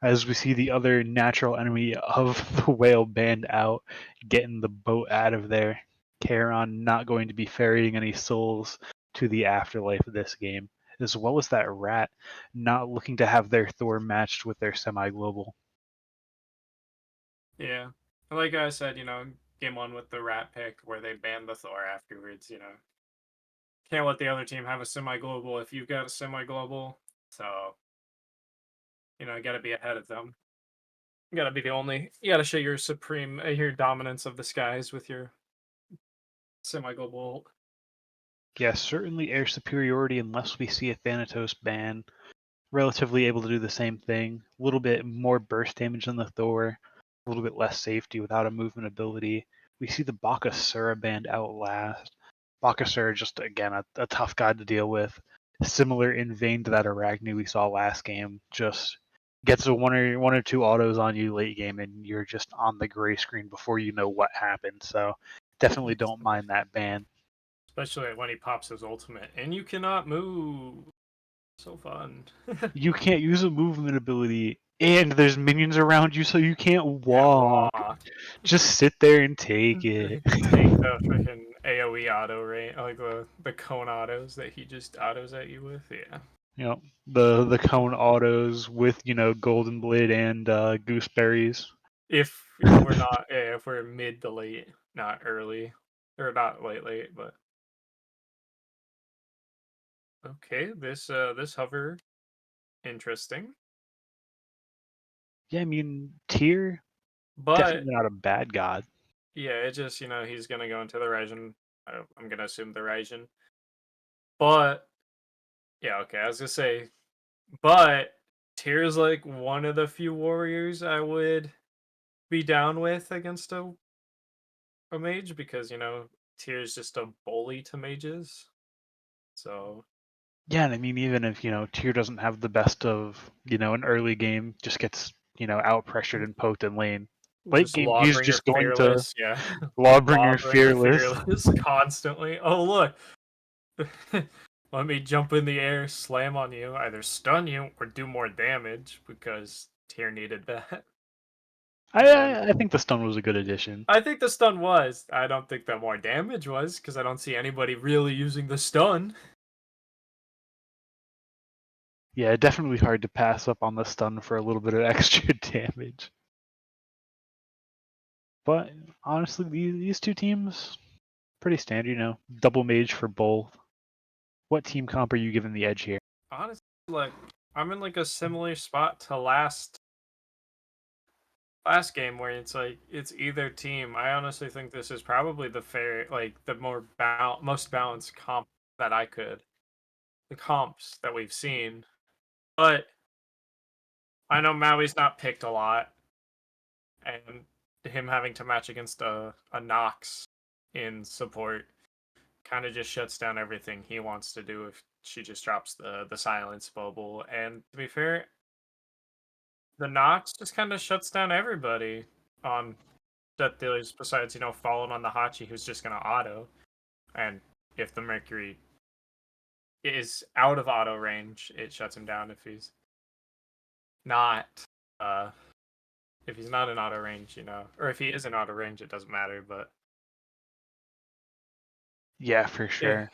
S1: As we see the other natural enemy of the whale band out, getting the boat out of there. Charon not going to be ferrying any souls to the afterlife of this game, as well as that rat not looking to have their Thor matched with their semi-global.
S2: Yeah. Like I said, game 1 with the rat pick where they banned the Thor afterwards, can't let the other team have a semi global if you've got a semi global. So, you gotta be ahead of them. You gotta be the only you gotta show your supreme your dominance of the skies with your semi global.
S1: Yeah, certainly air superiority unless we see a Thanatos ban. Relatively able to do the same thing. A little bit more burst damage than the Thor, a little bit less safety without a movement ability. We see the Bakasura band out last. Bakasura just again a tough guy to deal with. Similar in vein to that Arachne we saw last game. Just gets a one or two autos on you late game and you're just on the gray screen before you know what happened. So definitely don't mind that ban.
S2: Especially when he pops his ultimate. And you cannot move. So fun.
S1: You can't use a movement ability and there's minions around you so you can't
S2: Can't
S1: walk.
S2: walk.
S1: Just sit there and take it.
S2: Take the freaking AoE auto rate, like the cone autos that he just autos at you with. Yeah.
S1: The cone autos with golden blade and gooseberries.
S2: If we're not, yeah, if we're mid to late, not early, or not late, but okay. This hover, interesting.
S1: Yeah, I mean tier
S2: But
S1: Definitely not a bad god.
S2: yeah, it just he's gonna go into the Raijin. I'm gonna assume the Raijin. But yeah, okay, I was gonna say, but Tyr's like one of the few warriors I would be down with against a mage because Tyr's just a bully to mages. So
S1: Yeah, and I mean, even if, Tyr doesn't have the best of, an early game, just gets, out pressured and poked in lane. Late
S2: just
S1: game, he's
S2: Lawbringer
S1: just going to
S2: fearless, yeah.
S1: Lawbringer
S2: Lawbringer
S1: fearless.
S2: fearless constantly. Oh look, let me jump in the air, slam on you, either stun you or do more damage because Tyr needed that.
S1: I,
S2: And then
S1: I I think the stun was a good addition.
S2: I think the stun was. I don't think that more damage was because I don't see anybody really using the stun.
S1: Yeah, definitely hard to pass up on the stun for a little bit of extra damage. But honestly, these two teams, pretty standard, double mage for both. What team comp are you giving the edge here?
S2: Honestly, like I'm in like a similar spot to last game where it's like it's either team. I honestly think this is probably the fair, like the most balanced comp that the comps that we've seen. But I know Maui's not picked a lot, and him having to match against a Nox in support kind of just shuts down everything he wants to do if she just drops the silence bubble. And to be fair, the Nox just kind of shuts down everybody on set dealers besides falling on the Hachi who's just gonna auto. And if the Mercury is out of auto range, it shuts him down not uh if he's not in auto range, or if he is in auto range, it doesn't matter. But
S1: Yeah, for
S2: yeah,
S1: sure.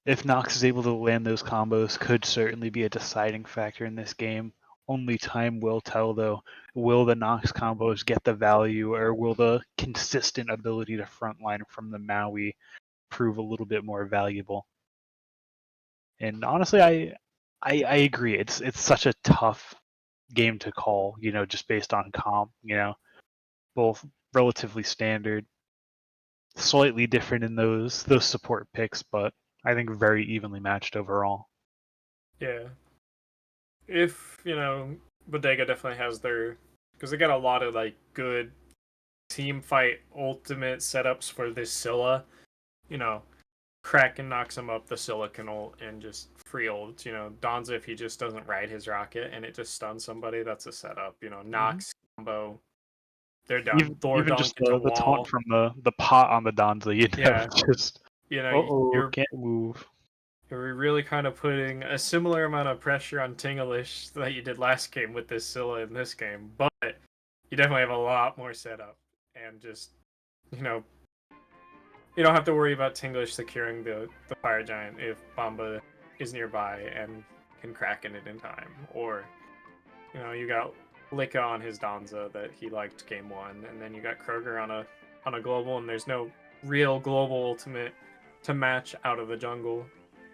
S1: If Nox is able to land those combos, could certainly be a deciding factor in this game. Only time will tell, though. Will the Nox combos get the value, or will the consistent ability to frontline from the Maui prove a little bit more valuable? And honestly, I agree. It's such a tough game to call, just based on comp. Both relatively standard, slightly different in those support picks, but I think very evenly matched overall.
S2: yeah. If Bodega definitely has their because they got a lot of like good team fight ultimate setups for this Scylla. You know, Kraken knocks him up, the Scylla can ult and just free ult. Donza if he just doesn't ride his rocket and it just stuns somebody, that's a setup.
S1: Hmm.
S2: Nox combo, they're done. Thor
S1: Even
S2: dunk
S1: just
S2: into
S1: the taunt
S2: wall.
S1: from the pot on the Donza,
S2: Yeah,
S1: just
S2: you're
S1: can't move.
S2: you're really kind of putting a similar amount of pressure on Tinglish that you did last game with this Scylla in this game, but you definitely have a lot more setup and just you know you don't have to worry about Tinglish securing the fire giant if Bomba is nearby and can Kraken it in time, or you got Licka on his Donza that he liked game one, and then you got Kroger on a global, and there's no real global ultimate to match out of the jungle.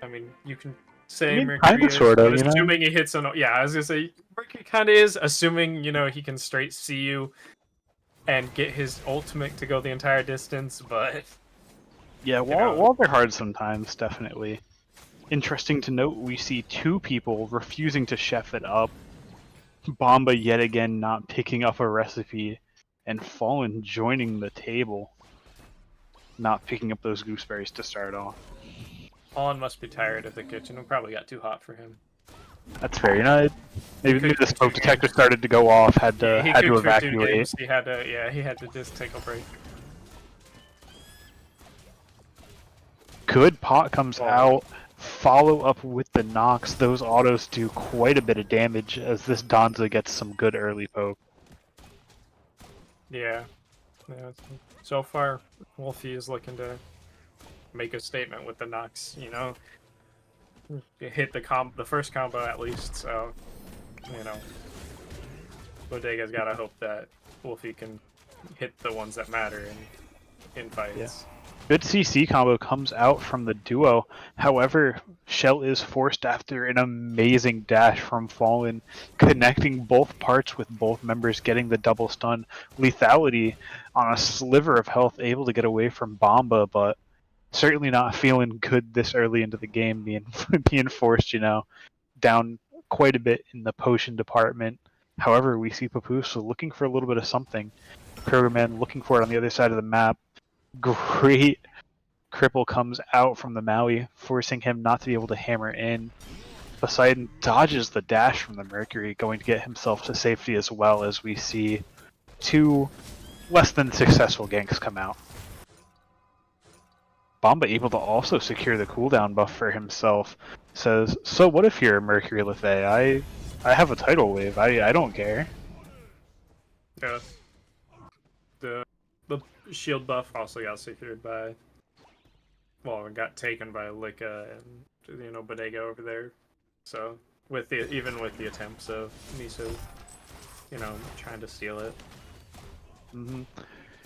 S2: I mean, you can
S1: I
S2: say
S1: mean, kind
S2: Mercury
S1: of,
S2: is,
S1: sort
S2: but
S1: of.
S2: assuming he hits on, yeah, I was gonna say Mercury kind of is, assuming he can straight see you and get his ultimate to go the entire distance, but
S1: Yeah,
S2: you know,
S1: while they're hard sometimes, definitely. Interesting to note, we see two people refusing to chef it up. Bomba yet again not picking up a recipe, and Fallen joining the table, not picking up those gooseberries to start off.
S2: Holland must be tired of the kitchen. It probably got too hot for him.
S1: That's fair.
S2: He
S1: Maybe
S2: cooked
S1: the
S2: for two
S1: smoke detector
S2: games.
S1: started to go off,
S2: Yeah, he
S1: had to
S2: cooked for two
S1: evacuate.
S2: games. He had to just take a break.
S1: Good pot comes
S2: Oh,
S1: out. Follow up with the Nox. Those autos do quite a bit of damage as this Donza gets some good early poke.
S2: yeah. Yeah. So far, Wolfie is looking to make a statement with the Nox. Hit the first combo at least. So, you know, Bodega's got to hope that Wolfie can hit the ones that matter. And in fights.
S1: Good CC combo comes out from the duo. However, Shell is forced after an amazing dash from Fallen, connecting both parts with both members, getting the double stun. Lethality on a sliver of health, able to get away from Bomba, but certainly not feeling good this early into the game, being forced, down quite a bit in the potion department. However, we see Papoose looking for a little bit of something. Krogerman looking for it on the other side of the map. Great cripple comes out from the Maui, forcing him not to be able to hammer in. Poseidon dodges the dash from the Mercury, going to get himself to safety as well, as we see two less than successful ganks come out. Bomba able to also secure the cooldown buff for himself. Says, so what if you're a Mercury Lethe? I have a tidal wave. I don't care.
S2: Yeah. The shield buff also got secured by, well, it got taken by Lika and Bodega over there. So even with the attempts of Miso, trying to steal it.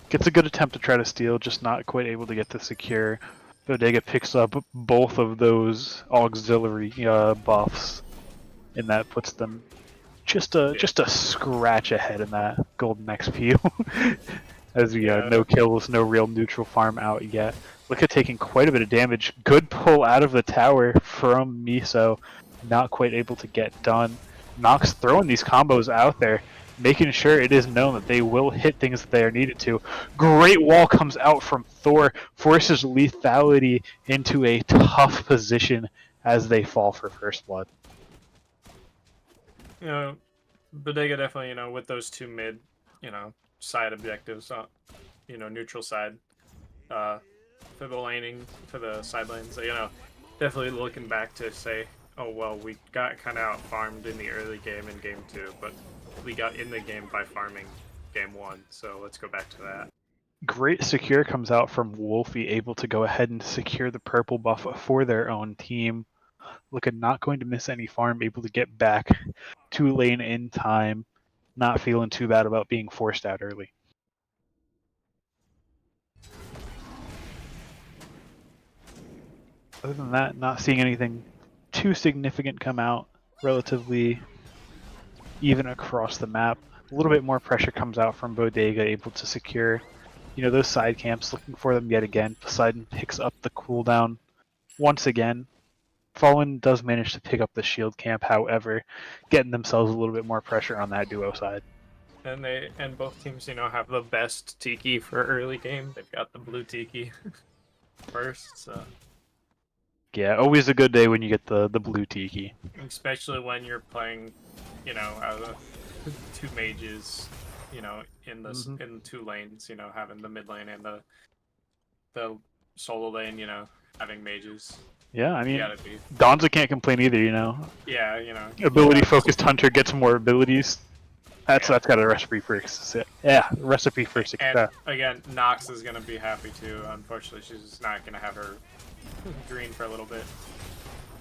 S1: Gets a good attempt to try to steal, just not quite able to get the secure. Bodega picks up both of those auxiliary buffs, and that puts them just a scratch ahead in that golden XP. As we no kills, no real neutral farm out yet. Look at taking quite a bit of damage. Good pull out of the tower from Miso. Not quite able to get done. Nox throwing these combos out there, making sure it is known that they will hit things that they are needed to. Great wall comes out from Thor, forces Lethality into a tough position as they fall for first blood.
S2: Bodega definitely, with those two mid, side objectives, neutral side, for the laning, for the side lanes, definitely looking back to say, oh, well, we got kind of out-farmed in the early game in Game 2, but we got in the game by farming Game 1, so let's go back to that.
S1: Great secure comes out from Wolfie, able to go ahead and secure the purple buff for their own team. Looking not going to miss any farm, able to get back to lane in time. Not feeling too bad about being forced out early. Other than that, not seeing anything too significant come out. Relatively even across the map. A little bit more pressure comes out from Bodega, able to secure, those side camps, looking for them yet again. Poseidon picks up the cooldown once again. Fallen does manage to pick up the shield camp, however, getting themselves a little bit more pressure on that duo side.
S2: And both teams, have the best Tiki for early game. They've got the blue Tiki first, so.
S1: Yeah, always a good day when you get the blue Tiki.
S2: Especially when you're playing, two mages, in the two lanes, having the mid lane and the solo lane, having mages.
S1: Yeah, I mean, Donza can't complain either,
S2: Yeah,
S1: Ability focused hunter gets more abilities. That's got a recipe for success. Yeah, recipe for success.
S2: And again, Nox is gonna be happy too. Unfortunately, she's just not gonna have her green for a little bit.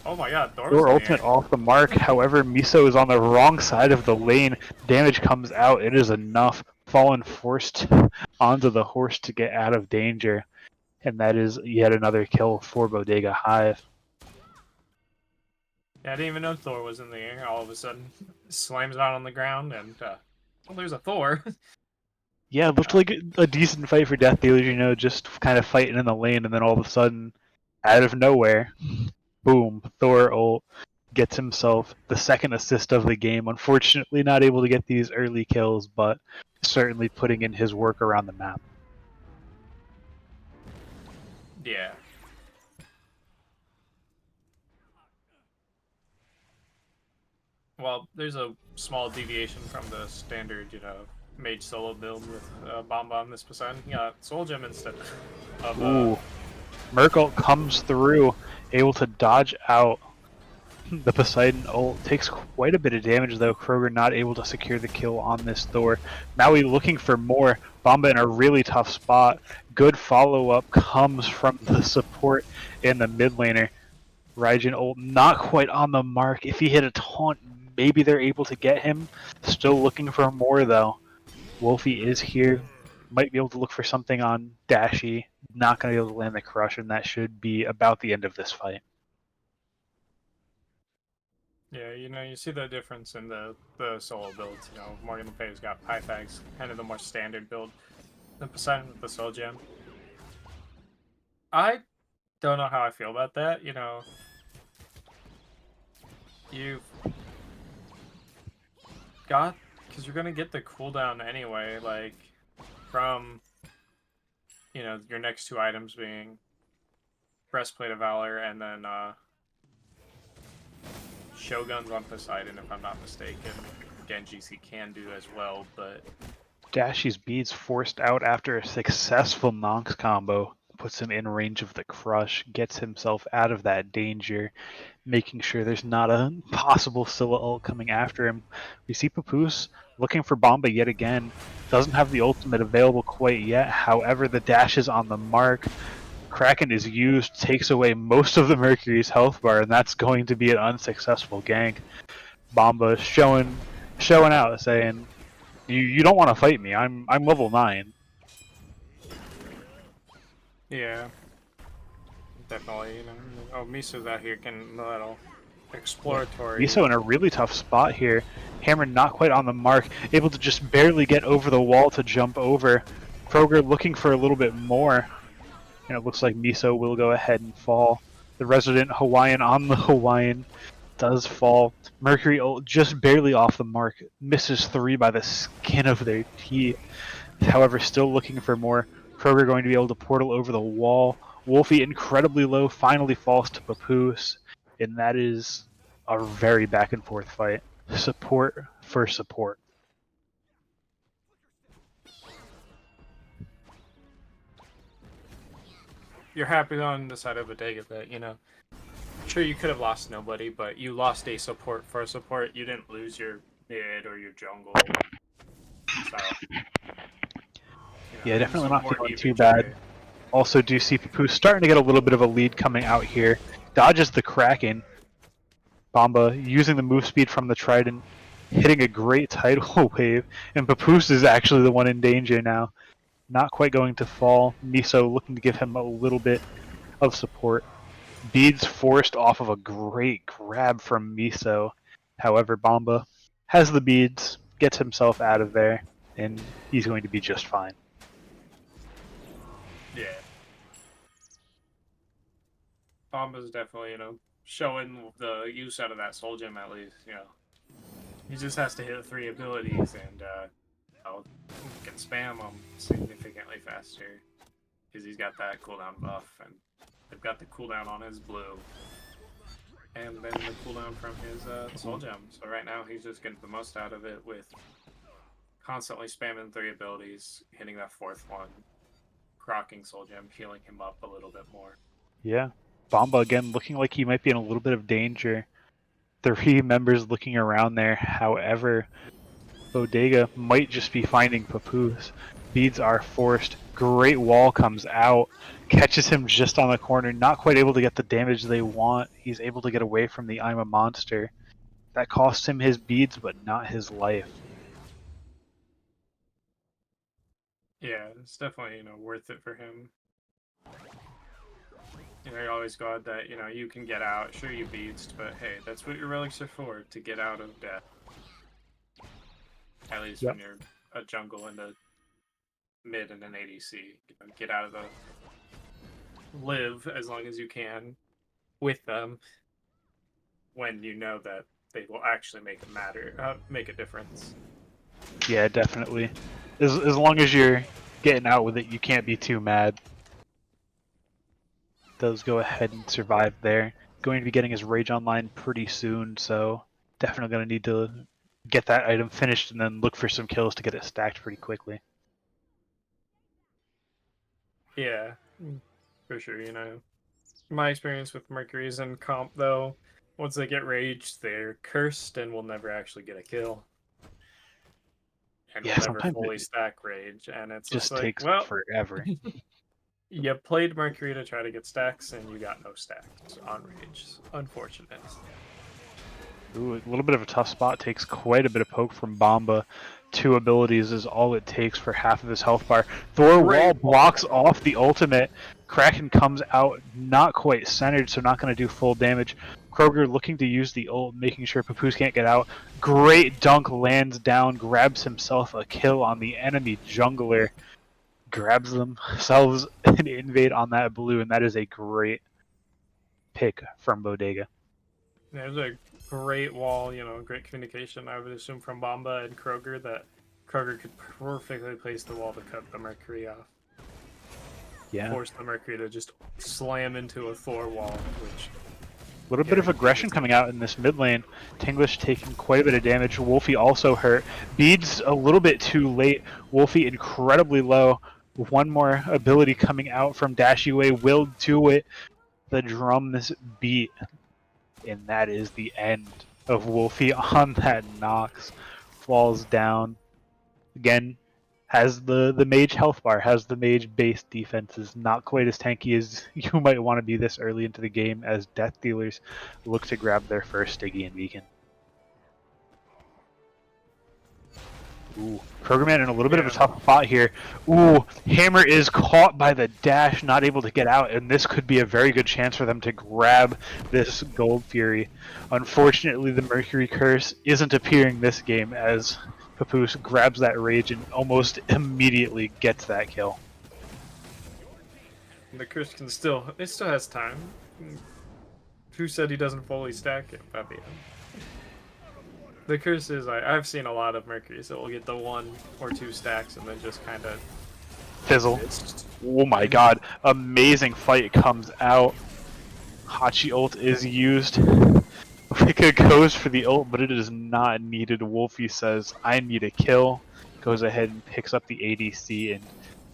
S2: Oh my god,
S1: Thor ultimate off the mark. However, Miso is on the wrong side of the lane. Damage comes out. It is enough. Fallen forced onto the horse to get out of danger. And that is yet another kill for Bodega Hive.
S2: Yeah, I didn't even know Thor was in the air. All of a sudden, slams out on the ground, and well, there's a Thor.
S1: Yeah, it looked like a decent fight for Death Dealers, just kind of fighting in the lane, and then all of a sudden, out of nowhere, boom, Thor ult gets himself the second assist of the game. Unfortunately, not able to get these early kills, but certainly putting in his work around the map.
S2: Yeah. Well, there's a small deviation from the standard, mage solo build with Bomb this Poseidon. Yeah, Soul Gem instead of.
S1: Ooh. Merkel comes through, able to dodge out the Poseidon ult. Takes quite a bit of damage though. Kroger not able to secure the kill on this Thor. Maui looking for more. Bomba in a really tough spot. Good follow-up comes from the support in the mid laner. Raijin ult not quite on the mark. If he hit a taunt, maybe they're able to get him. Still looking for more though. Wolfie is here, Might be able to look for something on Dashy. Not going to be able to land the crush, and that should be about the end of this fight.
S2: Yeah, you see the difference in the solo builds. Morgan Le Fay's got Pythags, kind of the more standard build, and Poseidon with the Soul Gem. I don't know how I feel about that. You've got, because you're gonna get the cooldown anyway, like from your next two items being Breastplate of Valor and then Shoguns on Poseidon, if I'm not mistaken. Genji's he can do as well, but
S1: Dashy's beads forced out after a successful Nonx combo puts him in range of the crush, gets himself out of that danger, making sure there's not a possible Scylla ult coming after him. We see Papoose looking for Bomba yet again. Doesn't have the ultimate available quite yet. However, the dash is on the mark. Kraken is used, takes away most of the Mercury's health bar, and that's going to be an unsuccessful gank. Bomba showing out, saying, "You don't want to fight me. I'm level 9."
S2: yeah, definitely. Oh, Miso's out here getting a little exploratory.
S1: Miso in a really tough spot here. Hammer not quite on the mark, able to just barely get over the wall to jump over. Kroger looking for a little bit more, and it looks like Miso will go ahead and fall. The resident Hawaiian on the Hawaiian does fall. Mercury just barely off the mark, misses 3 by the skin of their teeth. However, still looking for more. Kroger going to be able to portal over the wall. Wolfie incredibly low, finally falls to Papoose, and that is a very back and forth fight. Support for support.
S2: You're happy on the side of Bodega that, sure, you could have lost nobody, but you lost a support for a support. You didn't lose your mid or your jungle. So,
S1: Yeah, definitely not
S2: more
S1: feeling
S2: EV
S1: too bad.
S2: joy.
S1: Also, do see Papoose starting to get a little bit of a lead coming out here. Dodges the Kraken. Bomba using the move speed from the Trident, hitting a great tidal wave, and Papoose is actually the one in danger now. Not quite going to fall. Miso looking to give him a little bit of support. Beads forced off of a great grab from Miso. However, Bomba has the beads, gets himself out of there, and he's going to be just fine.
S2: Yeah. Bomba's definitely, showing the use out of that soul gem at least, He just has to hit 3 abilities and can spam them significantly faster because he's got that cooldown buff and they've got the cooldown on his blue and then the cooldown from his soul gem. So right now he's just getting the most out of it with constantly spamming 3 abilities, hitting that 4th one, crocking soul gem, healing him up a little bit more.
S1: Yeah. Bomba again looking like he might be in a little bit of danger. 3 members looking around there. However, Bodega might just be finding Papoose. Beads are forced. Great wall comes out. Catches him just on the corner. Not quite able to get the damage they want. He's able to get away from the I'm a Monster. That costs him his beads, but not his life.
S2: Yeah, it's definitely, worth it for him. You always got that, you can get out. Sure, you beats, but hey, that's what your relics are for, to get out of death. At least when you're a jungle in the mid and an ADC. Get out of the... Live as long as you can with them when you know that they will actually make a difference.
S1: Yeah, definitely. As long as you're getting out with it, you can't be too mad. Does go ahead and survive there. Going to be getting his Rage online pretty soon, so definitely going to need to get that item finished and then look for some kills to get it stacked pretty quickly.
S2: Yeah, for sure, My experience with Mercury's in comp, though, once they get Rage, they're cursed and will never actually get a kill. And will never
S1: Sometimes
S2: fully
S1: it
S2: stack Rage, and it's just like,
S1: takes
S2: well,
S1: forever.
S2: you played Mercury to try to get stacks, and you got no stacks on Rage. Unfortunate.
S1: Ooh, a little bit of a tough spot. Takes quite a bit of poke from Bomba. 2 abilities is all it takes for half of his health bar. Thor
S2: Great
S1: wall
S2: wall.
S1: blocks off the ultimate. Kraken comes out not quite centered, so not going to do full damage. Kroger looking to use the ult, making sure Papoose can't get out. Great dunk lands down, grabs himself a kill on the enemy jungler, grabs themselves an invade on that blue, and that is a great pick from Bodega.
S2: There's a great wall, great communication, I would assume, from Bomba and Kroger, that Kroger could perfectly place the wall to cut the Mercury off.
S1: Yeah.
S2: Force the Mercury to just slam into a Thor wall, which...
S1: A little bit of aggression coming out in this mid lane. Tinglish taking quite a bit of damage. Wolfie also hurt. Beads a little bit too late. Wolfie incredibly low. One more ability coming out from Dashiway will do it. The drums beat. And that is the end of Wolfie on that Nox. Falls down. Again, has the mage health bar, has the mage base defenses, not quite as tanky as you might want to be this early into the game as Death Dealers look to grab their first Stygian Beacon. Ooh, Krogerman in a little bit of a tough spot here. Ooh, Hammer is caught by the dash, not able to get out, and this could be a very good chance for them to grab this Gold Fury. Unfortunately, the Mercury Curse isn't appearing this game as Papoose grabs that rage and almost immediately gets that kill.
S2: The curse can still... It still has time. Who said he doesn't fully stack it at the end? The curse is... I've seen a lot of Mercuries that will get the 1 or 2 stacks and then just kind of...
S1: Fizzle. Oh my god. Amazing fight comes out. Hachi ult is used. Vika goes for the ult, but it is not needed. Wolfie says, I need a kill. Goes ahead and picks up the ADC, and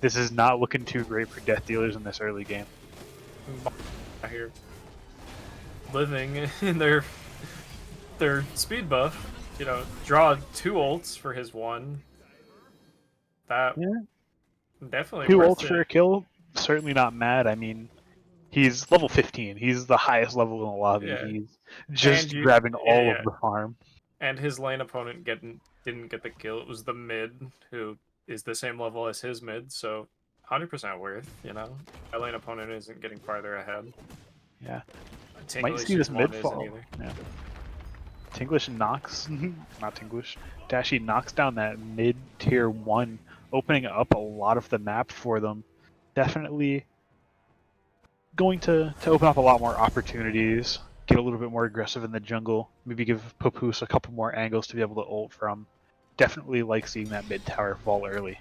S1: this is not looking too great for Death Dealers in this early game.
S2: I hear living in their speed buff, draw 2 ults for his 1. That definitely
S1: 2
S2: worth
S1: ults for a kill, certainly not mad. I mean, he's level 15. He's the highest level in the lobby.
S2: Yeah.
S1: He's just grabbing all of the farm.
S2: And his lane opponent didn't get the kill. It was the mid, who is the same level as his mid, so 100% worth, That lane opponent isn't getting farther ahead.
S1: Yeah.
S2: Tinglish
S1: Might see this mid
S2: isn't
S1: fall.
S2: either.
S1: Yeah. Tinglish knocks, not Tinglish, Dashi knocks down that mid tier 1, opening up a lot of the map for them. Definitely going to open up a lot more opportunities, get a little bit more aggressive in the jungle, maybe give Papoose a couple more angles to be able to ult from. Definitely like seeing that mid tower fall early.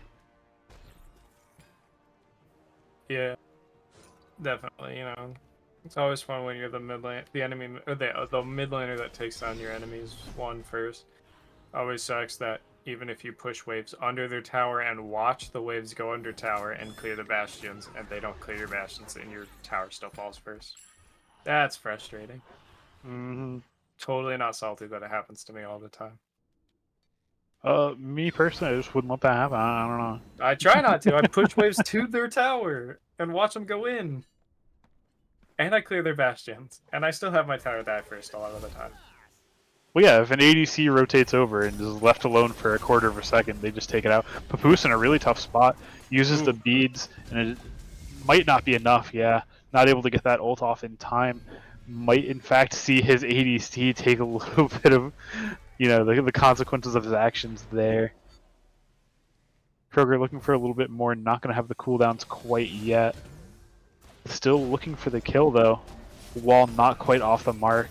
S2: Yeah, definitely. It's always fun when you're the mid lane, the enemy, or the mid laner that takes down your enemy's 1 first. Always sucks that even if you push waves under their tower and watch the waves go under tower and clear the bastions, and they don't clear your bastions, and your tower still falls first. That's frustrating. Totally not salty that it happens to me all the time.
S1: Me personally, I just wouldn't want that to happen. I don't know.
S2: I try not to. I push waves to their tower and watch them go in. And I clear their bastions. And I still have my tower die first a lot of the time.
S1: Well, yeah, if an ADC rotates over and is left alone for a quarter of a second, they just take it out. Papoose in a really tough spot, uses the beads, and it might not be enough, yeah. Not able to get that ult off in time. Might, in fact, see his ADC take a little bit of, the consequences of his actions there. Kroger looking for a little bit more, not going to have the cooldowns quite yet. Still looking for the kill, though. Wall not quite off the mark.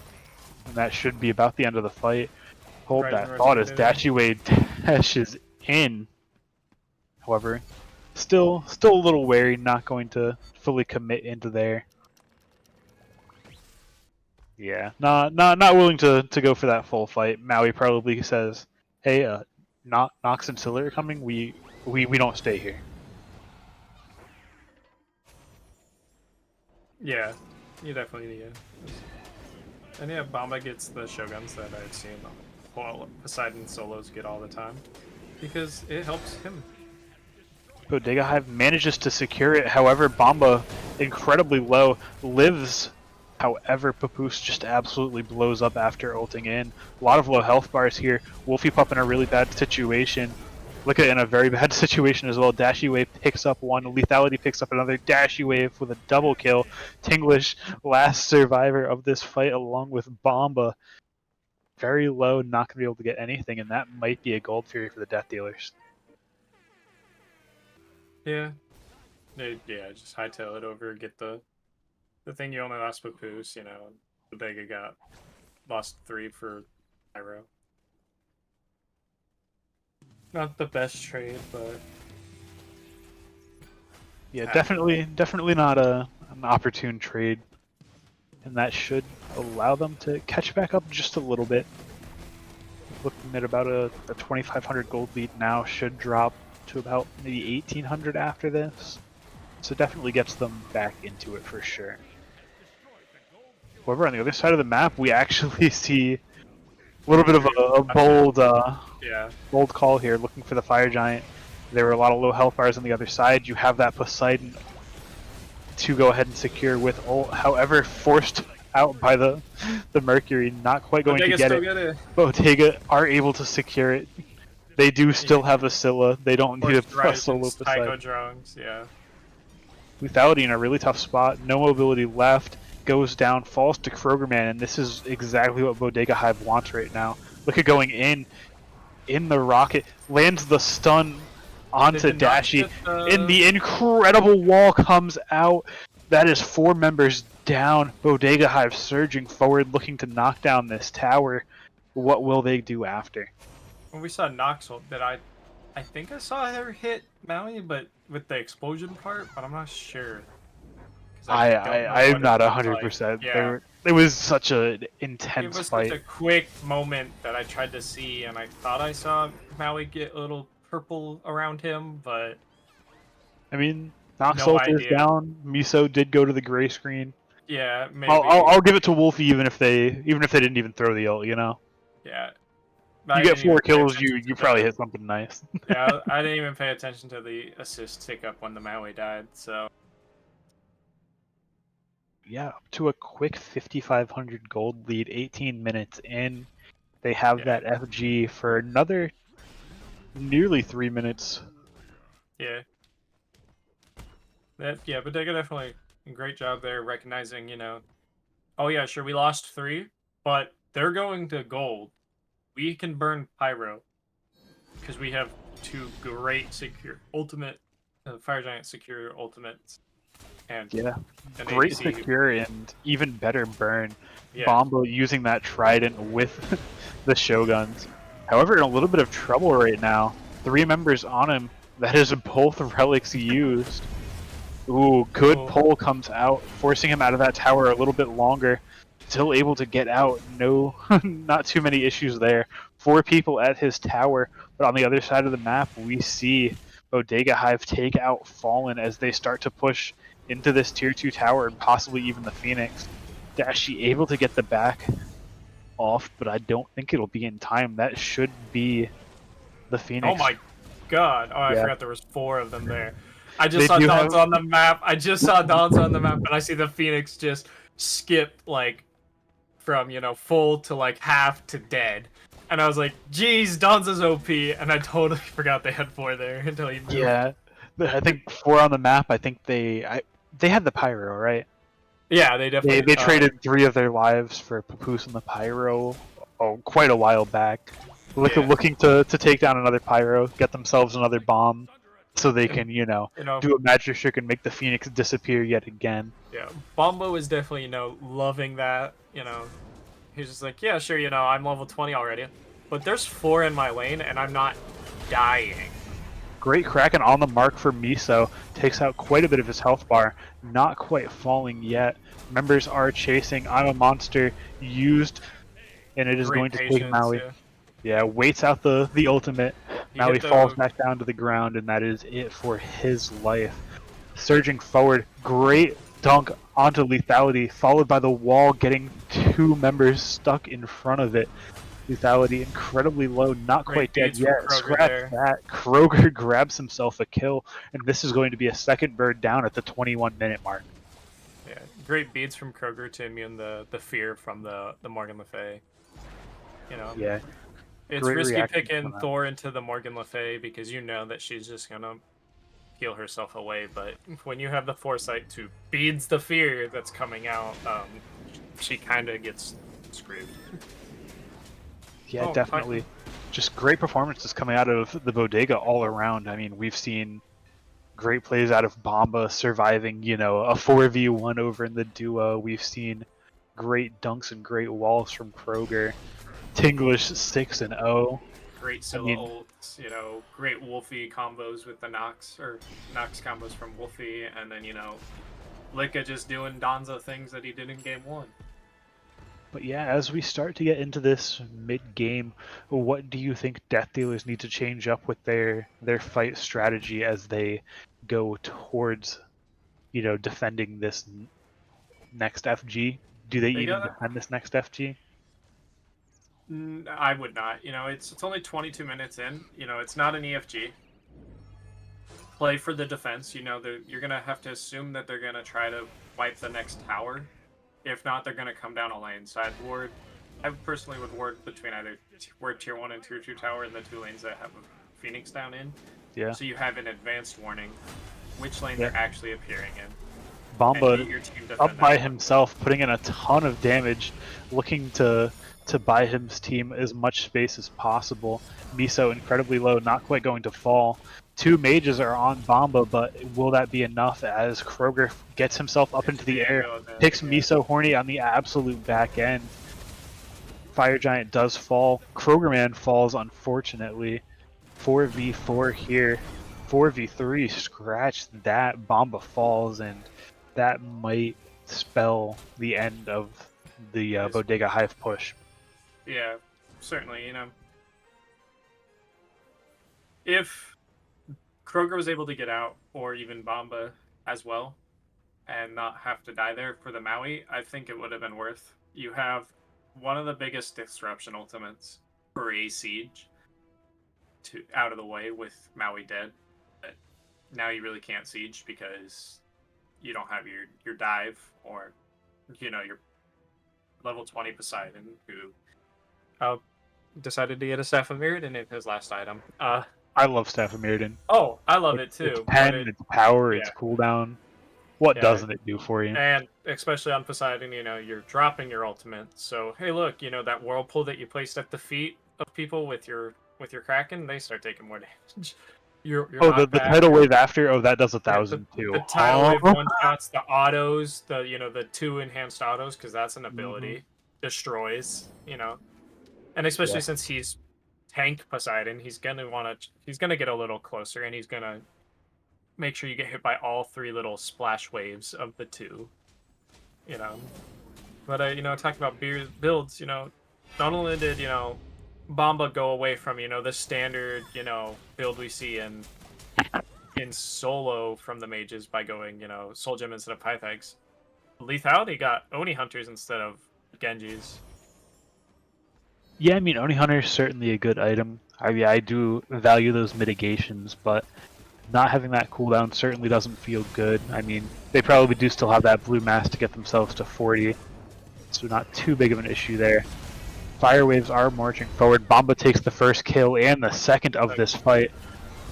S1: And that should be about the end of the fight. Hold that thought as Dashiway dashes in. However, still a little wary, not going to fully commit into there. Yeah, not willing to go for that full fight. Maui probably says, "Hey, Nox and Scylla are coming. We don't stay here."
S2: Yeah, you definitely need it. And yeah, Bomba gets the Shoguns that I've seen Poseidon solos get all the time, because it helps him.
S1: Bodega Hive manages to secure it, however, Bomba, incredibly low, lives. However, Papoose just absolutely blows up after ulting in. A lot of low health bars here. Wolfie Pup in a really bad situation. Look at in a very bad situation as well. Dashy Wave picks up one, Lethality picks up another. Dashy Wave with a double kill. Tinglish, last survivor of this fight, along with Bomba. Very low, not going to be able to get anything, and that might be a Gold Fury for the Death Dealers.
S2: Yeah. Yeah, just hightail it over, get the thing you only lost with Poos, you know. Bodega lost 3 for Pyro. Not the best trade, but
S1: Yeah, definitely not an opportune trade, and that should allow them to catch back up just a little bit. Looking at about a 2,500 gold lead now, should drop to about maybe 1,800 after this. So definitely gets them back into it for sure. However, on the other side of the map, we actually see a little bit of a bold, bold call here, looking for the Fire Giant. There were a lot of low health bars on the other side. You have that Poseidon to go ahead and secure with ult. However, forced out by the Mercury, not quite going to get it. Bodega are able to secure it. They do still have a Scylla. They don't need a solo Poseidon.
S2: Drones, yeah.
S1: Lethality in a really tough spot. No mobility left. Goes down, falls to Krogerman, and this is exactly what Bodega Hive wants right now. Look at going in the rocket, lands the stun onto Dashy, and the incredible wall comes out. That is 4 members down. Bodega Hive surging forward, looking to knock down this tower. What will they do after?
S2: When we saw Nox ult, that I think I saw her hit Maui, but with the explosion part, but I'm not sure.
S1: I'm not 100%. Yeah. It was such an intense fight.
S2: It was such a quick moment that I tried to see, and I thought I saw Maui get a little purple around him, but
S1: I mean, Nox ult is down. Miso did go to the gray screen.
S2: Yeah, maybe.
S1: I'll give it to Wolfie even if they didn't even throw the ult, you know.
S2: Yeah.
S1: You get 4 kills, you probably hit something nice.
S2: Yeah, I didn't even pay attention to the assist tick up when the Maui died, so.
S1: Yeah, up to a quick 5,500 gold lead, 18 minutes in. They have that FG for another nearly 3 minutes.
S2: Yeah. But Bodega definitely a great job there, recognizing, you know, oh yeah, sure, we lost 3, but they're going to gold. We can burn Pyro because we have 2 great secure ultimate, Fire Giant secure ultimates. And
S1: great
S2: ADC.
S1: Secure and even better burn. Yeah. Bombo using that trident with the Shoguns. However, in a little bit of trouble right now. 3 members on him. That is both relics used. Ooh, good pull comes out, forcing him out of that tower a little bit longer. Still able to get out. No, not too many issues there. 4 people at his tower, but on the other side of the map, we see Bodega Hive take out Fallen as they start to push into this tier 2 tower and possibly even the Phoenix. Dashy able to get the back off, but I don't think it'll be in time. That should be the Phoenix.
S2: Oh my god. Oh, I forgot there was 4 of them there. I just saw Dons on the map. And I see the Phoenix just skip, like, from, you know, full to, like, half to dead. And I was like, geez, Dons is OP. And I totally forgot they had 4 there until he moved.
S1: Yeah. I think 4 on the map. I think they had the Pyro, right?
S2: Yeah, they definitely.
S1: They traded 3 of their lives for Papoose and the Pyro. Quite a while back. Looking to take down another Pyro, get themselves another bomb, so they can do a magic trick and make the Phoenix disappear yet again.
S2: Yeah, Bombo is definitely loving that. He's just like, yeah, sure, I'm level 20 already, but there's 4 in my lane and I'm not dying.
S1: Great Kraken on the mark for Miso. Takes out quite a bit of his health bar. Not quite falling yet. Members are chasing. I'm a monster used, and it is going to take Maui. Yeah, waits out the ultimate. Maui falls back down to the ground, and that is it for his life. Surging forward. Great dunk onto Lethality, followed by the wall, getting 2 members stuck in front of it. Lethality incredibly low, not quite dead yet. Scratch that. Kroger grabs himself a kill, and this is going to be a second bird down at the 21-minute mark.
S2: Yeah, great beats from Kroger to immune the fear from the Morgan Le Fay.
S1: Yeah.
S2: It's
S1: Great
S2: risky
S1: reaction
S2: picking
S1: from them.
S2: Thor into the Morgan Le Fay because you know that she's just gonna heal herself away. But when you have the foresight to beads the fear that's coming out, she kind of gets screwed.
S1: Yeah,
S2: Oh,
S1: definitely. Just great performances coming out of the Bodega all around. I mean, we've seen great plays out of Bomba surviving, a 4v1 over in the duo. We've seen great dunks and great walls from Kroger. Tinglish 6-0.
S2: great
S1: I
S2: Scylla
S1: mean,
S2: ults, great Wolfie combos with the Nox, or Nox combos from Wolfie, and then, Licka just doing Donza things that he did in game 1.
S1: but yeah, as we start to get into this mid-game, what do you think Death Dealers need to change up with their fight strategy as they go towards, defending this next FG? Do they
S2: They
S1: even
S2: got
S1: defend this next FG?
S2: I would not. It's only 22 minutes in. It's not an EFG. Play for the defense. You're gonna have to assume that they're gonna try to wipe the next tower. If not, they're gonna come down a lane. So I'd ward. I personally would ward between either ward tier 1 and tier 2 tower in the 2 lanes that have a Phoenix down in.
S1: Yeah.
S2: So you have an advanced warning which lane
S1: Yeah.
S2: they're actually appearing in.
S1: Bomba
S2: And your team defend
S1: up by
S2: that one.
S1: himself, putting in a ton of damage, looking to buy his team as much space as possible. Miso incredibly low, not quite going to fall. 2 mages are on Bomba, but will that be enough as Kroger gets himself up into the air, picks Miso horny on the absolute back end. Fire Giant does fall. Krogerman falls, unfortunately. 4v4 here. 4v3, scratch that. Bomba falls, and that might spell the end of the Bodega Hive push.
S2: Yeah, certainly. If Kroger was able to get out, or even Bomba as well, and not have to die there for the Maui, I think it would have been worth. You have one of the biggest disruption ultimates for a siege out of the way with Maui dead. But now you really can't siege because you don't have your dive, or your level 20 Poseidon, who decided to get a Staff of Mirrodin in his last item.
S1: I love Staff of Mirrodin.
S2: Oh, I love it too.
S1: It's pen, it's power,
S2: yeah.
S1: it's cooldown. What doesn't it do for you?
S2: And especially on Poseidon, you're dropping your ultimate. So hey, look, that whirlpool that you placed at the feet of people with your Kraken, they start taking more damage. You're
S1: the tidal wave after. Oh, that does 1,000 too.
S2: The tidal wave one shots, the autos, the 2 enhanced autos, because that's an ability. Destroys, and especially since he's tank Poseidon, he's gonna get a little closer, and he's gonna make sure you get hit by all 3 little splash waves of the 2. But talking about builds, not only did Bomba go away from the standard build we see in solo from the mages by going Soul Gem instead of Pythags. Lethality got Oni Hunters instead of Genjis.
S1: Yeah, I mean, Oni Hunter is certainly a good item. I do value those mitigations, but not having that cooldown certainly doesn't feel good. I mean, they probably do still have that blue mass to get themselves to 40, so not too big of an issue there. Fire waves are marching forward. Bomba takes the first kill and the second of this fight.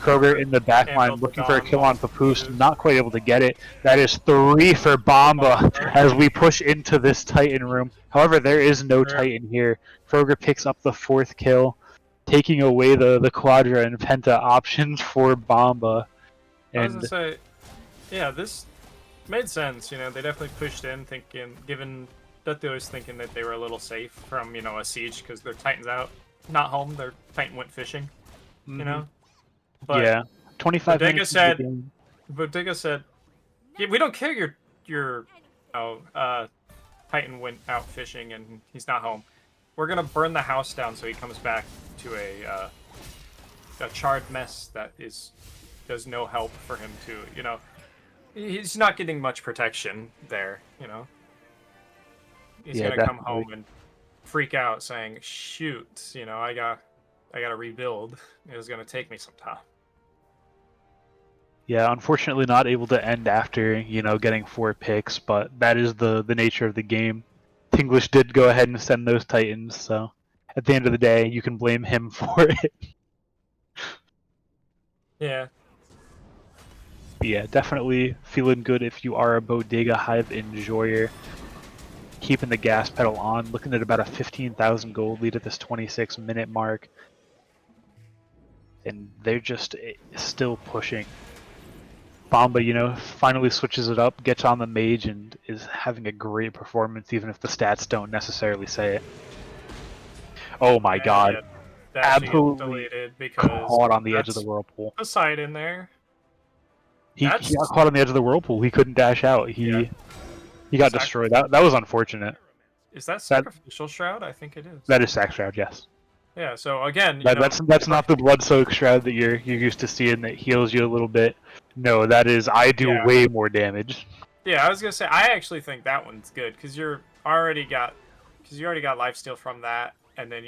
S1: Kroger in the back line looking for a kill on Papoose, not quite able to get it. That is 3 for Bomba as we push into this Titan room. However, there is no Titan here. Kroger picks up the 4th kill, taking away the Quadra and Penta options for Bomba.
S2: And I was gonna say, yeah, this made sense. They definitely pushed in, given that they was thinking that they were a little safe from a siege because their Titan's out, not home. Their Titan went fishing. But
S1: yeah, 25 minutes.
S2: Bodega said, yeah, we don't care. Your Titan went out fishing and he's not home. We're gonna burn the house down so he comes back to a charred mess that does no help for him to. He's not getting much protection there. He's gonna come home and freak out, saying, "Shoot, I gotta rebuild. It was gonna take me some time."
S1: Yeah, unfortunately not able to end after, getting 4 picks, but that is the nature of the game. Tinglish did go ahead and send those Titans, so at the end of the day, you can blame him for it.
S2: Yeah.
S1: But yeah, definitely feeling good if you are a Bodega Hive enjoyer. Keeping the gas pedal on, looking at about a 15,000 gold lead at this 26-minute mark. And they're just still pushing. Bomba, finally switches it up, gets on the mage, and is having a great performance, even if the stats don't necessarily say it. Oh my god.
S2: Yeah. That she gets
S1: Absolutely
S2: deleted because
S1: caught on the edge of the
S2: that's
S1: whirlpool.
S2: a side in there.
S1: He
S2: That's
S1: got caught on the edge of the whirlpool. He couldn't dash out.
S2: yeah.
S1: He got destroyed. That was unfortunate.
S2: Is that
S1: That
S2: sacrificial shroud? I think it is.
S1: that is sack shroud, yes.
S2: Yeah. So again,
S1: That's not the blood soak shroud that you're used to seeing that heals you a little bit. No, that is I do
S2: Yeah.
S1: way more damage.
S2: Yeah, I was gonna say I actually think that one's good because you already got lifesteal from that, and then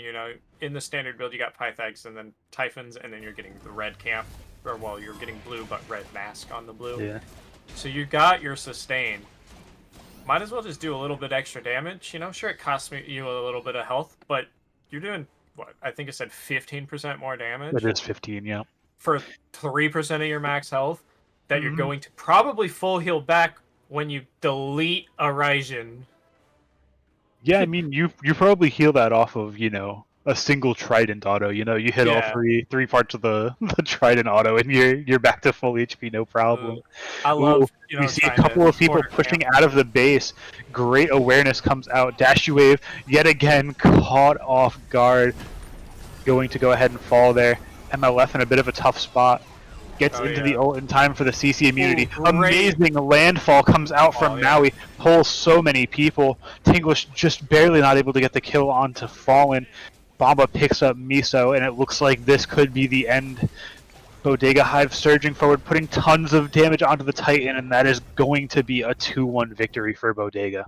S2: in the standard build you got Pythags and then Typhons, and then you're getting the red camp, or well you're getting blue but red mask on the blue.
S1: Yeah.
S2: So you got your sustain. Might as well just do a little bit extra damage. Sure it costs you a little bit of health, but you're doing what I think it said 15% more damage
S1: It is 15, yeah.
S2: for 3% of your max health that you're
S1: Mhm.
S2: going to probably full heal back when you delete a Raijin.
S1: Yeah, I mean you probably heal that off of, a single trident auto. You hit all
S2: Yeah.
S1: three parts of the, the trident auto and you're back to full HP, no problem.
S2: I
S1: Ooh,
S2: love,
S1: we see a
S2: trying to
S1: couple of people
S2: corner
S1: pushing
S2: camp.
S1: out of the base. Great awareness comes out. Dashy wave yet again caught off guard. Going to go ahead and fall there. MLF in a bit of a tough spot. Gets
S2: Oh,
S1: into the
S2: yeah.
S1: ult in time for the CC immunity.
S2: Ooh, great.
S1: Amazing landfall comes out from
S2: Oh, yeah.
S1: Maui. Pulls so many people. Tinglish just barely not able to get the kill onto Fallen. Bomba picks up Miso, and it looks like this could be the end. Bodega Hive surging forward, putting tons of damage onto the Titan, and that is going to be a 2-1 victory for Bodega.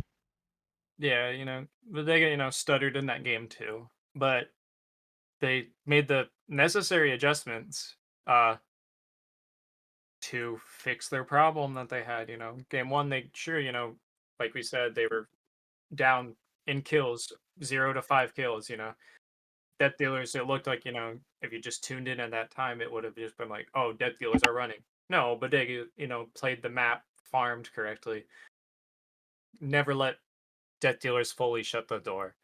S2: Yeah, Bodega, stuttered in that game too. But they made the necessary adjustments to fix their problem that they had. Game one, like we said, they were down in kills, 0 to 5 kills. Death dealers. It looked like if you just tuned in at that time, it would have just been like, oh, death dealers are running. No, Bodega, played the map, farmed correctly, never let death dealers fully shut the door.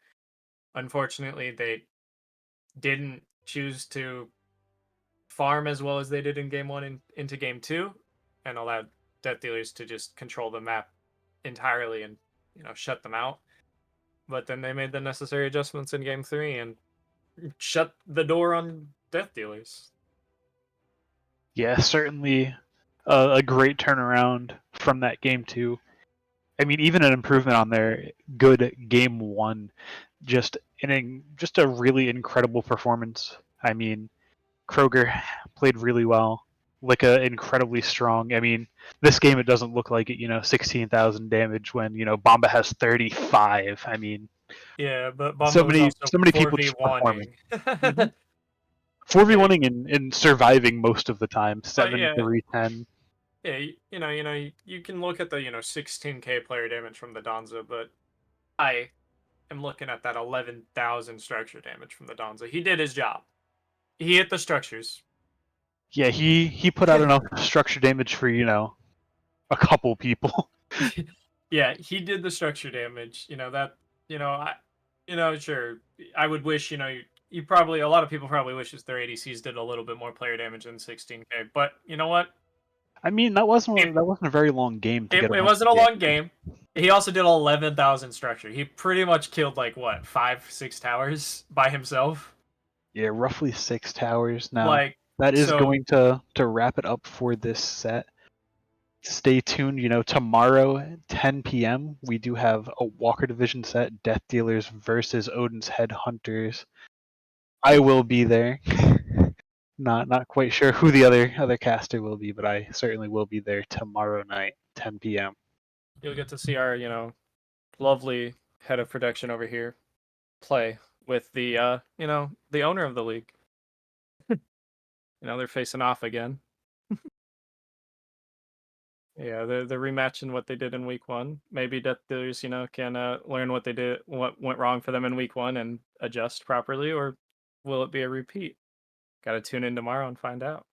S2: Unfortunately, they didn't choose to farm as well as they did in game one into game two, and allowed death dealers to just control the map entirely and shut them out. But then they made the necessary adjustments in game three and shut the door on death dealers.
S1: Yeah, certainly a great turnaround from that game too. I mean, even an improvement on their good game one. Just a really incredible performance. I mean, Kroger played really well. Licka incredibly strong. I mean, this game it doesn't look like it. 16,000 damage when Bomba has 35. I mean,
S2: Yeah, but
S1: so
S2: Bumba was
S1: many
S2: also
S1: so many people just performing.
S2: 4v1ing.
S1: Mm-hmm.
S2: Yeah,
S1: 4v1ing and surviving most of the time.
S2: but
S1: 7,
S2: yeah,
S1: 3, 10.
S2: yeah, you can look at the 16k player damage from the Donza, but I am looking at that 11,000 structure damage from the Donza. He did his job. He hit the structures.
S1: Yeah, he put out enough structure damage for a couple people.
S2: Yeah, he did the structure damage. I, sure. I would wish, you probably a lot of people probably wishes their ADCs did a little bit more player damage than 16k. But you know what?
S1: I mean,
S2: It
S1: that wasn't a very long game to get
S2: it
S1: enough
S2: wasn't a long
S1: damage.
S2: game. He also did 11,000 structure. He pretty much killed like what 5 6 towers by himself.
S1: Yeah, roughly 6 towers now.
S2: Like
S1: That is
S2: so,
S1: going to wrap it up for this set. Stay tuned, tomorrow at 10 p.m. we do have a Walker Division set, Death Dealers versus Odin's Headhunters. I will be there. Not quite sure who the other caster will be, but I certainly will be there tomorrow night, 10 p.m.
S2: you'll get to see our lovely head of production over here play with the the owner of the league. They're facing off again. Yeah, they're rematching what they did in week one. Maybe Death Dealers, can learn what they did, what went wrong for them in week one, and adjust properly, or will it be a repeat? Got to tune in tomorrow and find out.